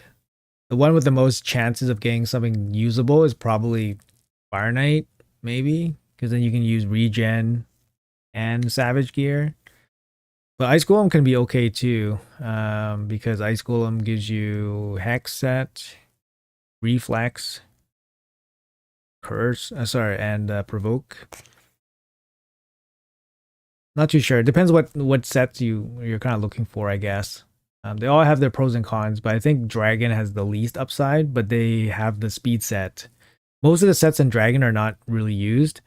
the one with the most chances of getting something usable is probably Fire Knight, maybe, because then you can use regen and Savage Gear. But Ice Golem can be okay too, because Ice Golem gives you Hex Set, Reflex, Curse, and Provoke. Not too sure. It depends what sets you're kind of looking for, I guess. They all have their pros and cons, but I think Dragon has the least upside, but they have the speed set. Most of the sets in Dragon are not really used,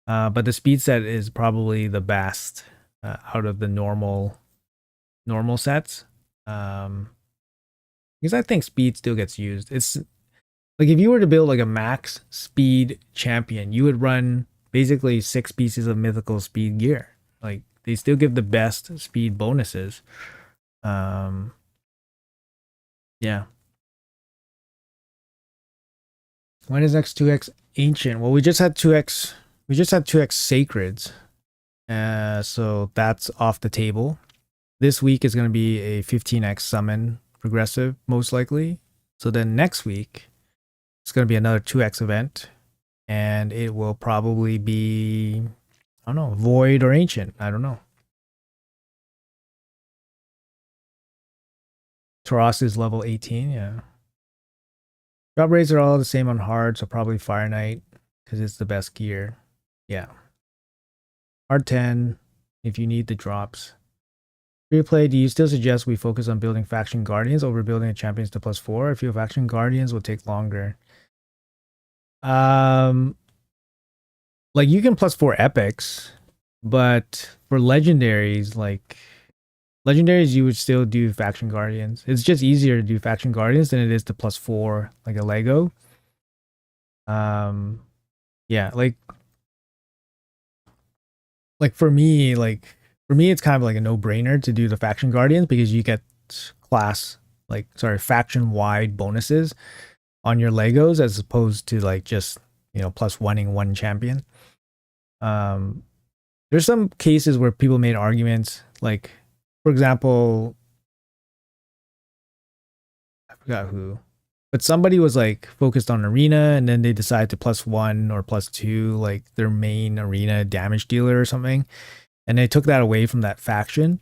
but the speed set is probably the best out of the normal sets. Because I think speed still gets used. It's like if you were to build like a max speed champion, you would run basically 6 pieces of mythical speed gear. Like they still give the best speed bonuses. Yeah. When is next 2x ancient? Well, we just had 2x sacreds. So that's off the table. This week is going to be a 15x summon progressive, most likely. So then next week, it's going to be another 2x event. And it will probably be, I don't know, void or ancient. I don't know. Taras is level 18, yeah. Drop rates are all the same on hard, so probably Fire Knight, because it's the best gear. Yeah. Hard 10, if you need the drops. Free play, do you still suggest we focus on building faction guardians over building a champions to +4? I feel faction guardians will take longer. Like you can +4 epics, but for legendaries, like legendaries, you would still do faction guardians. It's just easier to do faction guardians than it is to +4 like a Lego. Yeah, like for me, it's kind of like a no-brainer to do the faction guardians because you get faction wide bonuses on your Legos as opposed to like just, you know, +1ing one champion. There's some cases where people made arguments, like for example, I forgot who, but somebody was like focused on arena and then they decided to +1 or +2 like their main arena damage dealer or something, and they took that away from that faction.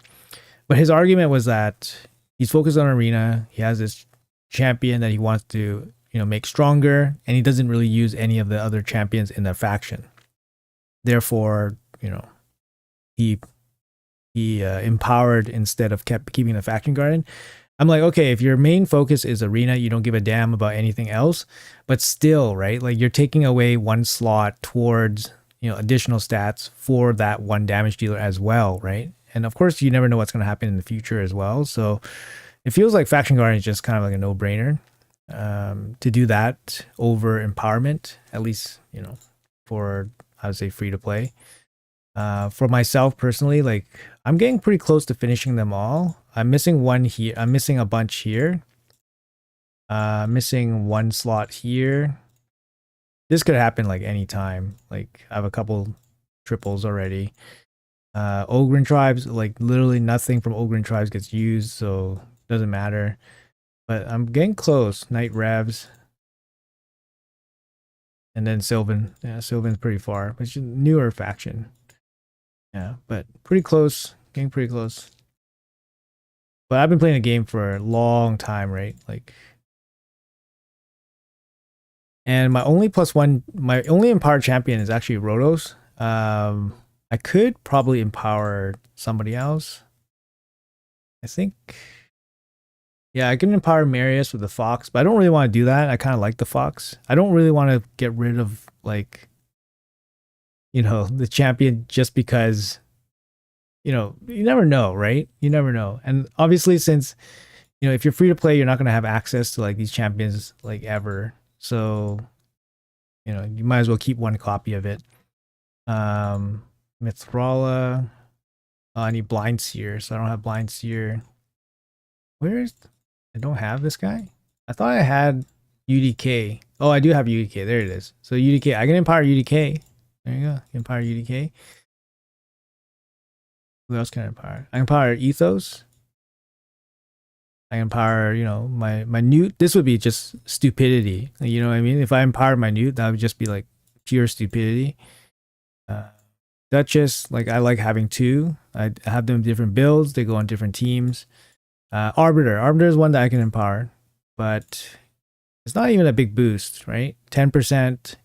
But his argument was that he's focused on arena, he has this champion that he wants to, you know, make stronger, and he doesn't really use any of the other champions in that faction. Therefore, you know, he empowered instead of keeping the faction guardian. I'm like, okay, if your main focus is arena, you don't give a damn about anything else, but still, right? Like you're taking away one slot towards, you know, additional stats for that one damage dealer as well, right? And of course, you never know what's going to happen in the future as well. So it feels like faction guardian is just kind of like a no-brainer to do that over empowerment, at least, you know, for, I would say, free to play. For myself personally, like I'm getting pretty close to finishing them all. I'm missing one here. I'm missing a bunch here. Missing one slot here. This could happen like anytime. Like I have a couple triples already. Ogryn tribes, like literally nothing from Ogryn tribes gets used, so doesn't matter. But I'm getting close. Knight Revs. And then Sylvan. Yeah, Sylvan's pretty far, which is a newer faction. Yeah, but pretty close. Getting pretty close. But I've been playing the game for a long time, right? Like, and my only empowered champion is actually Rotos. I could probably empower somebody else. I think, yeah, I can empower Marius with the Fox, but I don't really want to do that. I kind of like the Fox. I don't really want to get rid of, like, you know, the champion just because, you know, you never know, right? You never know. And obviously, since, you know, if you're free to play, you're not going to have access to like these champions like ever. So, you know, you might as well keep one copy of it. Mithrala. Oh, I need Blind Seer, so I don't have Blind Seer. Where's... I don't have this guy? I thought I had UDK. Oh, I do have UDK. There it is. So UDK. I can empower UDK. There you go. Empower UDK. Who else can I empower? I can empower Ethos. I can empower, you know, my Newt. This would be just stupidity. You know what I mean? If I empowered my Newt, that would just be like pure stupidity. Duchess, like I like having two. I have them different builds. They go on different teams. Arbiter is one that I can empower, but it's not even a big boost, right? 10%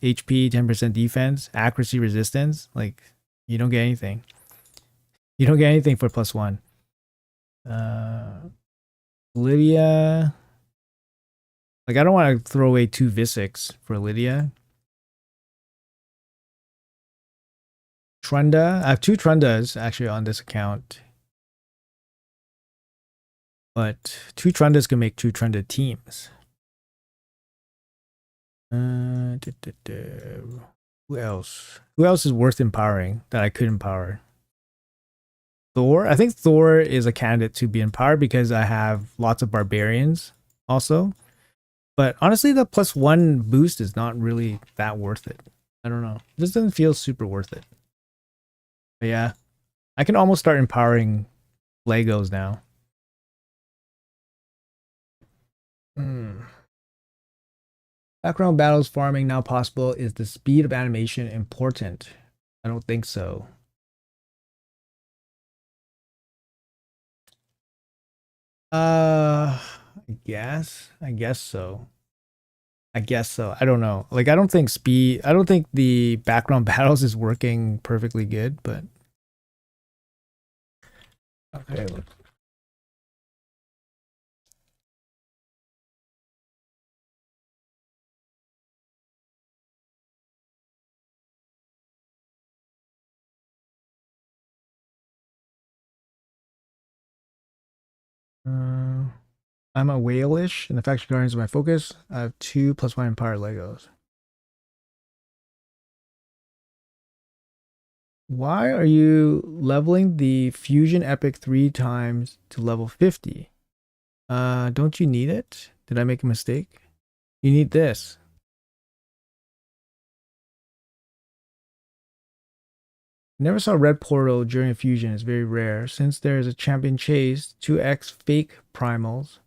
HP, 10% defense, accuracy, resistance. Like you don't get anything. You don't get anything for +1. Lydia. Like I don't want to throw away 2 Visix for Lydia. Trunda. I have 2 Trundas actually on this account. But 2 Trundas can make 2 Trunda teams. Who else? Who else is worth empowering that I could empower? Thor. I think Thor is a candidate to be empowered because I have lots of barbarians also. But honestly, the +1 boost is not really that worth it. I don't know. It just doesn't feel super worth it. But yeah, I can almost start empowering Legos now. Background battles farming now possible. Is the speed of animation important? I don't think so. I guess so. I guess so. I don't know. Like I don't think the background battles is working perfectly good, but okay. I'm a whalish, and the faction guardians are my focus. I have 2 +1 Empire Legos. Why are you leveling the Fusion Epic 3 times to level 50? Don't you need it? Did I make a mistake? You need this. Never saw red portal during a fusion. It's very rare. Since there is a champion chase, 2x fake primals.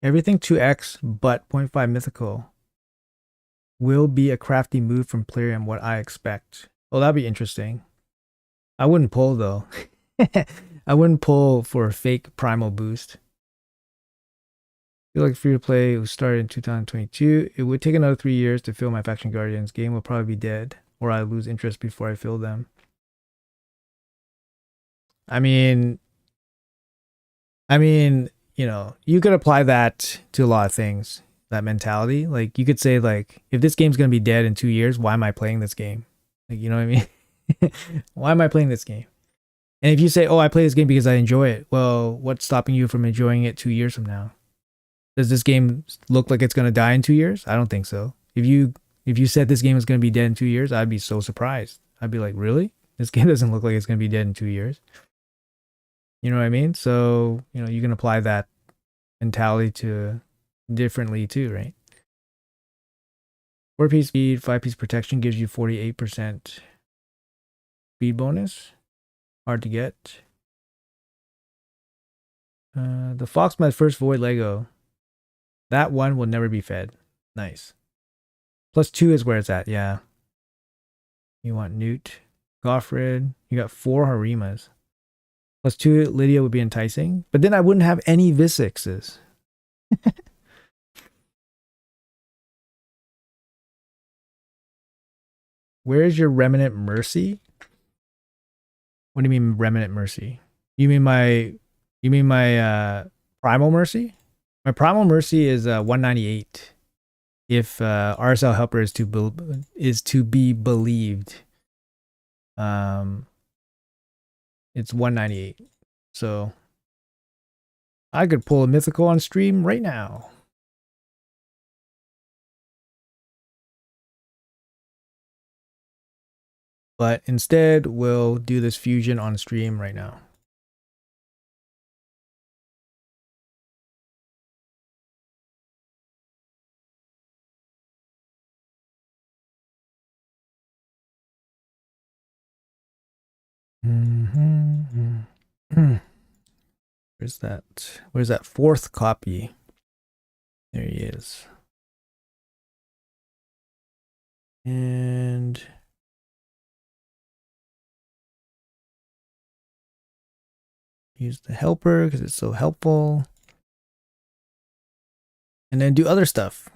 Everything 2x but 0.5 mythical will be a crafty move from Plarium, what I expect. Oh, that'd be interesting. I wouldn't pull though. I wouldn't pull for a fake primal boost. I feel like free to play was started in 2022. It would take another 3 years to fill my faction guardians. Game will probably be dead, or I lose interest before I fill them. I mean, you know, you could apply that to a lot of things. That mentality, like you could say, like, if this game's gonna be dead in 2 years, why am I playing this game? Like, you know what I mean? Why am I playing this game? And if you say, oh, I play this game because I enjoy it, well, what's stopping you from enjoying it 2 years from now? Does this game look like it's going to die in 2 years? I don't think so. If you said this game is going to be dead in 2 years, I'd be so surprised. I'd be like, really? This game doesn't look like it's going to be dead in 2 years. You know what I mean? So, you can apply that mentality to differently too, right? 4-piece speed, 5-piece protection gives you 48% speed bonus. Hard to get. The Foxmath First Void Lego. That one will never be fed. Nice. +2 is where it's at, yeah. You want Newt, Goffred. You got 4 Harimas. +2 Lydia would be enticing. But then I wouldn't have any Visixes. Where's your Remnant Mercy? What do you mean Remnant Mercy? You mean my Primal Mercy? My Primal Mercy is 198. If RSL Helper is to be believed. It's 198. So I could pull a mythical on stream right now. But instead, we'll do this fusion on stream right now. Where's that? Where's that 4th copy? There he is. And use the helper because it's so helpful. And then do other stuff.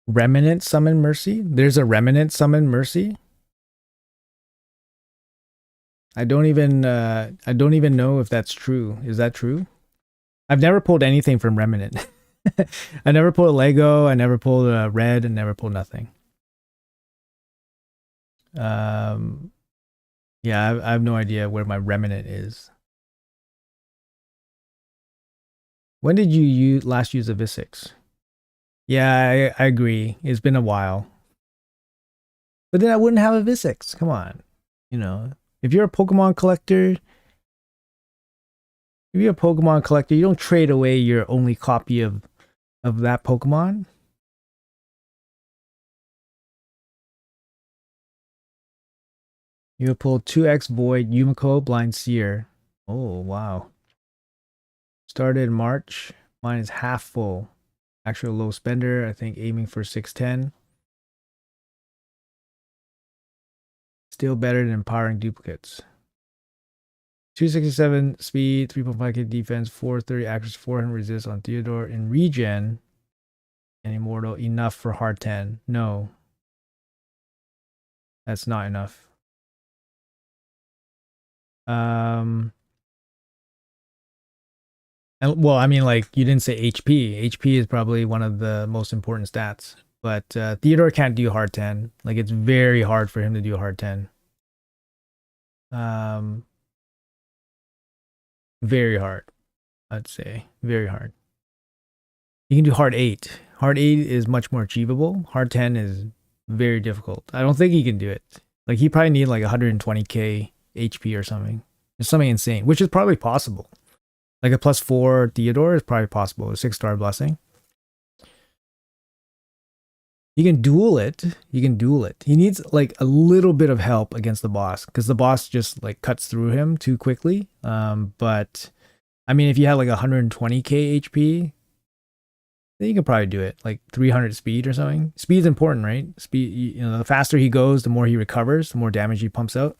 Remnant Summon Mercy? There's a Remnant Summon Mercy? I don't even know if that's true. Is that true? I've never pulled anything from Remnant. I never pulled a Lego, I never pulled a red, and never pulled nothing. Yeah, I have no idea where my Remnant is. When did you last use a Visix? Yeah, I agree. It's been a while. But then I wouldn't have a Visix. Come on. If you're a Pokemon collector, you don't trade away your only copy of that Pokemon. You have pulled 2x Void, Yumiko, Blind Seer. Oh, wow. Started in March. Mine is half full. Actual low spender, I think aiming for 610. Still better than empowering duplicates. 267 speed, 3.5k defense, 430 accuracy, 400 resist on Theodore in regen. And immortal, enough for hard 10. No. That's not enough. And, well, I mean, like, you didn't say HP. HP is probably one of the most important stats. But Theodore can't do hard 10. Like, it's very hard for him to do hard 10. Very hard, I'd say. Very hard. You can do hard 8. Hard 8 is much more achievable. Hard 10 is very difficult. I don't think he can do it. Like, he probably need like 120k HP or something. It's something insane, which is probably possible. Like a +4 Theodore is probably possible. A 6-star blessing. You can duel it. He needs like a little bit of help against the boss because the boss just like cuts through him too quickly. But I mean, if you had like 120k HP, then you can probably do it. Like 300 speed or something. Speed's important, right? Speed. The faster he goes, the more he recovers, the more damage he pumps out.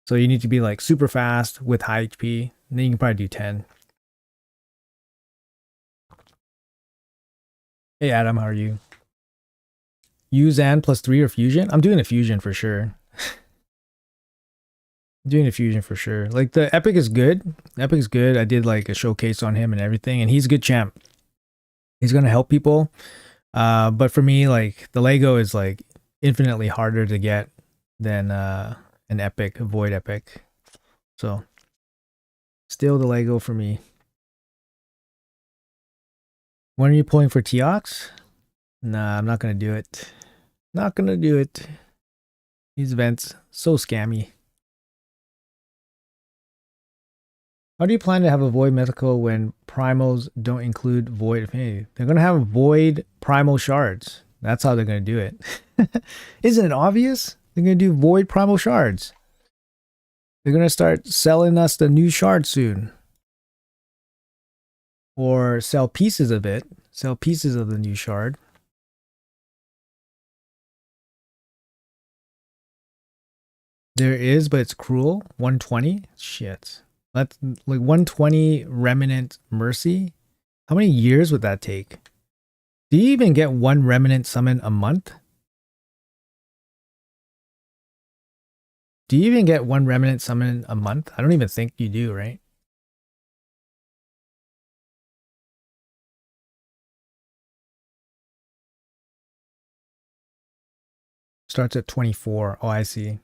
So you need to be like super fast with high HP, and then you can probably do 10. Hey Adam, how are you? Uzan +3 or fusion? I'm doing a fusion for sure. Doing a fusion for sure. Like the Epic is good. Epic is good. I did like a showcase on him and everything, and he's a good champ. He's gonna help people. But for me, like the Lego is like infinitely harder to get than an Epic, a Void Epic. So still the Lego for me. When are you pulling for Teox? Nah, I'm not gonna do it. Not gonna do it. These events so scammy. How do you plan to have a Void Mythical when primals don't include Void Affinity? They're gonna have Void Primal Shards. That's how they're gonna do it. Isn't it obvious? They're gonna do Void Primal Shards. They're gonna start selling us the new shard soon. Or sell pieces of it. Sell pieces of the new shard. There is, but it's cruel. 120? Shit. That's like 120 Remnant Mercy. How many years would that take? Do you even get one Remnant summon a month? Do you even get one Remnant summon a month? I don't even think you do, right? Starts at 24. Oh, I see.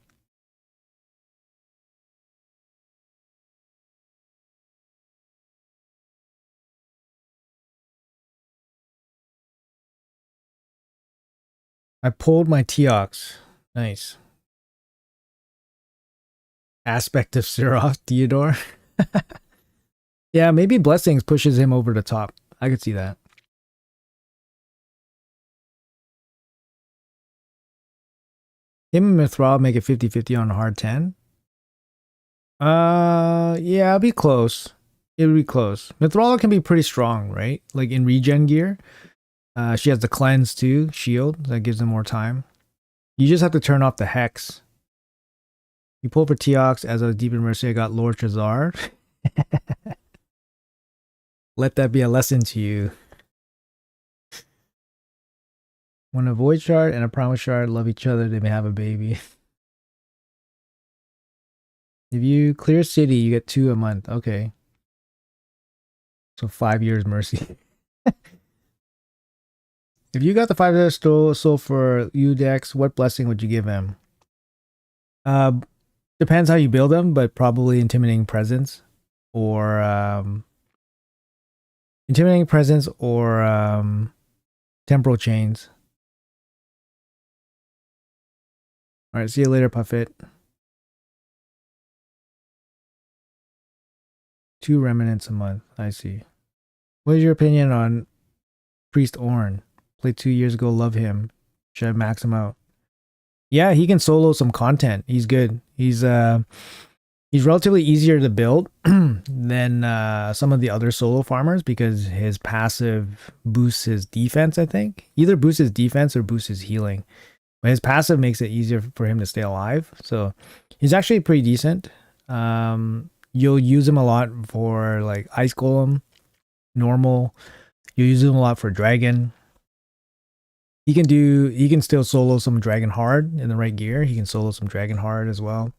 I pulled my Teox. Nice. Aspect of Siroth Theodore. Yeah, maybe Blessings pushes him over the top. I could see that. Him and Mithral make it 50-50 on a hard 10. Yeah, it'll be close. It'll be close. Mithrala can be pretty strong, right? Like in regen gear. She has the cleanse too, shield, that gives them more time. You just have to turn off the hex. You pull for Teox as a Deep in Mercy. I got Lord Trezar. Let that be a lesson to you. When a Void Shard and a Primal Shard love each other, they may have a baby. If you clear city, you get 2 a month. Okay. So 5 years Mercy. If you got the 5 soul for Udex, what blessing would you give him? Depends how you build them, but probably Intimidating Presence or Temporal Chains. All right, see you later, Puffit. 2 remnants a month. I see. What is your opinion on Priest Ornn? Played 2 years ago. Love him. Should I max him out? Yeah, he can solo some content. He's good. He's relatively easier to build than some of the other solo farmers because his passive boosts his defense. I think either boosts his defense or boosts his healing. But his passive makes it easier for him to stay alive. So he's actually pretty decent. You'll use him a lot for like Ice Golem, normal. You'll use him a lot for Dragon. He can still solo some Dragon Hard in the right gear. He can solo some Dragon Hard as well.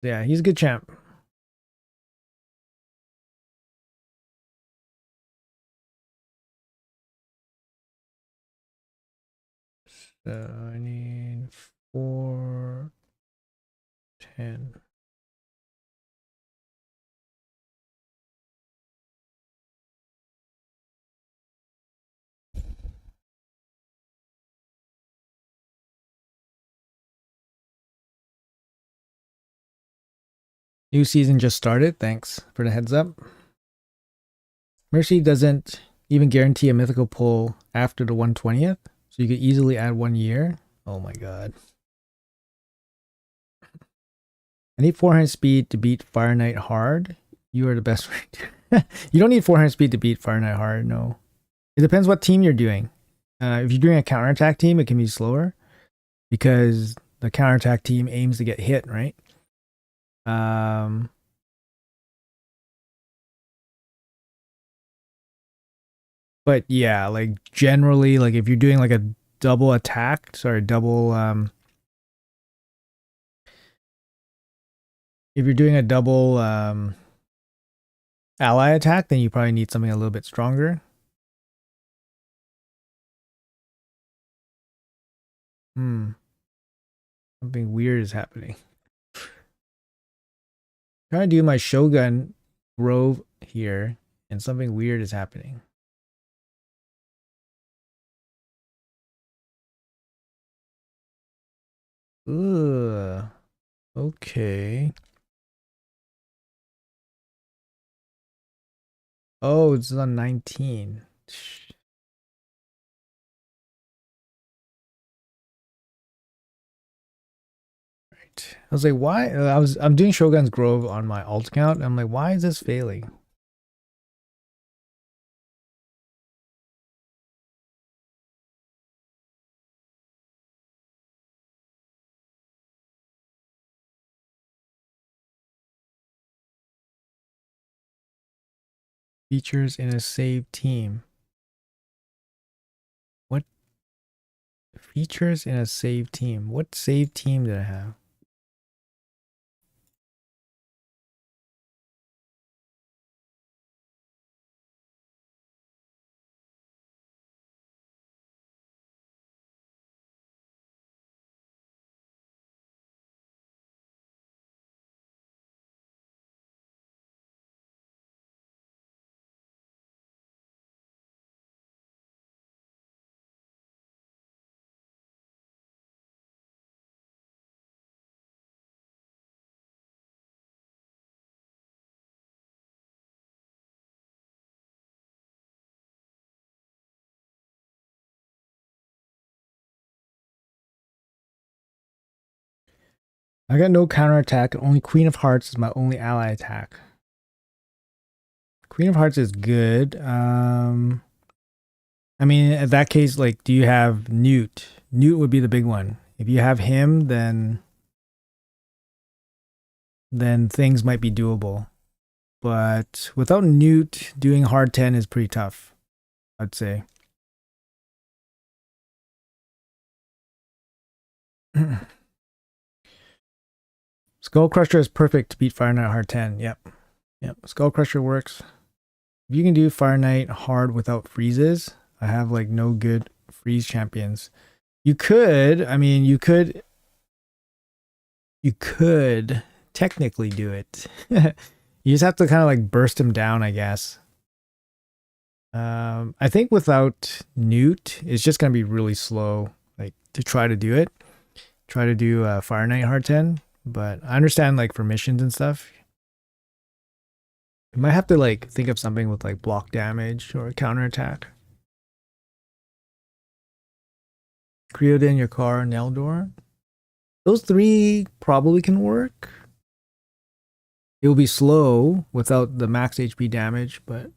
Yeah, he's a good champ. So I need 4, 10. New season just started. Thanks for the heads up. Mercy doesn't even guarantee a mythical pull after the 120th, so you could easily add 1 year. Oh my god. I need 400 speed to beat Fire Knight hard. You are the best. You don't need 400 speed to beat Fire Knight hard, no. It depends what team you're doing. If you're doing a counterattack team, it can be slower because the counterattack team aims to get hit, right? But yeah, like generally, like if you're doing like a double attack, double If you're doing a double ally attack, then you probably need something a little bit stronger. Something weird is happening. Trying to do my Shogun Grove here, and something weird is happening. Ugh. Okay. Oh, it's on 19. Right. I was like, why? I'm doing Shogun's Grove on my alt account. And I'm like, why is this failing? Features in a save team. What features in a save team? What save team did I have? I got no counterattack. Only Queen of Hearts is my only ally attack. Queen of Hearts is good. I mean, in that case, like, do you have Newt? Newt would be the big one. If you have him, then things might be doable. But without Newt, doing hard 10 is pretty tough, I'd say. Skull Crusher is perfect to beat Fire Knight hard 10. Yep. Skull Crusher works. If you can do Fire Knight hard without freezes, I have like no good freeze champions. You could technically do it. You just have to kind of like burst him down, I guess. I think without Newt, it's just gonna be really slow, like to try to do it. Try to do Fire Knight hard 10, but I understand like for missions and stuff. You might have to like think of something with like block damage or counterattack. Creodan, Yakar, Neldor. Those three probably can work. It will be slow without the max HP damage, but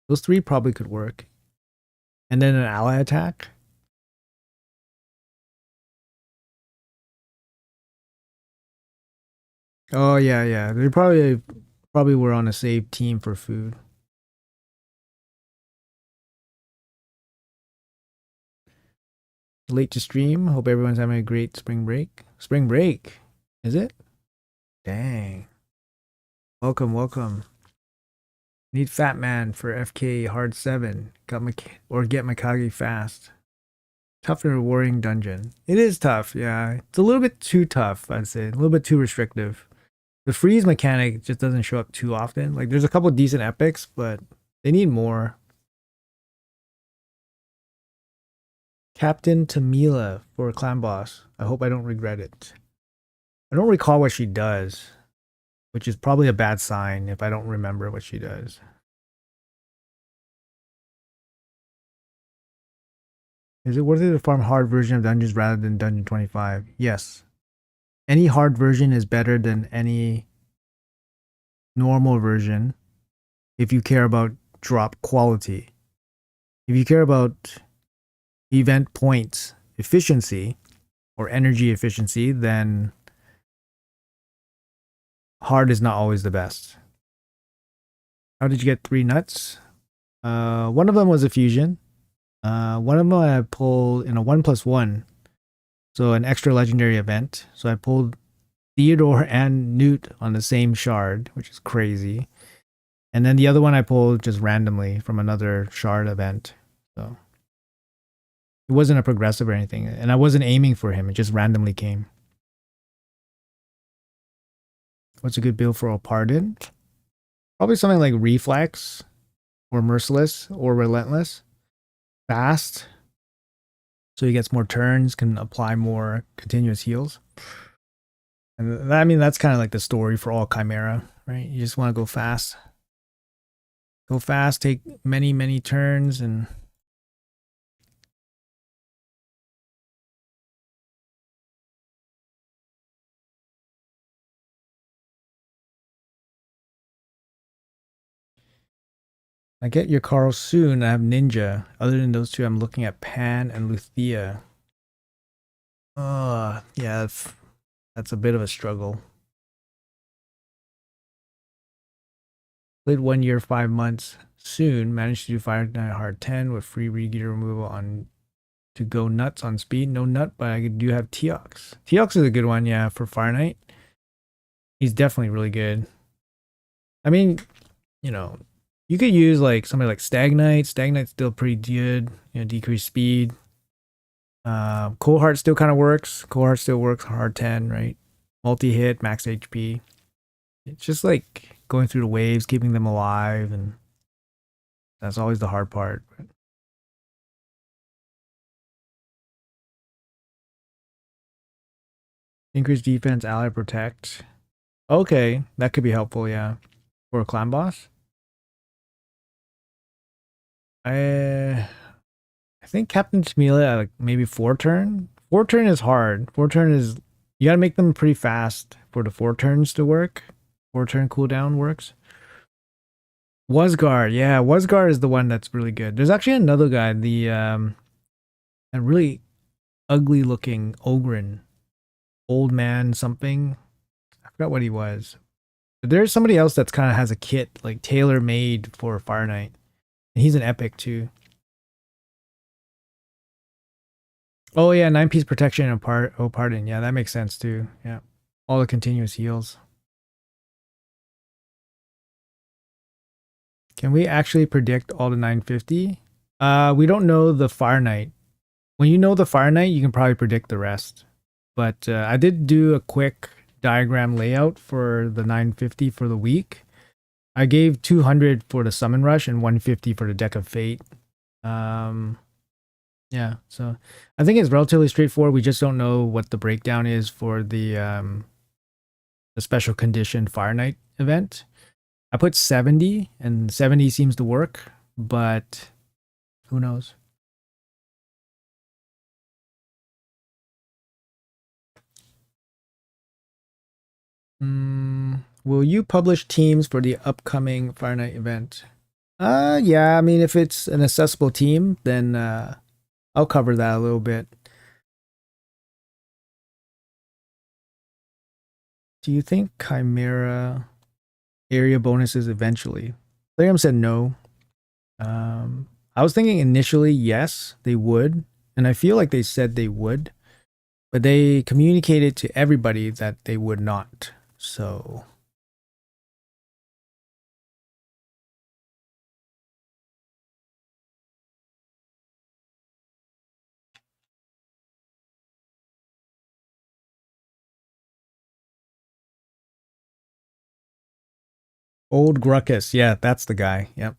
those three probably could work. And then an ally attack. Oh yeah. They probably were on a save team for food. Late to stream. Hope everyone's having a great spring break. Spring break, is it? Dang. Welcome. Need Fat Man for FK hard 7. Get Mikage fast. Tough and rewarding dungeon. It is tough, yeah. It's a little bit too tough, I'd say. A little bit too restrictive. The freeze mechanic just doesn't show up too often. Like, there's a couple decent epics, but they need more. Captain Tamila for Clan Boss. I hope I don't regret it. I don't recall what she does, which is probably a bad sign if I don't remember what she does. Is it worth it to farm hard version of dungeons rather than Dungeon 25? Yes. Any hard version is better than any normal version if you care about drop quality. If you care about event points efficiency or energy efficiency, then hard is not always the best. How did you get 3 nuts? One of them was a fusion. One of them I pulled in a 1+1, so an extra legendary event. So I pulled Theodore and Newt on the same shard, which is crazy. And then the other one I pulled just randomly from another shard event. So it wasn't a progressive or anything. And I wasn't aiming for him. It just randomly came. What's a good build for Opardin? Probably something like Reflex or Merciless or Relentless. Fast. So he gets more turns, can apply more continuous heals. And I mean, that's kind of like the story for all Chimera, right? You just want to go fast. Go fast, take many, many turns, and I get your Carl soon. I have Ninja. Other than those two, I'm looking at Pan and Luthia. Yeah, that's a bit of a struggle. Played 1 year, 5 months. Soon managed to do Fire Knight Hard 10 with free regear removal on to go nuts on speed. No nut, but I do have Teox. Teox is a good one, yeah, for Fire Knight. He's definitely really good. I mean, you know, you could use like somebody like Stagnite. Stagnite's still pretty good. You know, decreased speed. Cold Heart still kind of works. Cold Heart still works. Hard 10, right? Multi-hit, max HP. It's just like going through the waves, keeping them alive, and that's always the hard part. But increase defense, ally protect. Okay, that could be helpful, yeah. For a clan boss. I think Captain Chameleon like maybe 4 turn. 4 turn is hard. 4 turn is you gotta make them pretty fast for the 4 turns to work. 4 turn cooldown works. Wasguard, yeah, Wasguard is the one that's really good. There's actually another guy, the a really ugly looking Ogren. Old man something. I forgot what he was. But there's somebody else that's kind of has a kit like tailor made for Fire Knight. And he's an epic too. Oh yeah, 9-piece protection and pardon. Yeah, that makes sense too. Yeah. All the continuous heals. Can we actually predict all the 950? We don't know the Fire Knight. When you know the Fire Knight, you can probably predict the rest. But I did do a quick diagram layout for the 950 for the week. I gave 200 for the Summon Rush and 150 for the Deck of Fate. Yeah, so I think it's relatively straightforward. We just don't know what the breakdown is for the special condition Fire Knight event. I put 70, and 70 seems to work, but who knows? Will you publish teams for the upcoming Fire Knight event? Yeah, I mean, if it's an accessible team, then I'll cover that a little bit. Do you think Chimera area bonuses eventually? Liam said no. I was thinking initially, yes, they would. And I feel like they said they would. But they communicated to everybody that they would not. So Old Gruckus, yeah, that's the guy. Yep.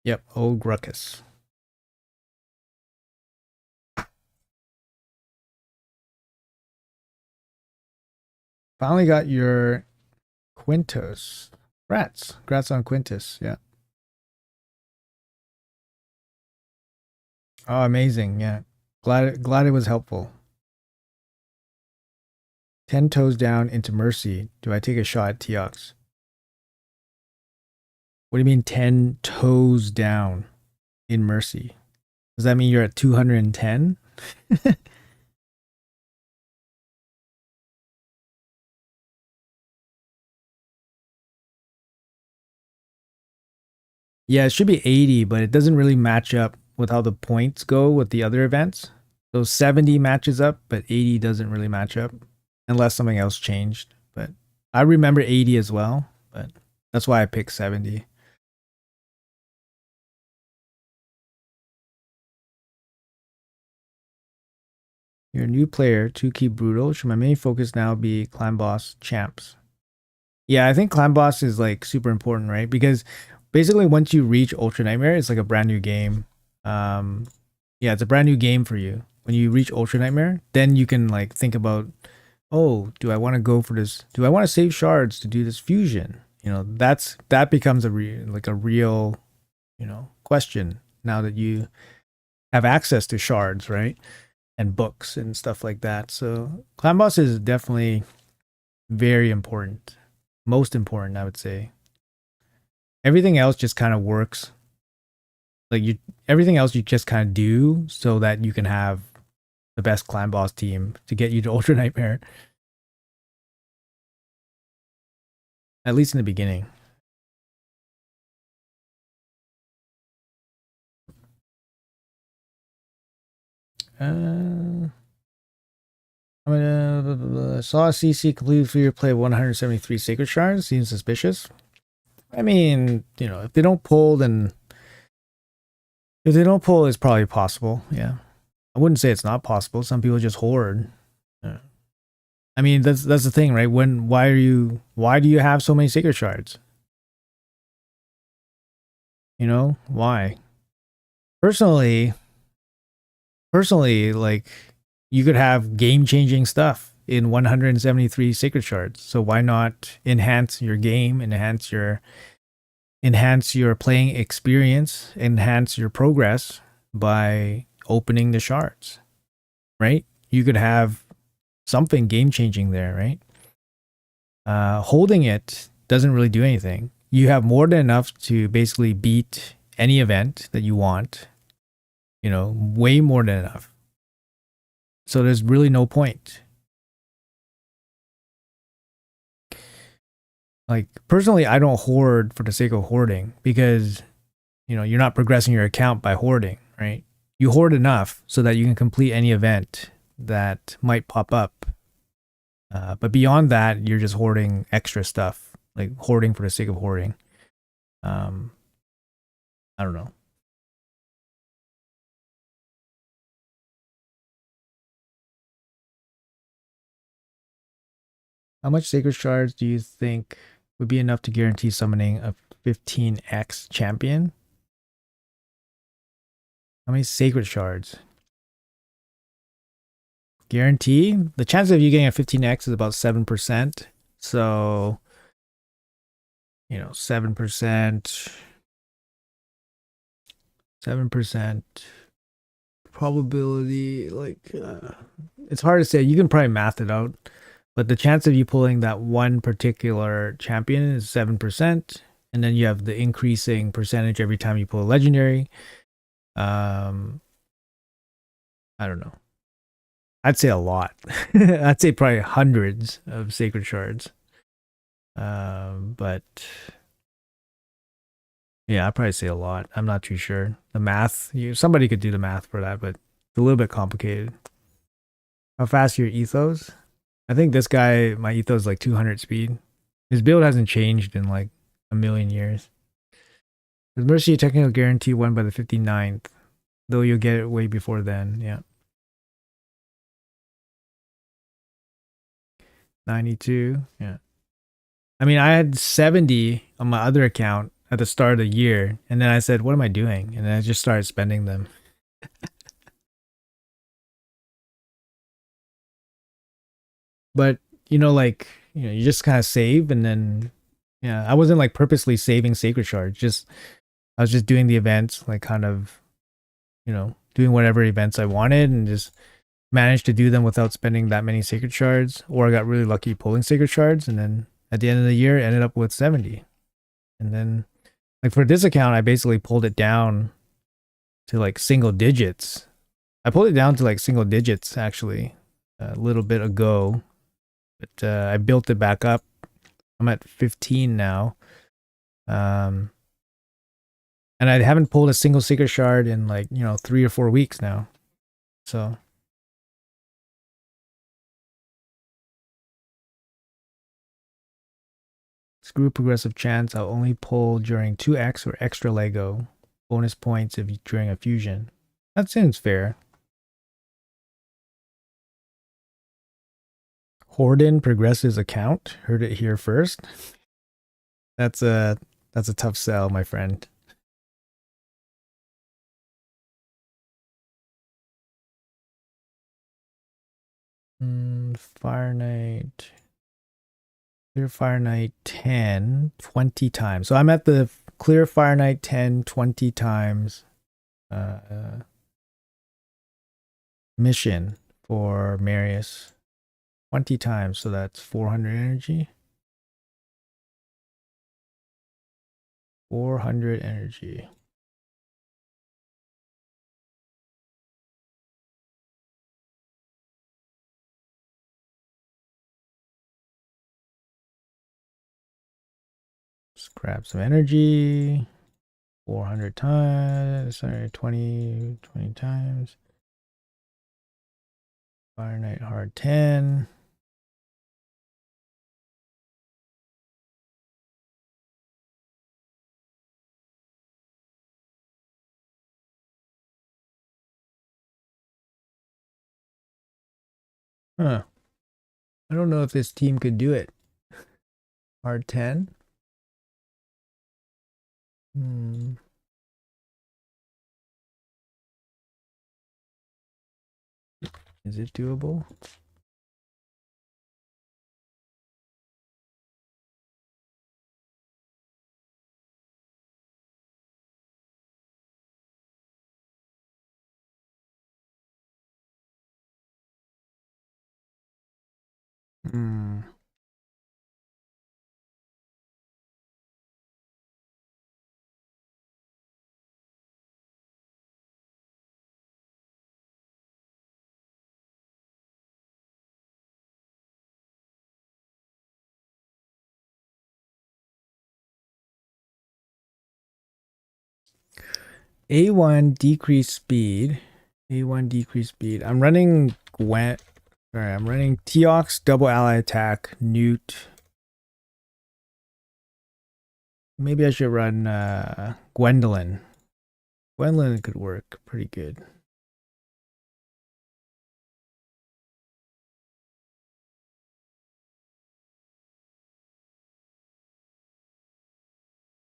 Yep, Old Gruckus. Finally got your Quintus. Grats. Grats on Quintus. Yeah. Oh, amazing. Yeah. Glad it was helpful. 10 toes down into Mercy. Do I take a shot at Teox? What do you mean 10 toes down in Mercy? Does that mean you're at 210? Yeah, it should be 80, but it doesn't really match up with how the points go with the other events. So 70 matches up, but 80 doesn't really match up unless something else changed. But I remember 80 as well, but that's why I picked 70. You're a new player to keep brutal. Should my main focus now be clan boss champs? Yeah, I think clan boss is like super important, right? Because basically once you reach Ultra Nightmare, it's like a brand new game. Yeah, it's a brand new game for you. When you reach Ultra Nightmare, then you can like think about, oh, do I want to go for this? Do I want to save shards to do this fusion? You know, that becomes a real, question now that you have access to shards, right? And books and stuff like that. So clan boss is definitely very important. Most important, I would say. Everything else just kind of works. Everything else you just kind of do so that you can have the best clan boss team to get you to Ultra Nightmare. At least in the beginning. I saw a CC complete for your play 173 Sacred Shards. Seems suspicious. I mean, if they don't pull, then it's probably possible. Yeah, I wouldn't say it's not possible. Some people just hoard. I mean, that's the thing, right? Why do you have so many Sacred Shards? Why? Personally, like you could have game-changing stuff in 173 Sacred Shards. So why not enhance your game, enhance your playing experience, enhance your progress by opening the shards, right? You could have something game-changing there, right? Holding it doesn't really do anything. You have more than enough to basically beat any event that you want, way more than enough. So there's really no point. Like personally, I don't hoard for the sake of hoarding because, you're not progressing your account by hoarding, right? You hoard enough so that you can complete any event that might pop up. But beyond that, you're just hoarding extra stuff, like hoarding for the sake of hoarding. I don't know. How much Sacred Shards do you think would be enough to guarantee summoning a 15x champion? How many Sacred Shards? Guarantee? The chance of you getting a 15x is about 7%. So, 7%. 7% probability. It's hard to say. You can probably math it out. But the chance of you pulling that one particular champion is 7%. And then you have the increasing percentage every time you pull a legendary. I don't know. I'd say a lot. I'd say probably hundreds of Sacred Shards. But yeah, I'd probably say a lot. I'm not too sure. The math, somebody could do the math for that, but it's a little bit complicated. How fast your ethos? I think this guy, my ethos is like 200 speed. His build hasn't changed in like a million years. Does Mercy technical guarantee won by the 59th? Though you'll get it way before then, yeah. 92, yeah. I mean, I had 70 on my other account at the start of the year, and then I said, what am I doing? And then I just started spending them. But, you just kind of save, and then, yeah, I wasn't like purposely saving Sacred Shards. I was just doing the events, like kind of, doing whatever events I wanted, and just managed to do them without spending that many Sacred Shards. Or I got really lucky pulling Sacred Shards, and then at the end of the year, I ended up with 70. And then, like for this account, I basically pulled it down to like single digits. I pulled it down to like single digits actually a little bit ago, but I built it back up. I'm at 15 now. And I haven't pulled a single secret shard in like, 3 or 4 weeks now. So screw progressive chance. I'll only pull during 2x or extra Lego. Bonus points if during a fusion. That seems fair. Horden progresses account. Heard it here first. That's a tough sell, my friend. Fire Knight. Clear Fire Knight 10, 20 times. So I'm at the Clear Fire Knight 10, 20 times mission for Marius. 20 times, so that's 400 energy. 400 energy. Let's grab some energy. 400 times. Sorry, 20 times. Fire Knight hard 10. Huh. I don't know if this team could do it. Hard 10. Is it doable? A1 decrease speed. A1 decrease speed. I'm running Gwent. Sorry, I'm running Teox double ally attack, Newt. Maybe I should run Gwendolyn. Gwendolyn could work pretty good.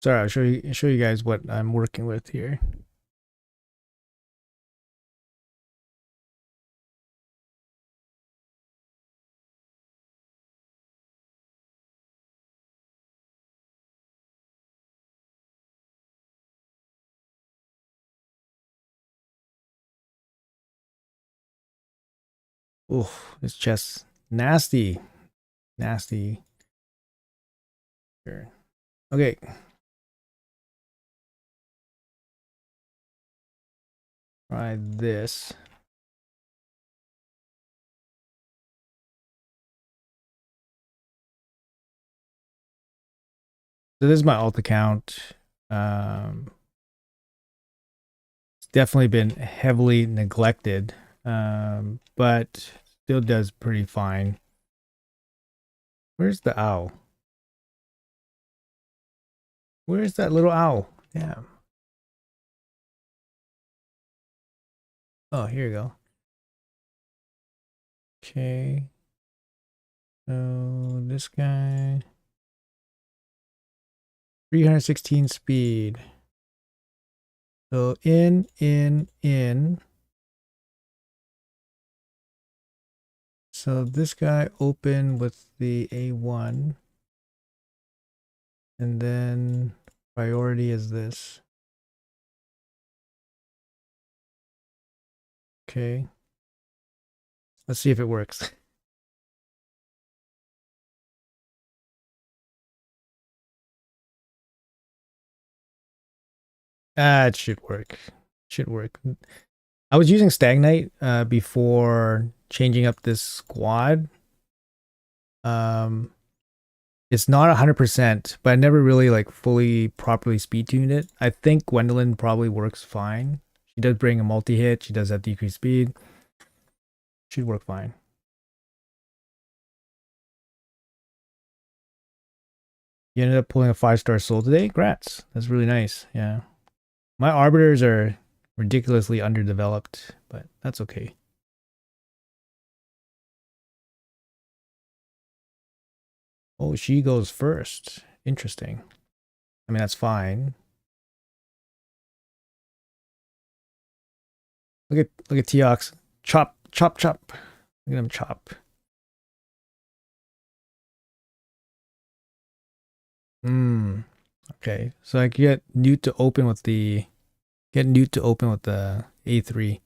Sorry, I'll show you guys what I'm working with here. Oof, this chest nasty. Nasty. Sure. Okay. Try this. So this is my alt account. It's definitely been heavily neglected, but still does pretty fine. Where's the owl? Where's that little owl? Damn. Oh, here you go. Okay. So this guy. 316 speed. So in. So this guy open with the A1. And then priority is this. Okay. Let's see if it works. It should work. Should work. I was using Stagnite before changing up this squad. It's not 100%, but I never really like fully properly speed tuned it. I think Gwendolyn probably works fine. She does bring a multi-hit. She does have decreased speed. Should work fine. You ended up pulling a 5-star soul today? Grats. That's really nice. Yeah. My arbiters are ridiculously underdeveloped, but that's okay. Oh, she goes first. Interesting. I mean, that's fine. Look at Teox. Chop, chop, chop. Look at him chop. Okay. So I get Newt to open with the A3.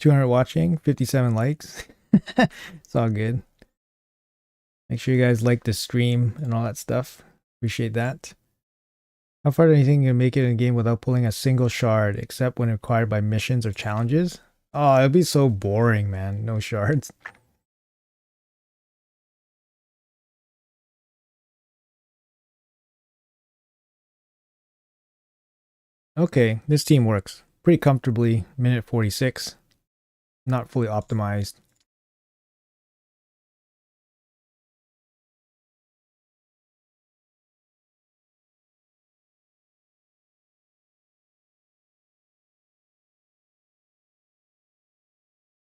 $200 watching, 57 likes. It's all good. Make sure you guys like the stream and all that stuff. Appreciate that. How far do you think you can make it in a game without pulling a single shard, except when required by missions or challenges? Oh, it'd be so boring, man. No shards. Okay, this team works pretty comfortably. Minute 46. Not fully optimized.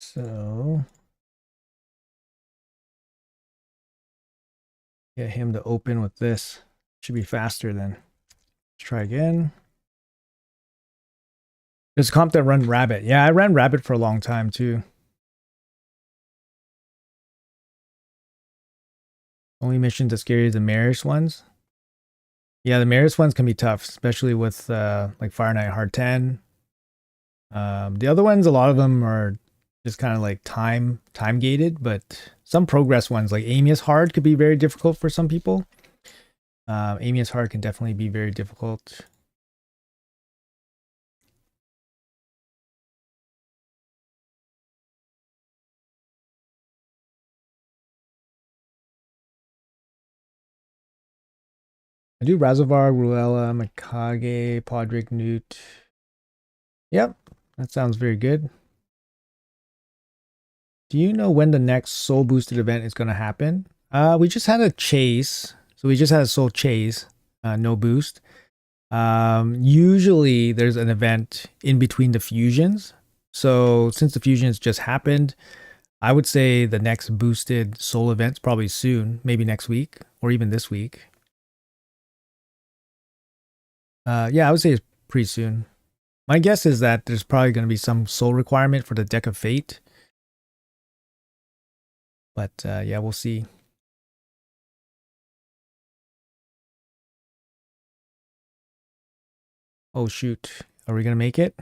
So get him to open with this. Should be faster then. Let's try again. There's a comp that run Rabbit. Yeah, I ran Rabbit for a long time too. Only missions that scary the Maris ones. Yeah, the Maris ones can be tough, especially with like Fire Knight Hard 10. The other ones, a lot of them are just kind of like time gated, but some progress ones like Amius Hard could be very difficult for some people. Amius Hard can definitely be very difficult. I do Razovar, Ruella, Mikage, Podrick, Newt. Yep, that sounds very good. Do you know when the next soul boosted event is going to happen? We just had a chase. So we just had a soul chase, no boost. Usually there's an event in between the fusions. So since the fusions just happened, I would say the next boosted soul event's probably soon, maybe next week or even this week. Yeah, I would say it's pretty soon. My guess is that there's probably going to be some soul requirement for the Deck of Fate. But yeah, we'll see. Oh, shoot. Are we going to make it?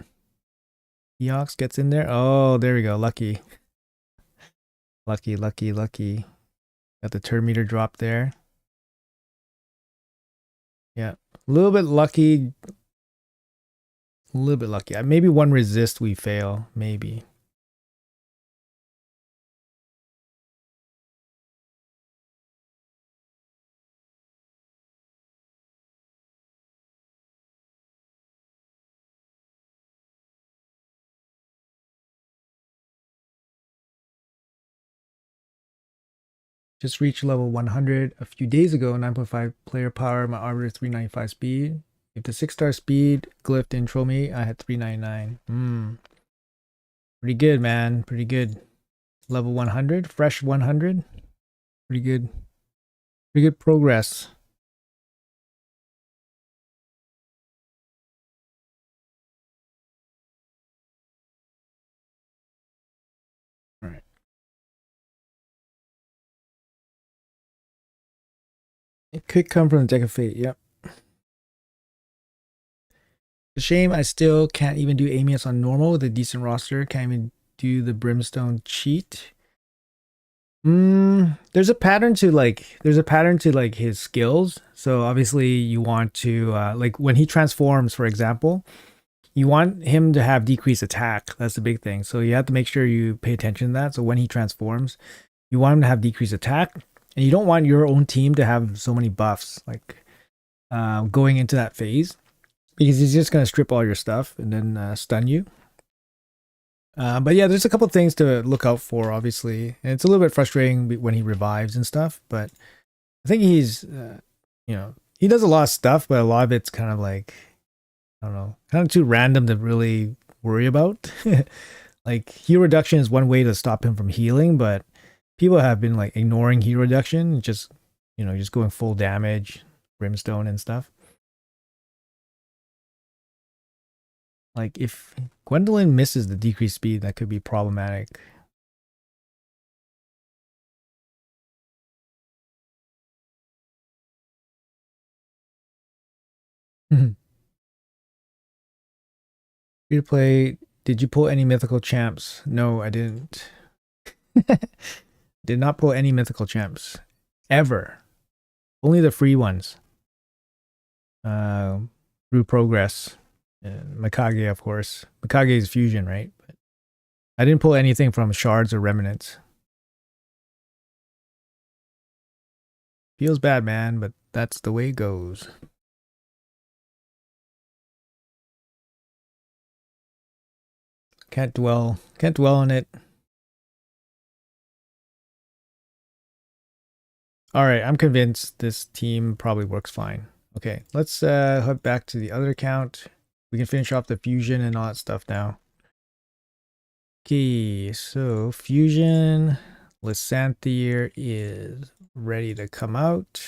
Eox gets in there. Oh, there we go. Lucky. Lucky, lucky, lucky. Got the turn meter drop there. Yeah. A little bit lucky. A little bit lucky. Maybe one resist we fail. Maybe. Just reached level 100 a few days ago. 9.5 player power. My arbiter 395 speed. If the 6-star speed glyph didn't troll me, I had 399. Pretty good, man. Pretty good. Level 100. Fresh 100. Pretty good. Pretty good progress. All right. It could come from the Deck of Fate. Yep. It's a shame I still can't even do Amius on normal with a decent roster. Can't even do the Brimstone cheat. There's a pattern to like his skills. So obviously you want to like when he transforms, for example, you want him to have decreased attack. That's the big thing. So you have to make sure you pay attention to that. So when he transforms, you want him to have decreased attack, and you don't want your own team to have so many buffs like going into that phase because he's just gonna strip all your stuff and then stun you. But yeah, there's a couple things to look out for, obviously. And it's a little bit frustrating when he revives and stuff, but I think he's, he does a lot of stuff, but a lot of it's kind of like, I don't know, kind of too random to really worry about. Like, heal reduction is one way to stop him from healing, but people have been like ignoring heal reduction, just, just going full damage, brimstone and stuff. Like, if Gwendolyn misses the decreased speed, that could be problematic. Free to play. Did you pull any mythical champs? No, I didn't. Did not pull any mythical champs. Ever. Only the free ones. Through progress. And Mikage, of course. Mikage is fusion, right? But I didn't pull anything from shards or remnants. Feels bad, man, but that's the way it goes. Can't dwell on it. All right, I'm convinced this team probably works fine. Okay, let's head back to the other account. We can finish off the fusion and all that stuff now. Okay, so fusion Lysanthier is ready to come out.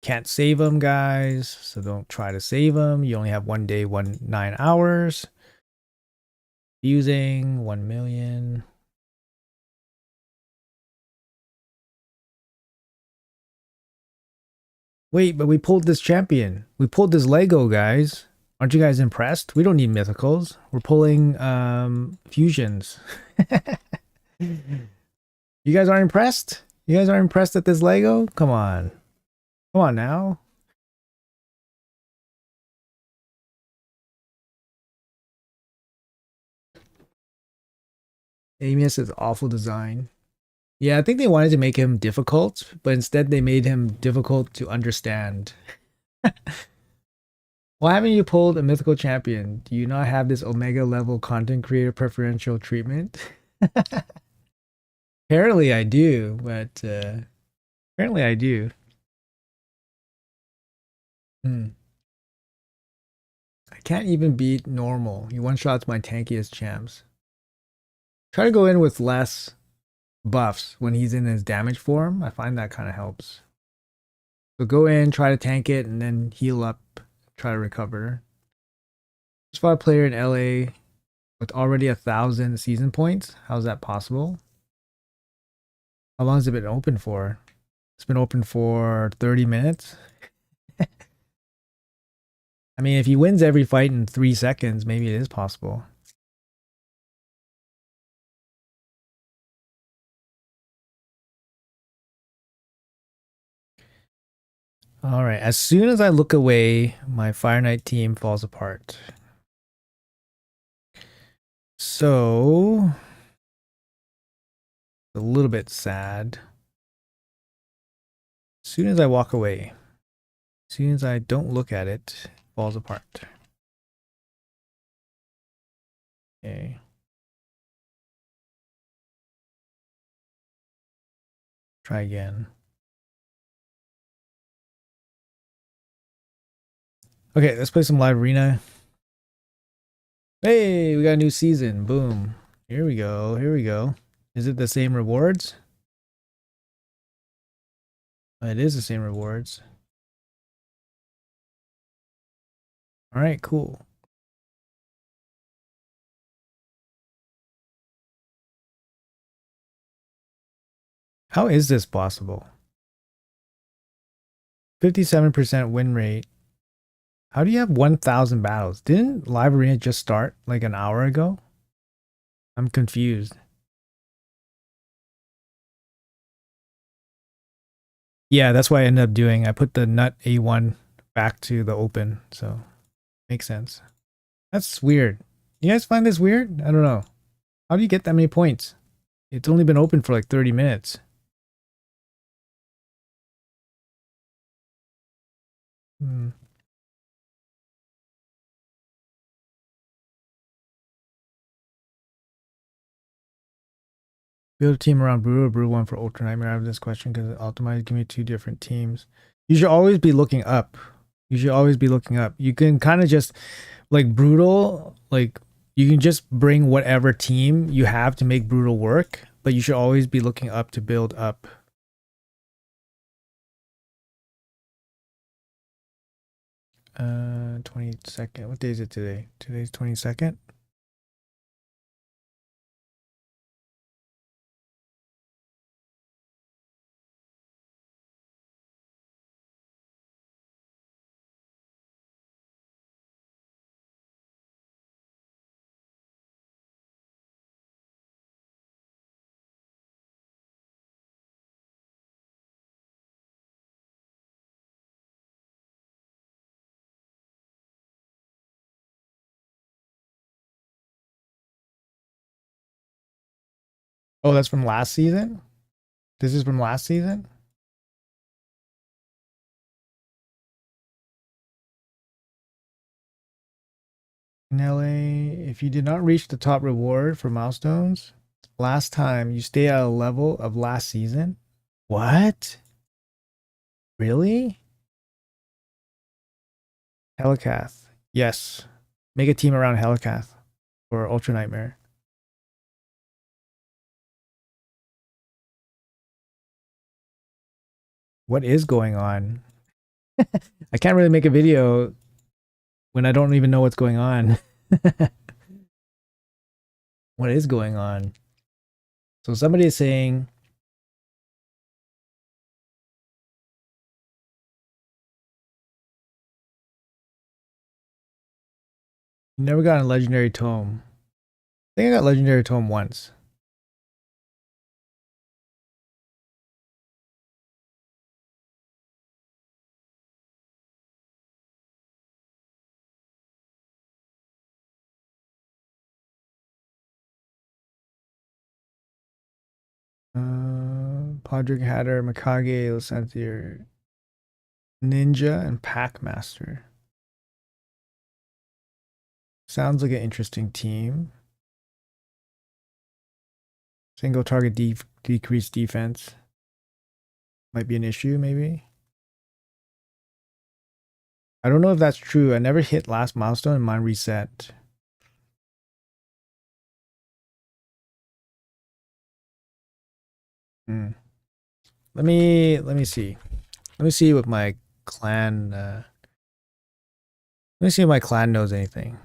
Can't save him, guys, so don't try to save him. You only have 1 day, 9 hours. Fusing 1 million. Wait, but we pulled this champion. We pulled this Lego, guys. Aren't you guys impressed? We don't need mythicals. We're pulling fusions. You guys aren't impressed? You guys aren't impressed at this Lego? Come on. Come on now. Amius is awful design. Yeah, I think they wanted to make him difficult, but instead they made him difficult to understand. Why haven't you pulled a mythical champion? Do you not have this Omega level content creator preferential treatment? Apparently I do, but apparently I do. I can't even beat normal. He one-shots my tankiest champs. Try to go in with less buffs when he's in his damage form. I find that kind of helps. So go in, try to tank it, and then heal up, try to recover. Just fought a player in LA with already 1,000 season points. How's that possible? How long has it been open for? It's been open for 30 minutes. I mean, if he wins every fight in 3 seconds, maybe it is possible. All right, as soon as I look away, my Fire Knight team falls apart. So, a little bit sad. As soon as I walk away, as soon as I don't look at it, it falls apart. Okay. Try again. Okay, let's play some live arena. Hey, we got a new season. Boom. Here we go. Here we go. Is it the same rewards? It is the same rewards. All right, cool. How is this possible? 57% win rate. How do you have 1,000 battles? Didn't Live Arena just start like an hour ago? I'm confused. Yeah, that's what I ended up doing. I put the nut A1 back to the open, so makes sense. That's weird. You guys find this weird? I don't know. How do you get that many points? It's only been open for like 30 minutes. Hmm. Build a team around Brew, Brew one for Ultra Nightmare. I have this question because Optimize give me two different teams. You should always be looking up. You should always be looking up. You can kind of just like Brutal, like you can just bring whatever team you have to make Brutal work, but you should always be looking up to build up. 22nd. What day is it today? Today's 22nd. Oh, that's from last season? This is from last season? In LA, if you did not reach the top reward for milestones last time, you stay at a level of last season. What? Really? Helicath. Yes. Make a team around Helicath or Ultra Nightmare. What is going on? I can't really make a video when I don't even know what's going on. What is going on? So somebody is saying you never got a legendary tome. I think I got legendary tome once. Podrick Hatter, Mikage, Lysanthier, Ninja, and Packmaster. Sounds like an interesting team. Single target decreased defense. Might be an issue, maybe. I don't know if that's true. I never hit last milestone and mine reset. Hmm. Let me see. Let me see what my clan let me see if my clan knows anything.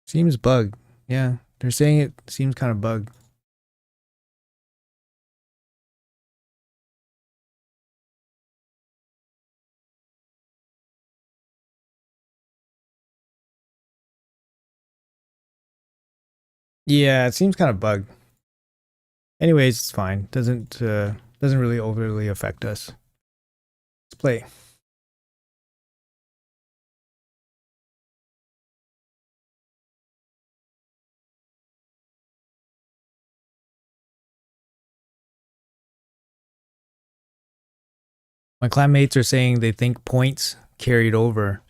Seems bugged. Yeah, they're saying it seems kind of bugged. Yeah, it seems kind of bugged. Anyways, it's fine. Doesn't really overly affect us. Let's play. My clanmates are saying they think points carried over.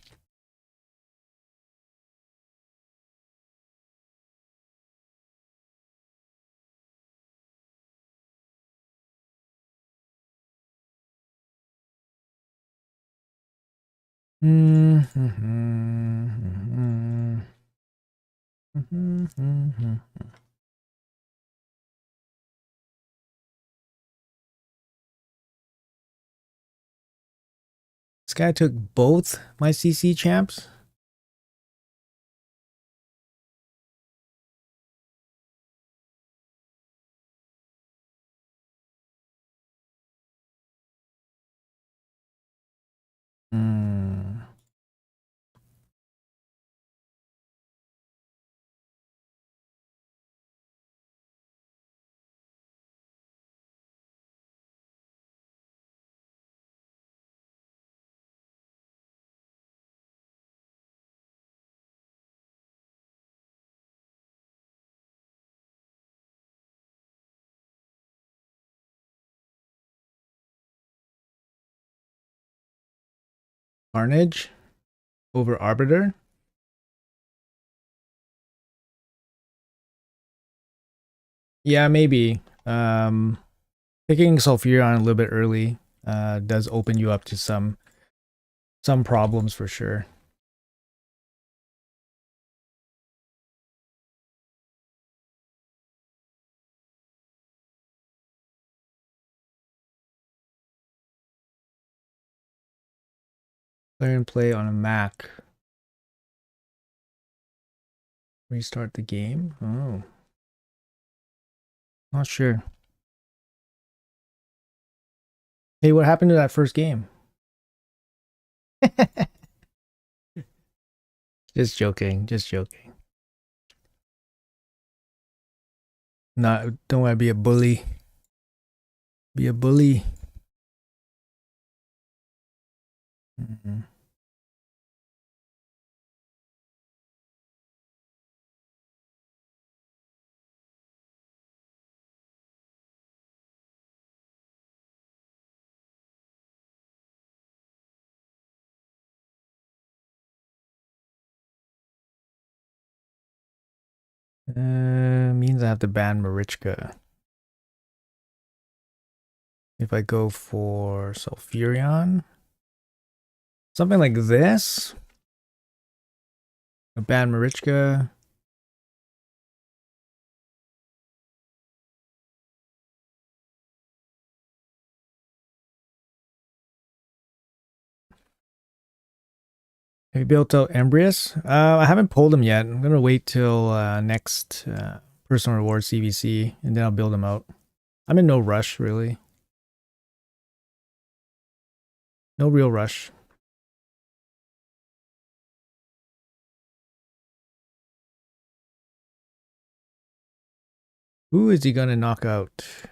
This guy took both my CC champs. Hmm. Carnage over Arbiter. Yeah, maybe. Picking Sulfurion a little bit early does open you up to some problems for sure. Play and play on a Mac. Restart the game. Oh, not sure. Hey, what happened to that first game? Just joking. Just joking. Not. Don't want to be a bully. Be a bully. Mm-hmm. Means I have to ban Marichka. If I go for Sulfurion, something like this. Ban Marichka. Have you built out Embrius? I haven't pulled him yet. I'm gonna wait till next personal reward CVC, and then I'll build him out. I'm in no rush, really. No real rush. Who is he gonna knock out? I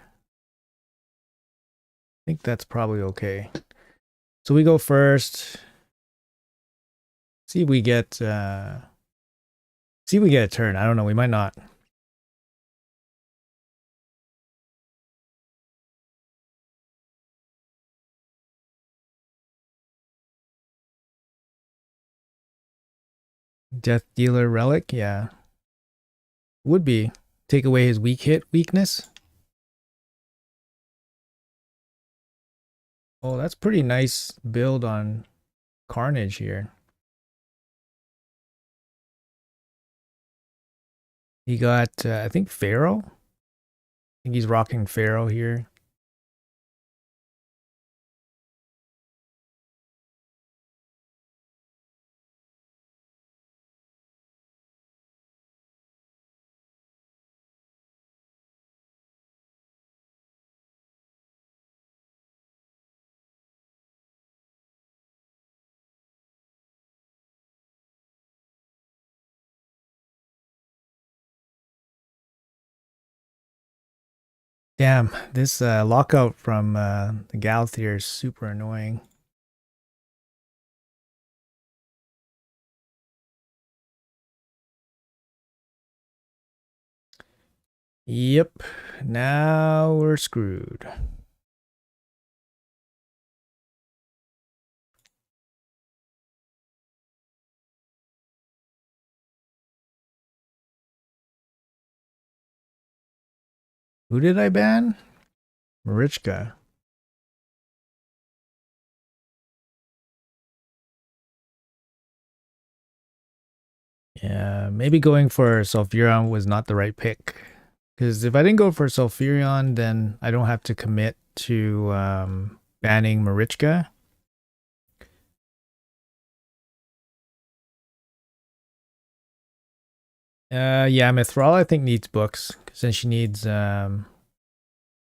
think that's probably okay. So we go first. See if we get a turn. I don't know. We might not. Death Dealer Relic, yeah. Would be. Take away his weak hit weakness. Oh, that's pretty nice build on Carnage here. He got, I think, Pharaoh. I think he's rocking Pharaoh here. Damn, this lockout from the Galthier is super annoying. Yep, now we're screwed. Who did I ban? Marichka. Yeah, maybe going for Sulfurion was not the right pick. Because if I didn't go for Sulfurion, then I don't have to commit to banning Marichka. Yeah, Mithril I think needs books. Since she needs the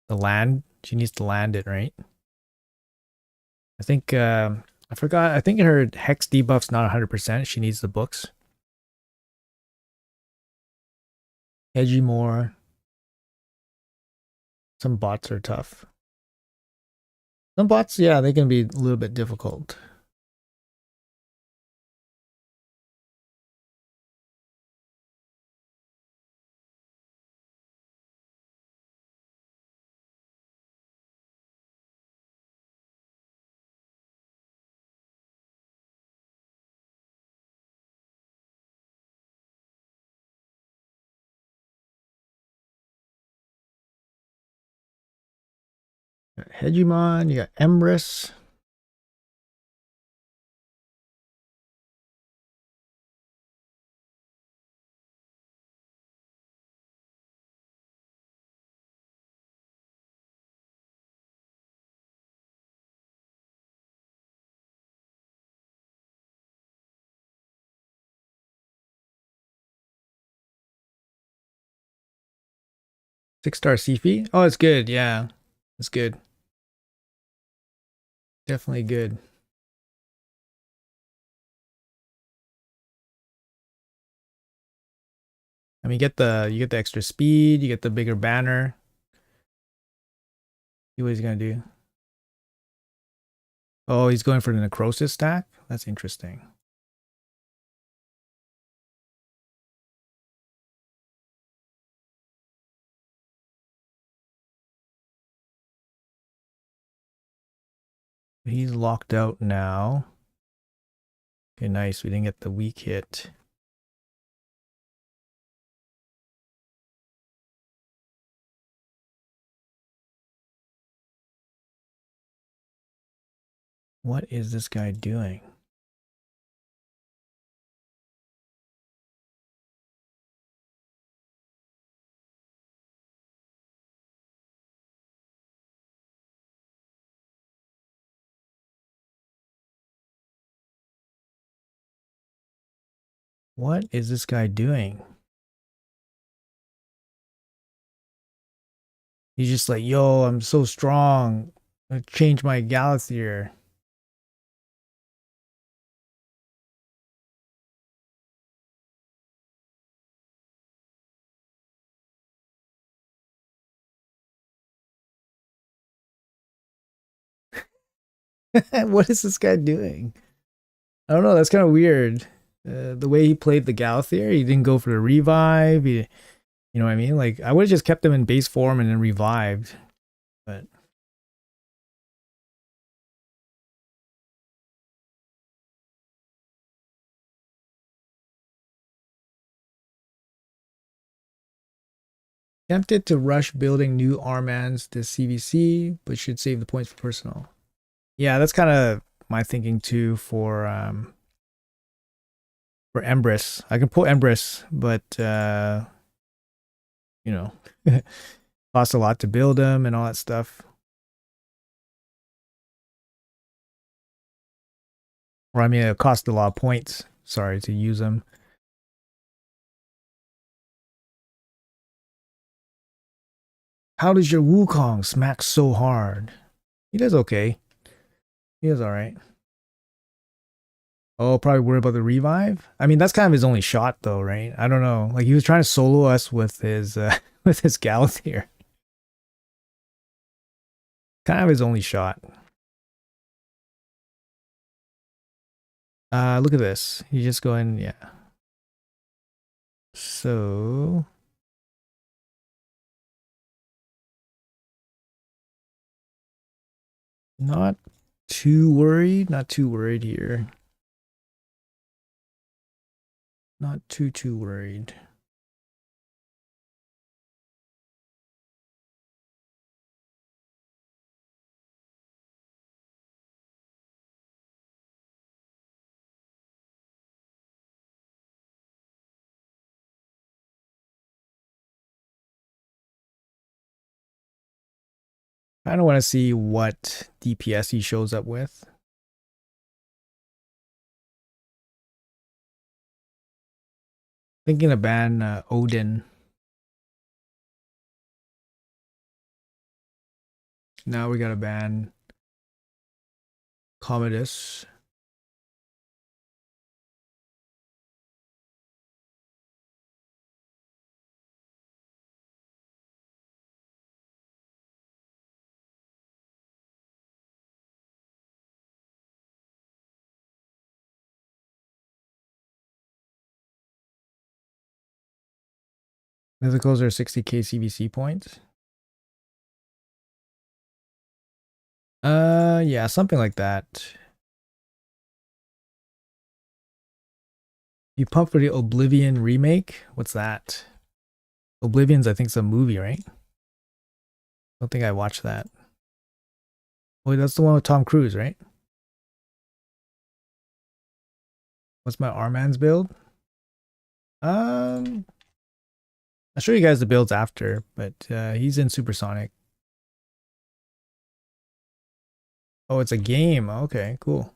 land. She needs to land it, right? I think I forgot. I think her hex debuff's not 100%. She needs the books. Edgy more. Some bots are tough. Some bots, yeah, they can be a little bit difficult. Hegemon, you got Empress. Six-star Sifi. Oh, it's good. Yeah, it's good. Definitely good. I mean, you get the extra speed. You get the bigger banner. See what he's gonna do. Oh, he's going for the necrosis stack. That's interesting. He's locked out now. Okay, nice. We didn't get the weak hit. What is this guy doing? What is this guy doing? He's just like, yo, I'm so strong. I changed my Galathir. What is this guy doing? I don't know. That's kind of weird. The way he played the Galathir, he didn't go for the revive. You know what I mean? Like, I would have just kept him in base form and then revived. But tempted to rush building new Armans to CVC, but should save the points for personal. Yeah, that's kind of my thinking too for Empress. I can pull Empress, but you know, costs a lot to build them and all that stuff. Or I mean, it costs a lot of points. Sorry, to use them. How does your Wukong smack so hard? He does okay. He does all right. Oh, probably worry about the revive. I mean, that's kind of his only shot, though, right? I don't know. Like he was trying to solo us with his with his Galathir. Kind of his only shot. Look at this. He's just going, yeah. So not too worried. Not too worried here. Not too worried. I don't want to see what DPS he shows up with. Thinking to ban Odin. Now we gotta ban Commodus. Mythicals are 60k CBC points. Yeah, something like that. You pump for the Oblivion remake? What's that? Oblivion's, I think, is a movie, right? I don't think I watched that. Wait, that's the one with Tom Cruise, right? What's my Arman's build? I'll show you guys the builds after, but he's in Supersonic. Oh, it's a game. Okay, cool.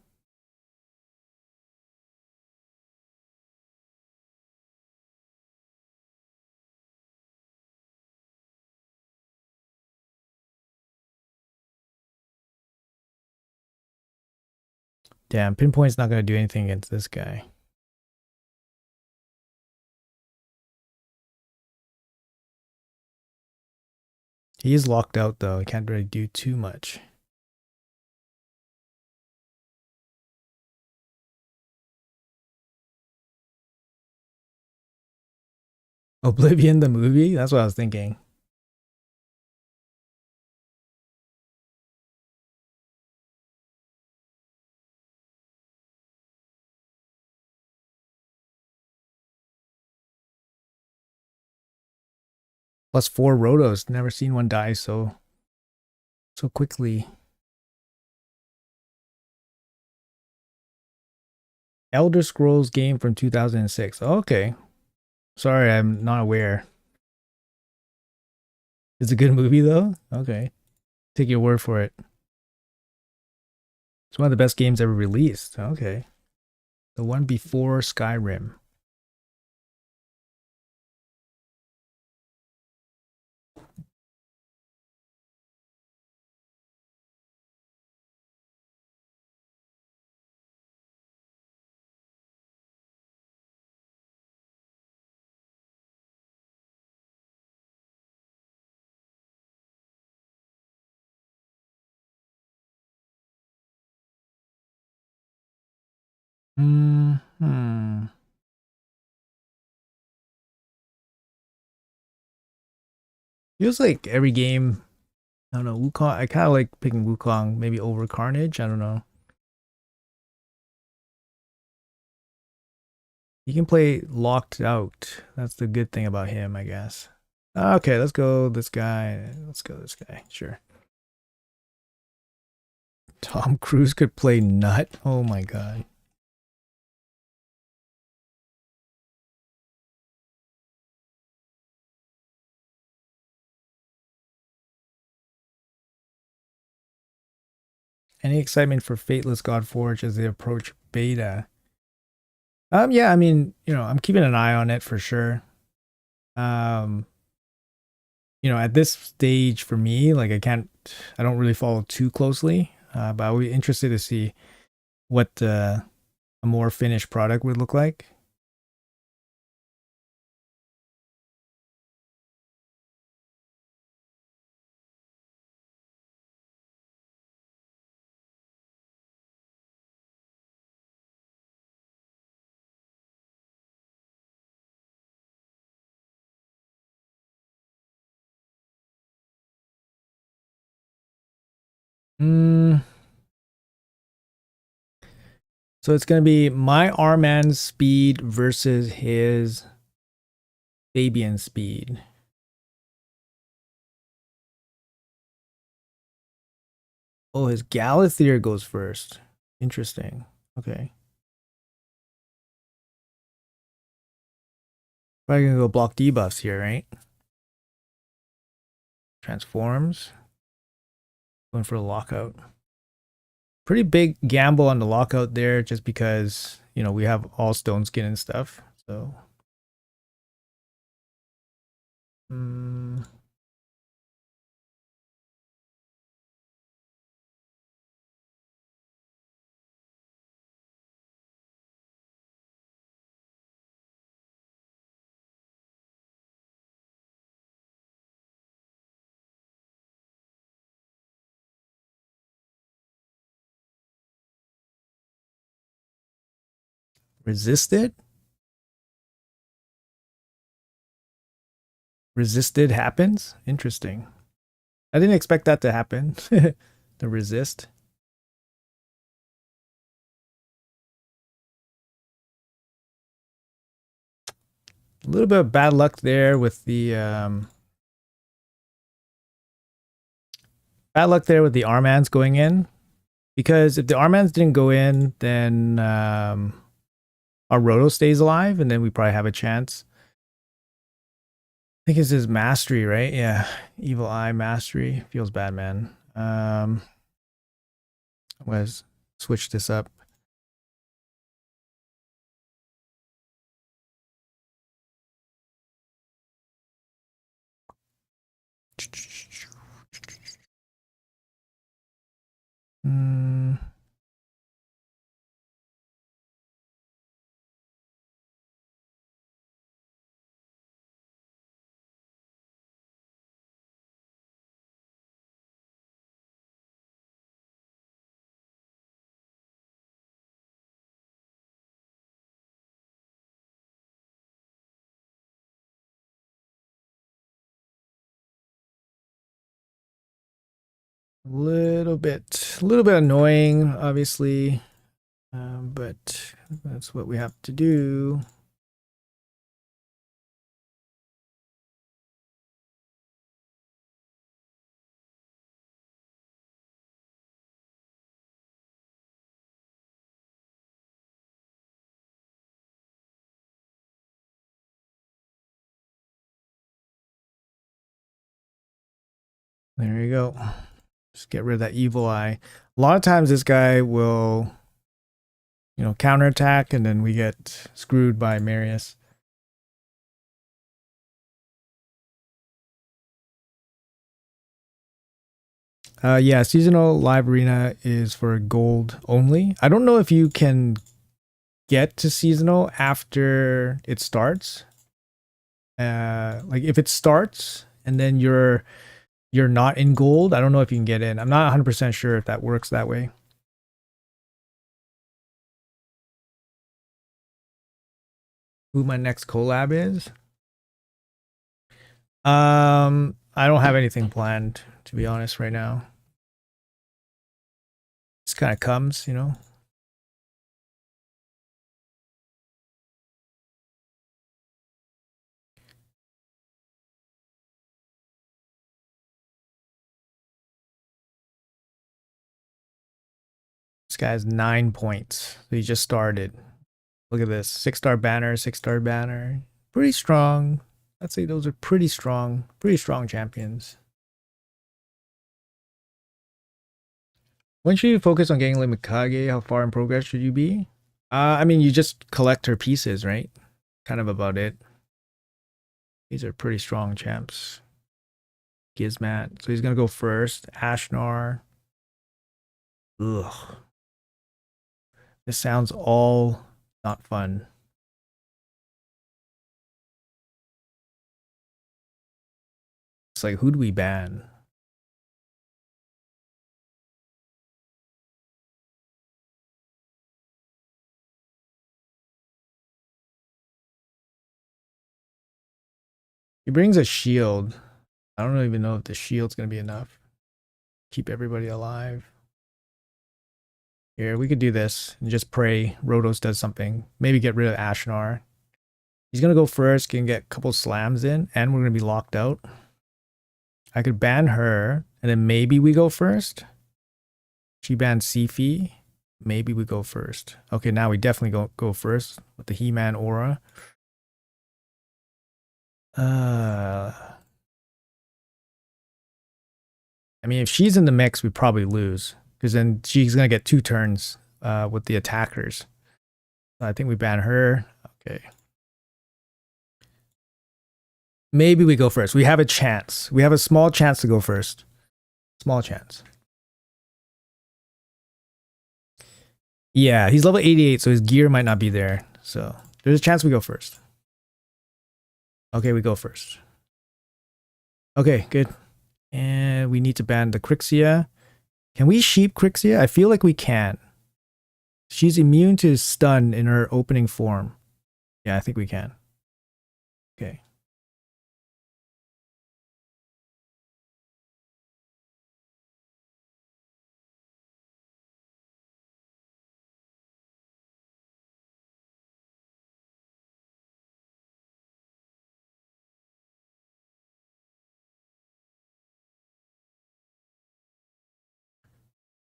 Damn, Pinpoint's not gonna do anything against this guy. He is locked out though. He can't really do too much. Oblivion the movie? That's what I was thinking. Plus 4 rotos. Never seen one die so quickly. Elder Scrolls game from 2006. Okay. Sorry, I'm not aware. It's a good movie though? Okay. Take your word for it. It's one of the best games ever released. Okay. The one before Skyrim. Hmm. Feels like every game. I don't know. Wukong. I kind of like picking Wukong maybe over Carnage. I don't know. He can play locked out. That's the good thing about him, I guess. Okay, let's go this guy. Let's go this guy. Sure. Tom Cruise could play nut. Oh my god. Any excitement for Fateless Godforge as they approach beta? Yeah, I mean, I'm keeping an eye on it for sure. Um, at this stage for me, like I don't really follow too closely, but I'll be interested to see what a more finished product would look like. Mm, so it's gonna be my R-Man's speed versus his Fabian speed. Oh, his Galathier goes first. Interesting. Okay. Probably gonna go block debuffs here, right? Transforms. Going for a lockout. Pretty big gamble on the lockout there just because, we have all stone skin and stuff. So mm, resist it? Resisted happens? Interesting. I didn't expect that to happen. The resist. A little bit of bad luck there with the Armans going in. Because if the Armans didn't go in, then our Roto stays alive, and then we probably have a chance. I think it's his mastery, right? Yeah. Evil Eye mastery. Feels bad, man. Let's switch this up. A little bit annoying, obviously, but that's what we have to do. There you go. Just get rid of that Evil Eye. A lot of times this guy will, counterattack, and then we get screwed by Marius. Yeah, seasonal live arena is for gold only. I don't know if you can get to seasonal after it starts. Like if it starts and then you're not in gold, I don't know if you can get in. I'm not 100% sure if that works that way. Who my next collab is? I don't have anything planned, to be honest, right now. Just kind of comes, This guy has 9 points. So he just started. Look at this. 6-star banner, 6-star banner. Pretty strong. I'd say those are pretty strong champions. When should you focus on getting like Mikage? How far in progress should you be? I mean, you just collect her pieces, right? Kind of about it. These are pretty strong champs. Gizmat. So he's going to go first. Ashnar. Ugh. This sounds all not fun. It's like, who do we ban? He brings a shield. I don't even know if the shield's going to be enough. Keep everybody alive. Here, we could do this and just pray Rotos does something. Maybe get rid of Ashnar. He's going to go first, can get a couple slams in, and we're going to be locked out. I could ban her, and then maybe we go first. She banned Sifi. Maybe we go first. Okay, now we definitely go first with the He-Man aura. I mean, if she's in the mix, we probably lose. Because then she's going to get 2 turns with the attackers. I think we ban her. Okay. Maybe we go first. We have a chance. We have a small chance to go first. Small chance. Yeah, he's level 88, so his gear might not be there. So there's a chance we go first. Okay, we go first. Okay, good. And we need to ban the Crixia. Can we sheep Crixia? I feel like we can. She's immune to stun in her opening form. Yeah, I think we can. Okay.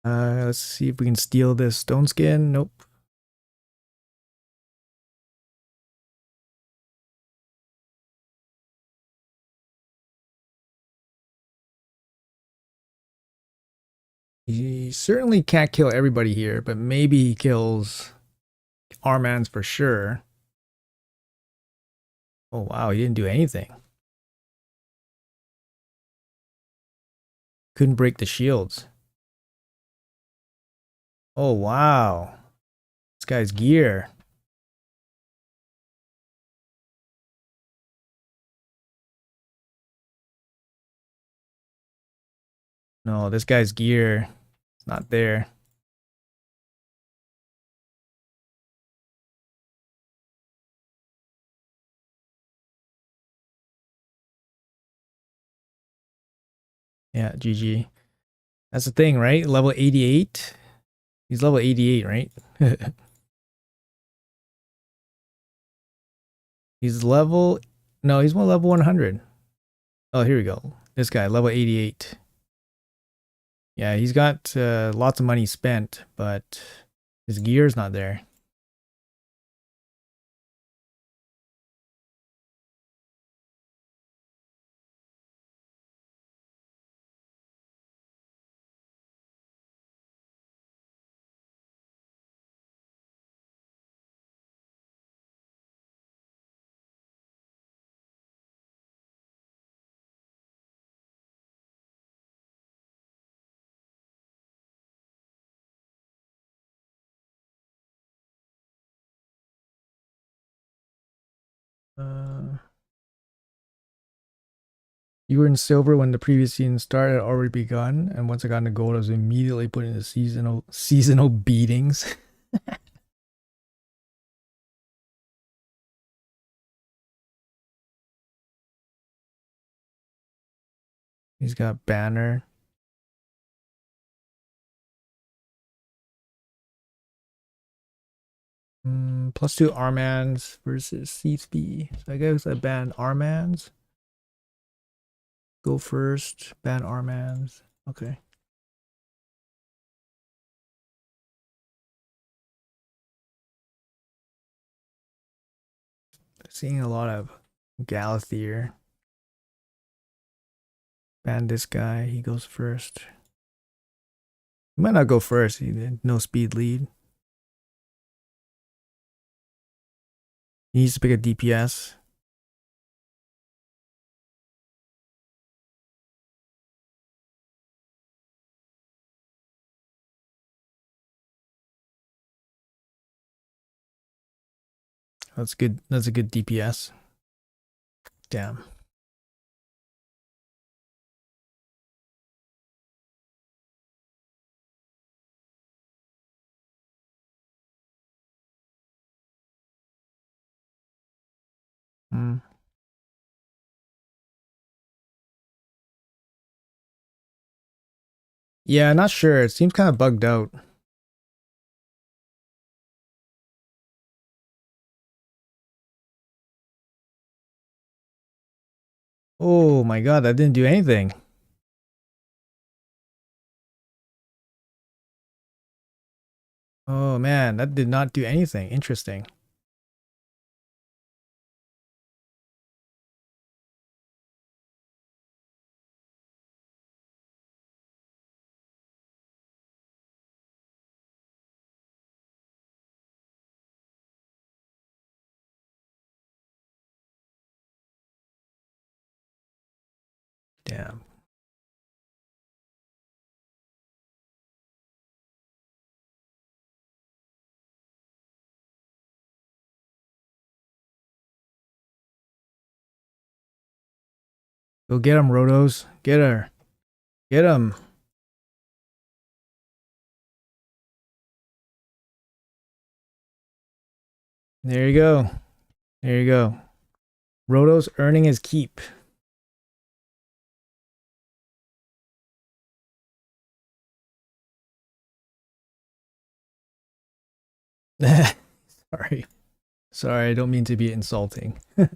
Let's see if we can steal this stone skin. Nope. He certainly can't kill everybody here, but maybe he kills Armans for sure. Oh wow, he didn't do anything. Couldn't break the shields. Oh wow. This guy's gear. No, this guy's gear. It's not there. Yeah, GG. That's the thing, right? Level 88. He's level 88, right? He's level... No, he's more level 100. Oh, here we go. This guy, level 88. Yeah, he's got lots of money spent, but his gear's not there. You were in silver when the previous season started, had already begun, and once I got into gold, I was immediately put into seasonal beatings. He's got banner. +2 Armans versus Seathby. So I guess I ban Armans. Go first. Ban Armans. Okay. Seeing a lot of Galathier. Ban this guy. He goes first. He might not go first. He did no speed lead. He needs to pick a DPS. That's good. That's a good DPS. Damn. Yeah, not sure. It seems kind of bugged out. Oh my god, that didn't do anything. Oh man, that did not do anything. Interesting. Damn. Go get him, Rotos. Get her. Get him. There you go. There you go. Rotos earning his keep. Sorry. Sorry, I don't mean to be insulting. Who do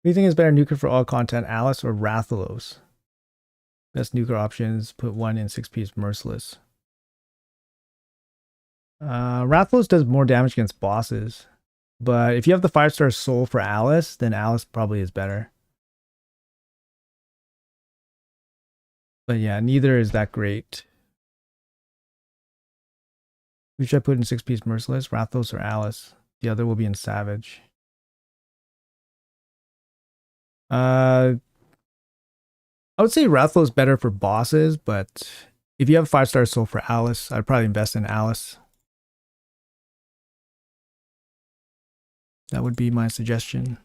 you think is better nuker for all content, Alice or Rathalos? Best nuker options, put 1 in 6-piece Merciless. Rathalos does more damage against bosses. But if you have the 5-star soul for Alice, then Alice probably is better. But yeah, neither is that great. Who should I put in 6-piece Merciless? Rathalos or Alice? The other will be in Savage. I would say Rathalos is better for bosses, but if you have 5-star soul for Alice, I'd probably invest in Alice. That would be my suggestion.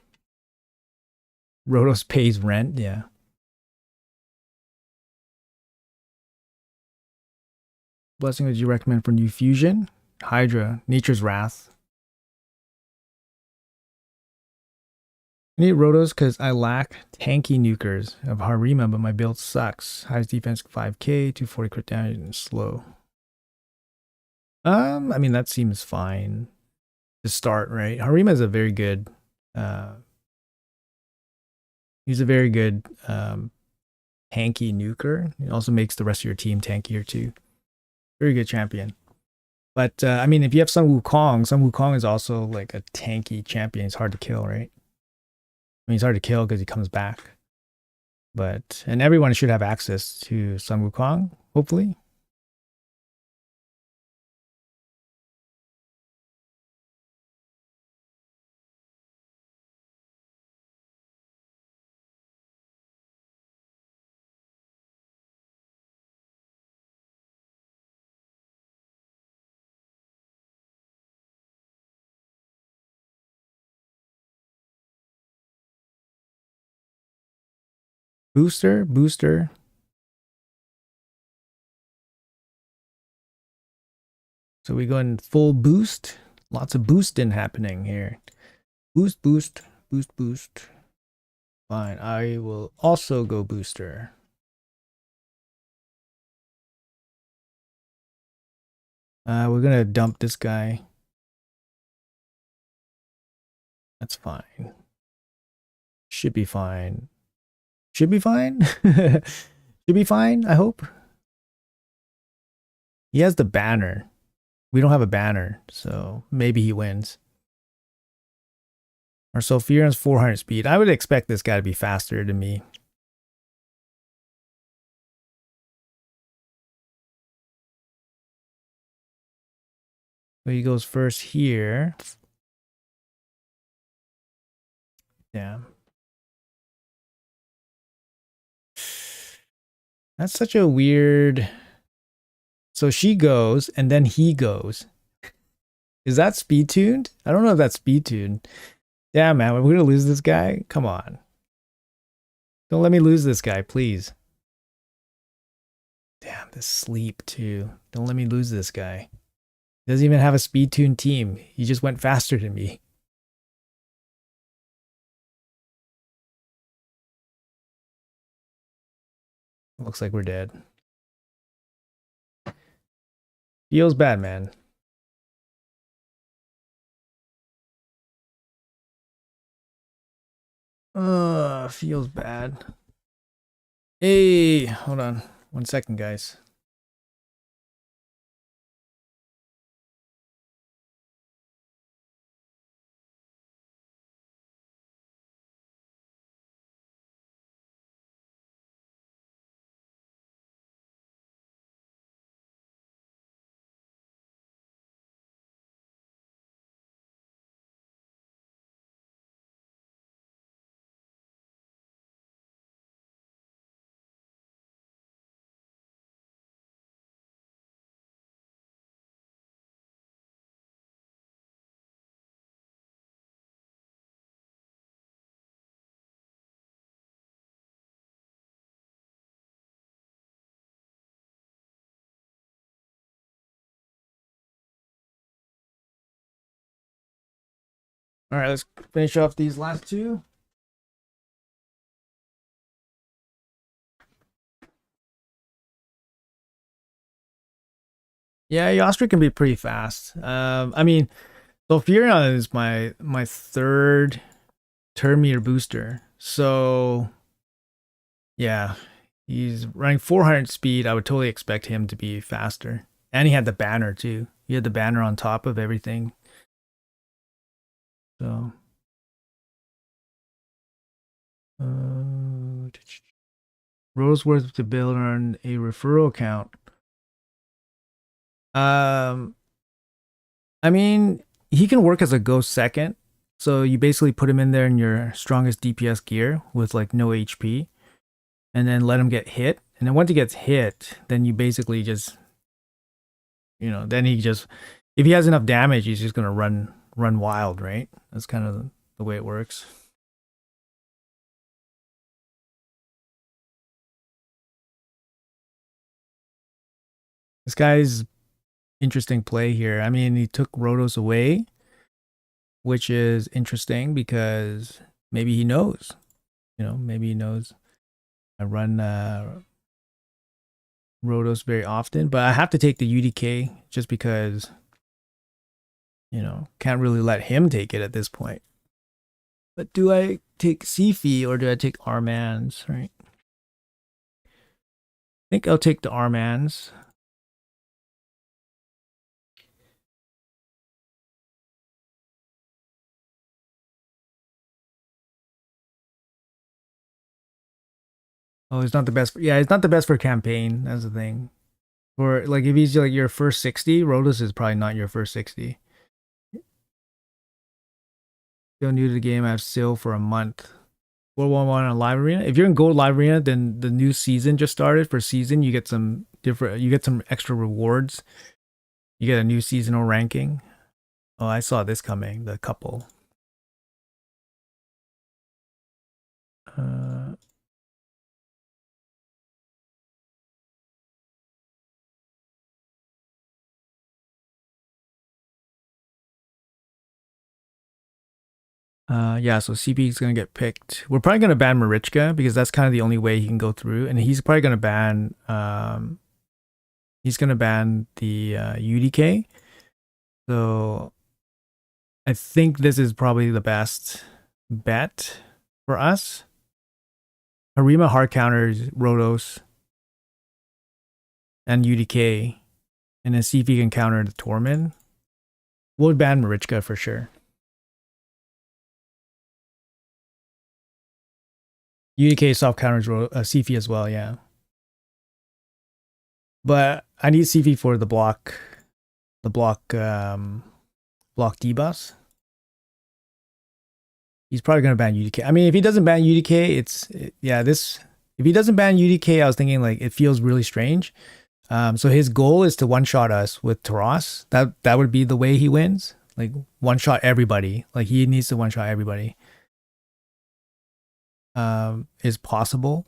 Rotos pays rent, yeah. Blessing would you recommend for new fusion? Hydra, Nature's Wrath. I need Rotos because I lack tanky nukers of Harima, but my build sucks. Highest defense 5k, 240 crit damage, and slow. I mean, that seems fine to start, right? Harima is a very good he's a very good tanky nuker. It also makes the rest of your team tankier too. Very good champion. But I mean, if you have Sun Wukong is also like a tanky champion. It's hard to kill, right? I mean, it's hard to kill because he comes back. But and everyone should have access to Sun Wukong, hopefully. Booster. So we go in full boost. Lots of boosting happening here. Boost. Fine, I will also go booster. We're gonna dump this guy. That's fine. Should be fine. Should be fine? Should be fine, I hope. He has the banner. We don't have a banner, so maybe he wins. Our Sulfuron's 400 speed. I would expect this guy to be faster than me. So he goes first here. Damn. That's such a weird... So she goes, and then he goes. Is that speed tuned? I don't know if that's speed tuned. Damn, man, we're gonna lose this guy? Come on. Don't let me lose this guy, please. Damn, this sleep too. Don't let me lose this guy. He doesn't even have a speed tuned team. He just went faster than me. Looks like we're dead. Feels bad, man. Feels bad. Hey, hold on. 1 second, guys. All right, let's finish off these last two. Yeah, Yostra can be pretty fast. I mean, Sulfuron is my third turn meter booster. So yeah, He's running 400 speed. I would totally expect him to be faster. And he had the banner too. He had the banner on top of everything. So, Roseworth to build on a referral account. I mean, he can work as a ghost second. So you basically put him in there in your strongest DPS gear with like no HP, and then let him get hit. And then once he gets hit, then you basically just, then he just, if he has enough damage, he's just gonna run wild, right? That's kind of the way it works. This guy's interesting play here. I mean, he took Rotos away, which is interesting because maybe he knows. Maybe he knows I run Rotos very often, but I have to take the UDK just because, can't really let him take it at this point. But do I take Sifi or do I take Armans, right? I think I'll take the Armans. Oh, it's not the best. Yeah, it's not the best for campaign. That's the thing. Or like if he's like your first 60, Rotos is probably not your first 60. Still new to the game. I have Sil for a month. 411 on Live Arena. If you're in Gold Live Arena, then the new season just started. For season, you get some extra rewards. You get a new seasonal ranking. Oh, I saw this coming. The couple. Yeah, so CP is gonna get picked. We're probably gonna ban Marichka because that's kind of the only way he can go through, and he's probably gonna ban. He's gonna ban the UDK. So I think this is probably the best bet for us. Harima hard counters Rotos and UDK, and then see if he can counter the Tormund. We'll ban Marichka for sure. UDK soft counters Sifi as well, yeah. But I need Sifi for the block debuffs. He's probably gonna ban UDK. I mean, if he doesn't ban UDK, if he doesn't ban UDK, I was thinking like it feels really strange. So his goal is to one shot us with Taras. That would be the way he wins. Like one shot everybody. Like he needs to one shot everybody. Is possible.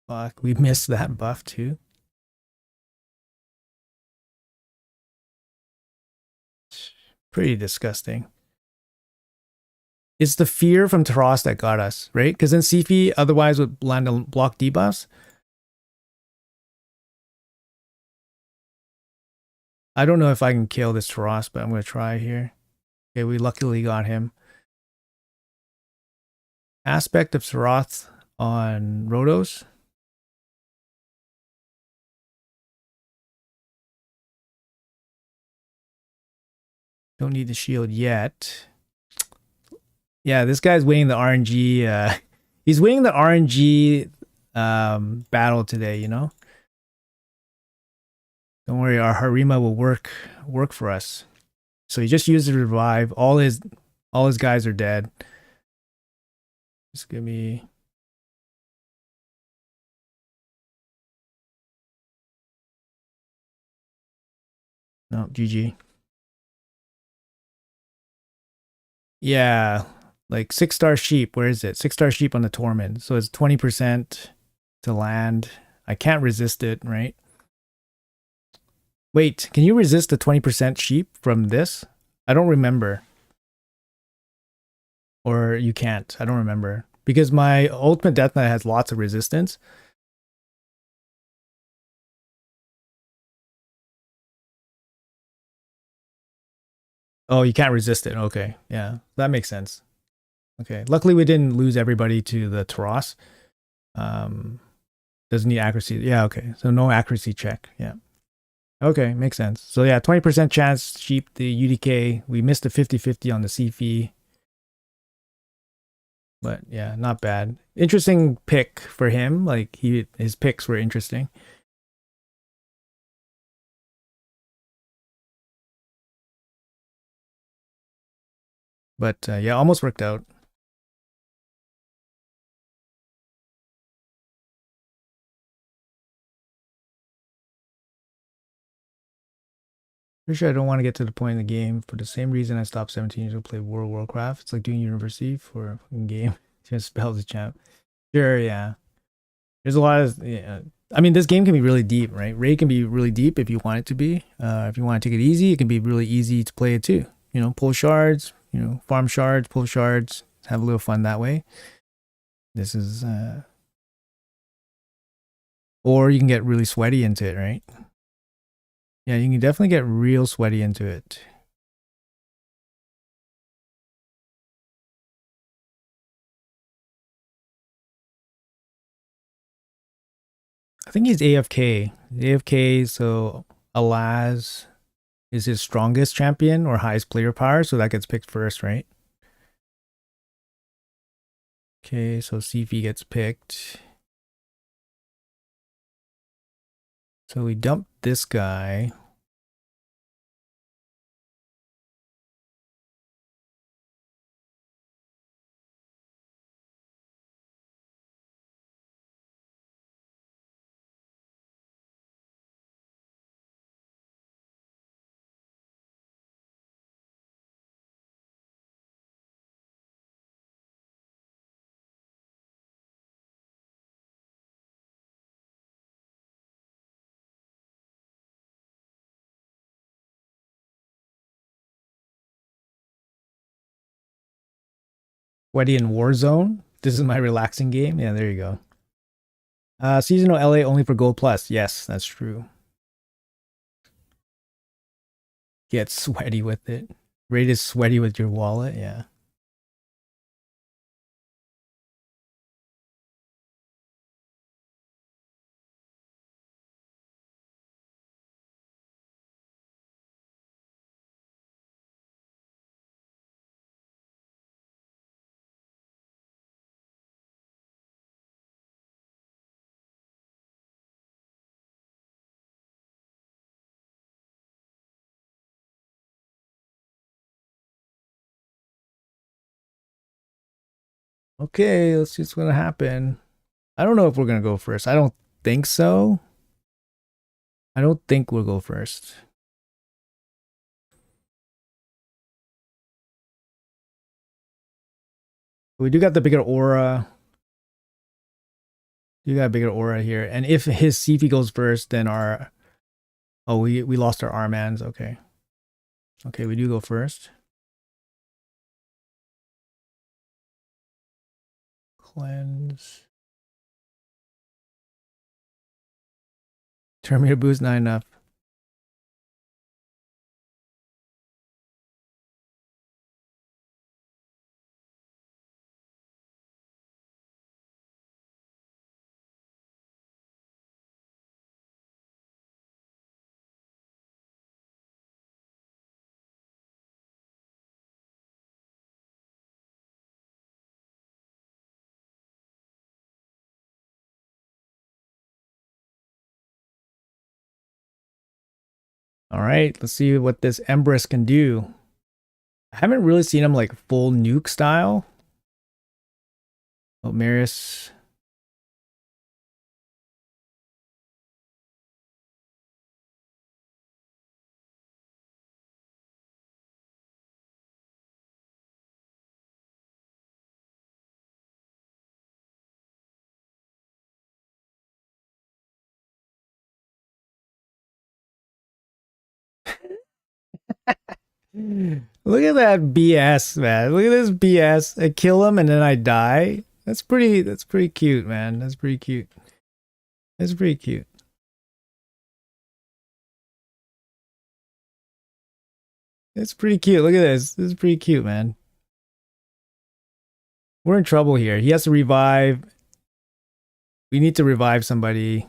Fuck, we missed that buff too. Pretty disgusting. It's the fear from Taras that got us, right? Because then Sifi otherwise would land on block debuffs. I don't know if I can kill this Taras, but I'm going to try here. Okay, we luckily got him. Aspect of Sarath on Rotos. Don't need the shield yet. Yeah, this guy's winning the RNG. He's winning the RNG battle today, you know? Don't worry, our Harima will work for us. So he just used to revive. All his guys are dead. Just give me. No, GG. Yeah, like 6-star sheep. Where is it? 6-star sheep on the Tormund. So it's 20% to land. I can't resist it, right? Wait, can you resist the 20% sheep from this? I don't remember. Or you can't. I don't remember. Because my ultimate death knight has lots of resistance. Oh, you can't resist it. Okay. Yeah. That makes sense. Okay. Luckily, we didn't lose everybody to the Taras. Doesn't need accuracy. Yeah, okay. So no accuracy check. Yeah. Okay, makes sense. So yeah, 20% chance sheep the UDK. We missed the 50-50 on the CFE. But yeah, not bad. Interesting pick for him. Like his picks were interesting. But yeah, almost worked out. Pretty sure I don't want to get to the point in the game for the same reason I stopped 17 years ago to play World of Warcraft. It's like doing university for a fucking game. Just spells the champ. Sure, yeah. There's a lot of yeah. I mean, this game can be really deep, right? Raid can be really deep if you want it to be. If you want to take it easy, it can be really easy to play it too. You know, pull shards, farm shards, pull shards, have a little fun that way. This is or you can get really sweaty into it, right? Yeah, you can definitely get real sweaty into it. I think he's AFK. AFK, so Alaz is his strongest champion or highest player power, so that gets picked first, right? Okay, so CFE gets picked. So we dump this guy. Sweaty in Warzone. This is my relaxing game. Yeah, there you go. Seasonal LA only for Gold Plus. Yes, that's true. Get sweaty with it. Raid is sweaty with your wallet. Yeah. Okay, let's see what's gonna happen. I don't know if we're gonna go first. I don't think so. I don't think we'll go first. We do got the bigger aura. You got a bigger aura here. And if his CP goes first, then our we lost our Armans. Okay. Okay, we do go first. Cleanse. Terminator boost, not enough. All right, let's see what this Empress can do. I haven't really seen him like full nuke style. Oh, Marius. Look at that BS, man. Look at this BS. I kill him and then I die. That's pretty cute, man. That's pretty cute. That's pretty cute. It's pretty cute. Look at this. This is pretty cute, man. We're in trouble here. He has to revive. We need to revive somebody.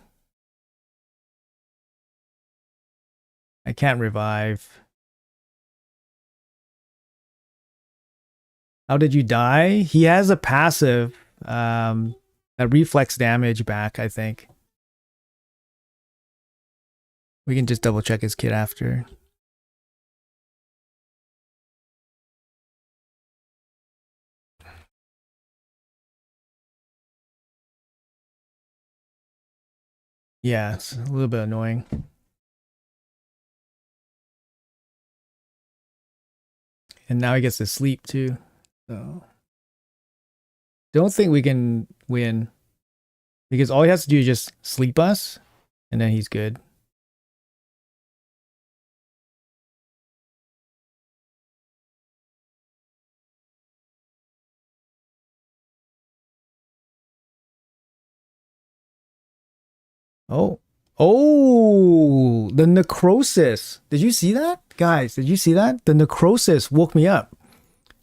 I can't revive. How did you die? He has a passive, a reflex damage back, I think. We can just double check his kit after. Yeah, it's a little bit annoying. And now he gets to sleep too. So don't think we can win. Because all he has to do is just sleep us, and then he's good. Oh. Oh, the necrosis. Did you see that? Guys, did you see that? The necrosis woke me up.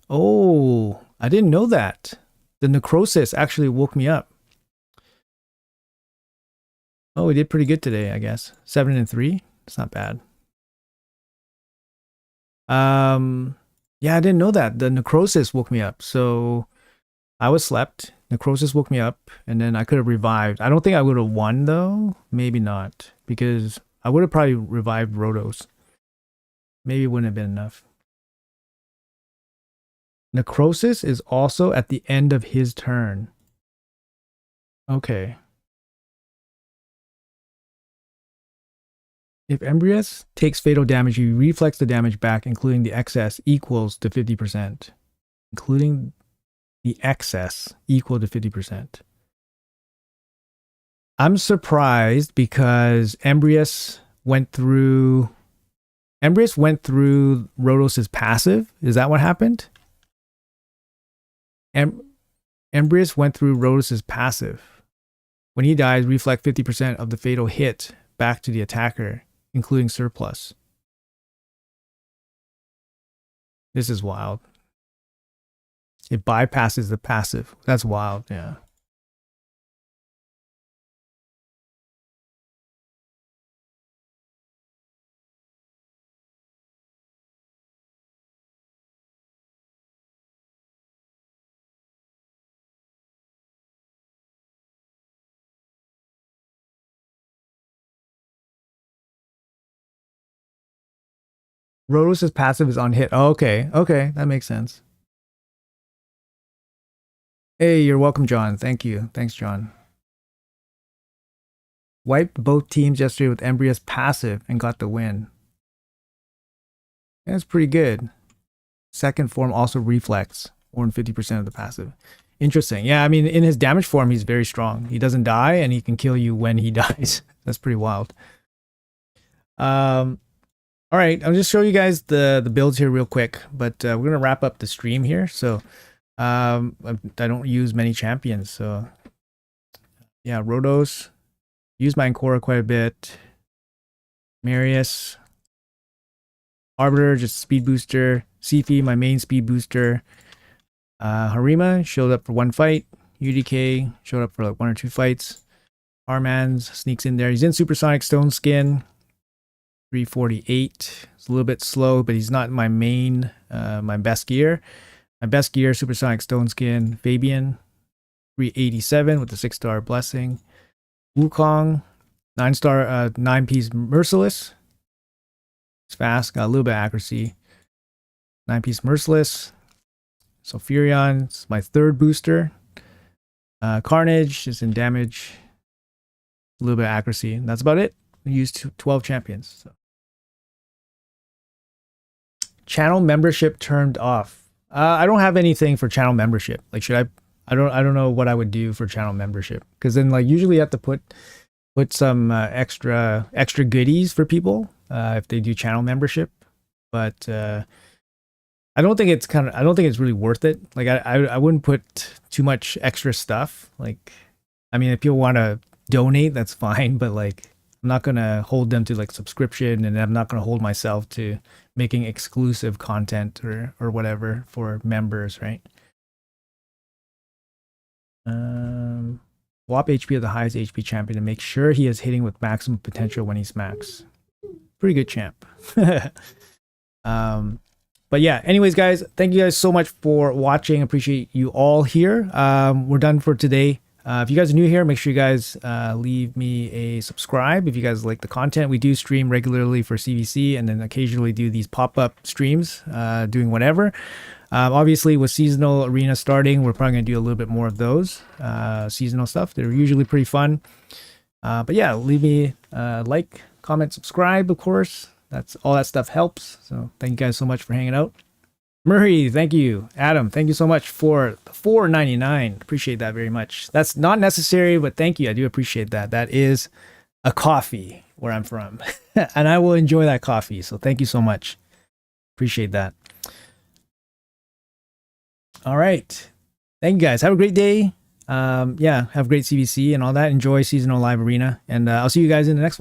Oh, I didn't know that. The necrosis actually woke me up. Oh, we did pretty good today, I guess. 7 and 3. It's not bad. Yeah, I didn't know that. The necrosis woke me up. So I was slept. Necrosis woke me up, and then I could have revived. I don't think I would have won though. Maybe not, because I would have probably revived Rotos. Maybe it wouldn't have been enough. Necrosis is also at the end of his turn. Okay. If Embrius takes fatal damage, you reflex the damage back, including the excess, equals to 50%. Including the excess equal to 50%. I'm surprised because Embrius went through Rotos' passive. Is that what happened? Embrius went through Rotos' passive. When he dies, reflect 50% of the fatal hit back to the attacker, including surplus. This is wild. It bypasses the passive. That's wild, yeah. Rotos' passive is on hit. Oh, okay, okay, that makes sense. Hey, you're welcome, John. Thank you. Thanks, John. Wiped both teams yesterday with Embrius passive and got the win. That's pretty good. Second form also reflex, more than 50% of the passive. Interesting. Yeah, I mean, in his damage form, he's very strong. He doesn't die, and he can kill you when he dies. That's pretty wild. All right, I'll just show you guys the builds here real quick, but we're gonna wrap up the stream here. So I don't use many champions, so yeah, Rotos. Use my Ancora quite a bit. Marius. Arbiter, just speed booster. Sifi, my main speed booster. Harima showed up for one fight. UDK showed up for like 1 or 2 fights. Armans sneaks in there. He's in Supersonic Stone Skin. 348. It's a little bit slow, but he's not my main, my best gear. My best gear, Supersonic Stone Skin. Fabian. 387 with the 6-star blessing. Wukong, 9-star, 9-piece Merciless. It's fast, got a little bit of accuracy. 9-piece Merciless. So Furion, it's my 3rd booster. Carnage is in damage. A little bit of accuracy. And that's about it. I used 12 champions. So. Channel membership turned off. I don't have anything for channel membership. Like, should I? I don't know what I would do for channel membership, because then like usually you have to put some extra goodies for people if they do channel membership, but I don't think it's really worth it. Like I wouldn't put too much extra stuff. Like, I mean, if people want to donate, that's fine, but like I'm not gonna hold them to like subscription, and I'm not gonna hold myself to making exclusive content or whatever for members, right? Swap HP of the highest HP champion to make sure he is hitting with maximum potential when he's max. Pretty good champ. But yeah, anyways, guys, thank you guys so much for watching. Appreciate you all here. We're done for today. If you guys are new here, make sure you guys leave me a subscribe. If you guys like the content, we do stream regularly for CVC and then occasionally do these pop-up streams doing whatever. Obviously, with seasonal arena starting, we're probably going to do a little bit more of those seasonal stuff. They're usually pretty fun. But yeah, leave me like, comment, subscribe, of course. That's all that stuff helps. So thank you guys so much for hanging out. Murray, thank you. Adam, thank you so much for the $4.99. Appreciate that very much. That's not necessary, but thank you. I do appreciate that. That is a coffee where I'm from. And I will enjoy that coffee. So thank you so much. Appreciate that. All right. Thank you guys. Have a great day. Yeah, have a great CVC and all that. Enjoy seasonal live arena. And I'll see you guys in the next one.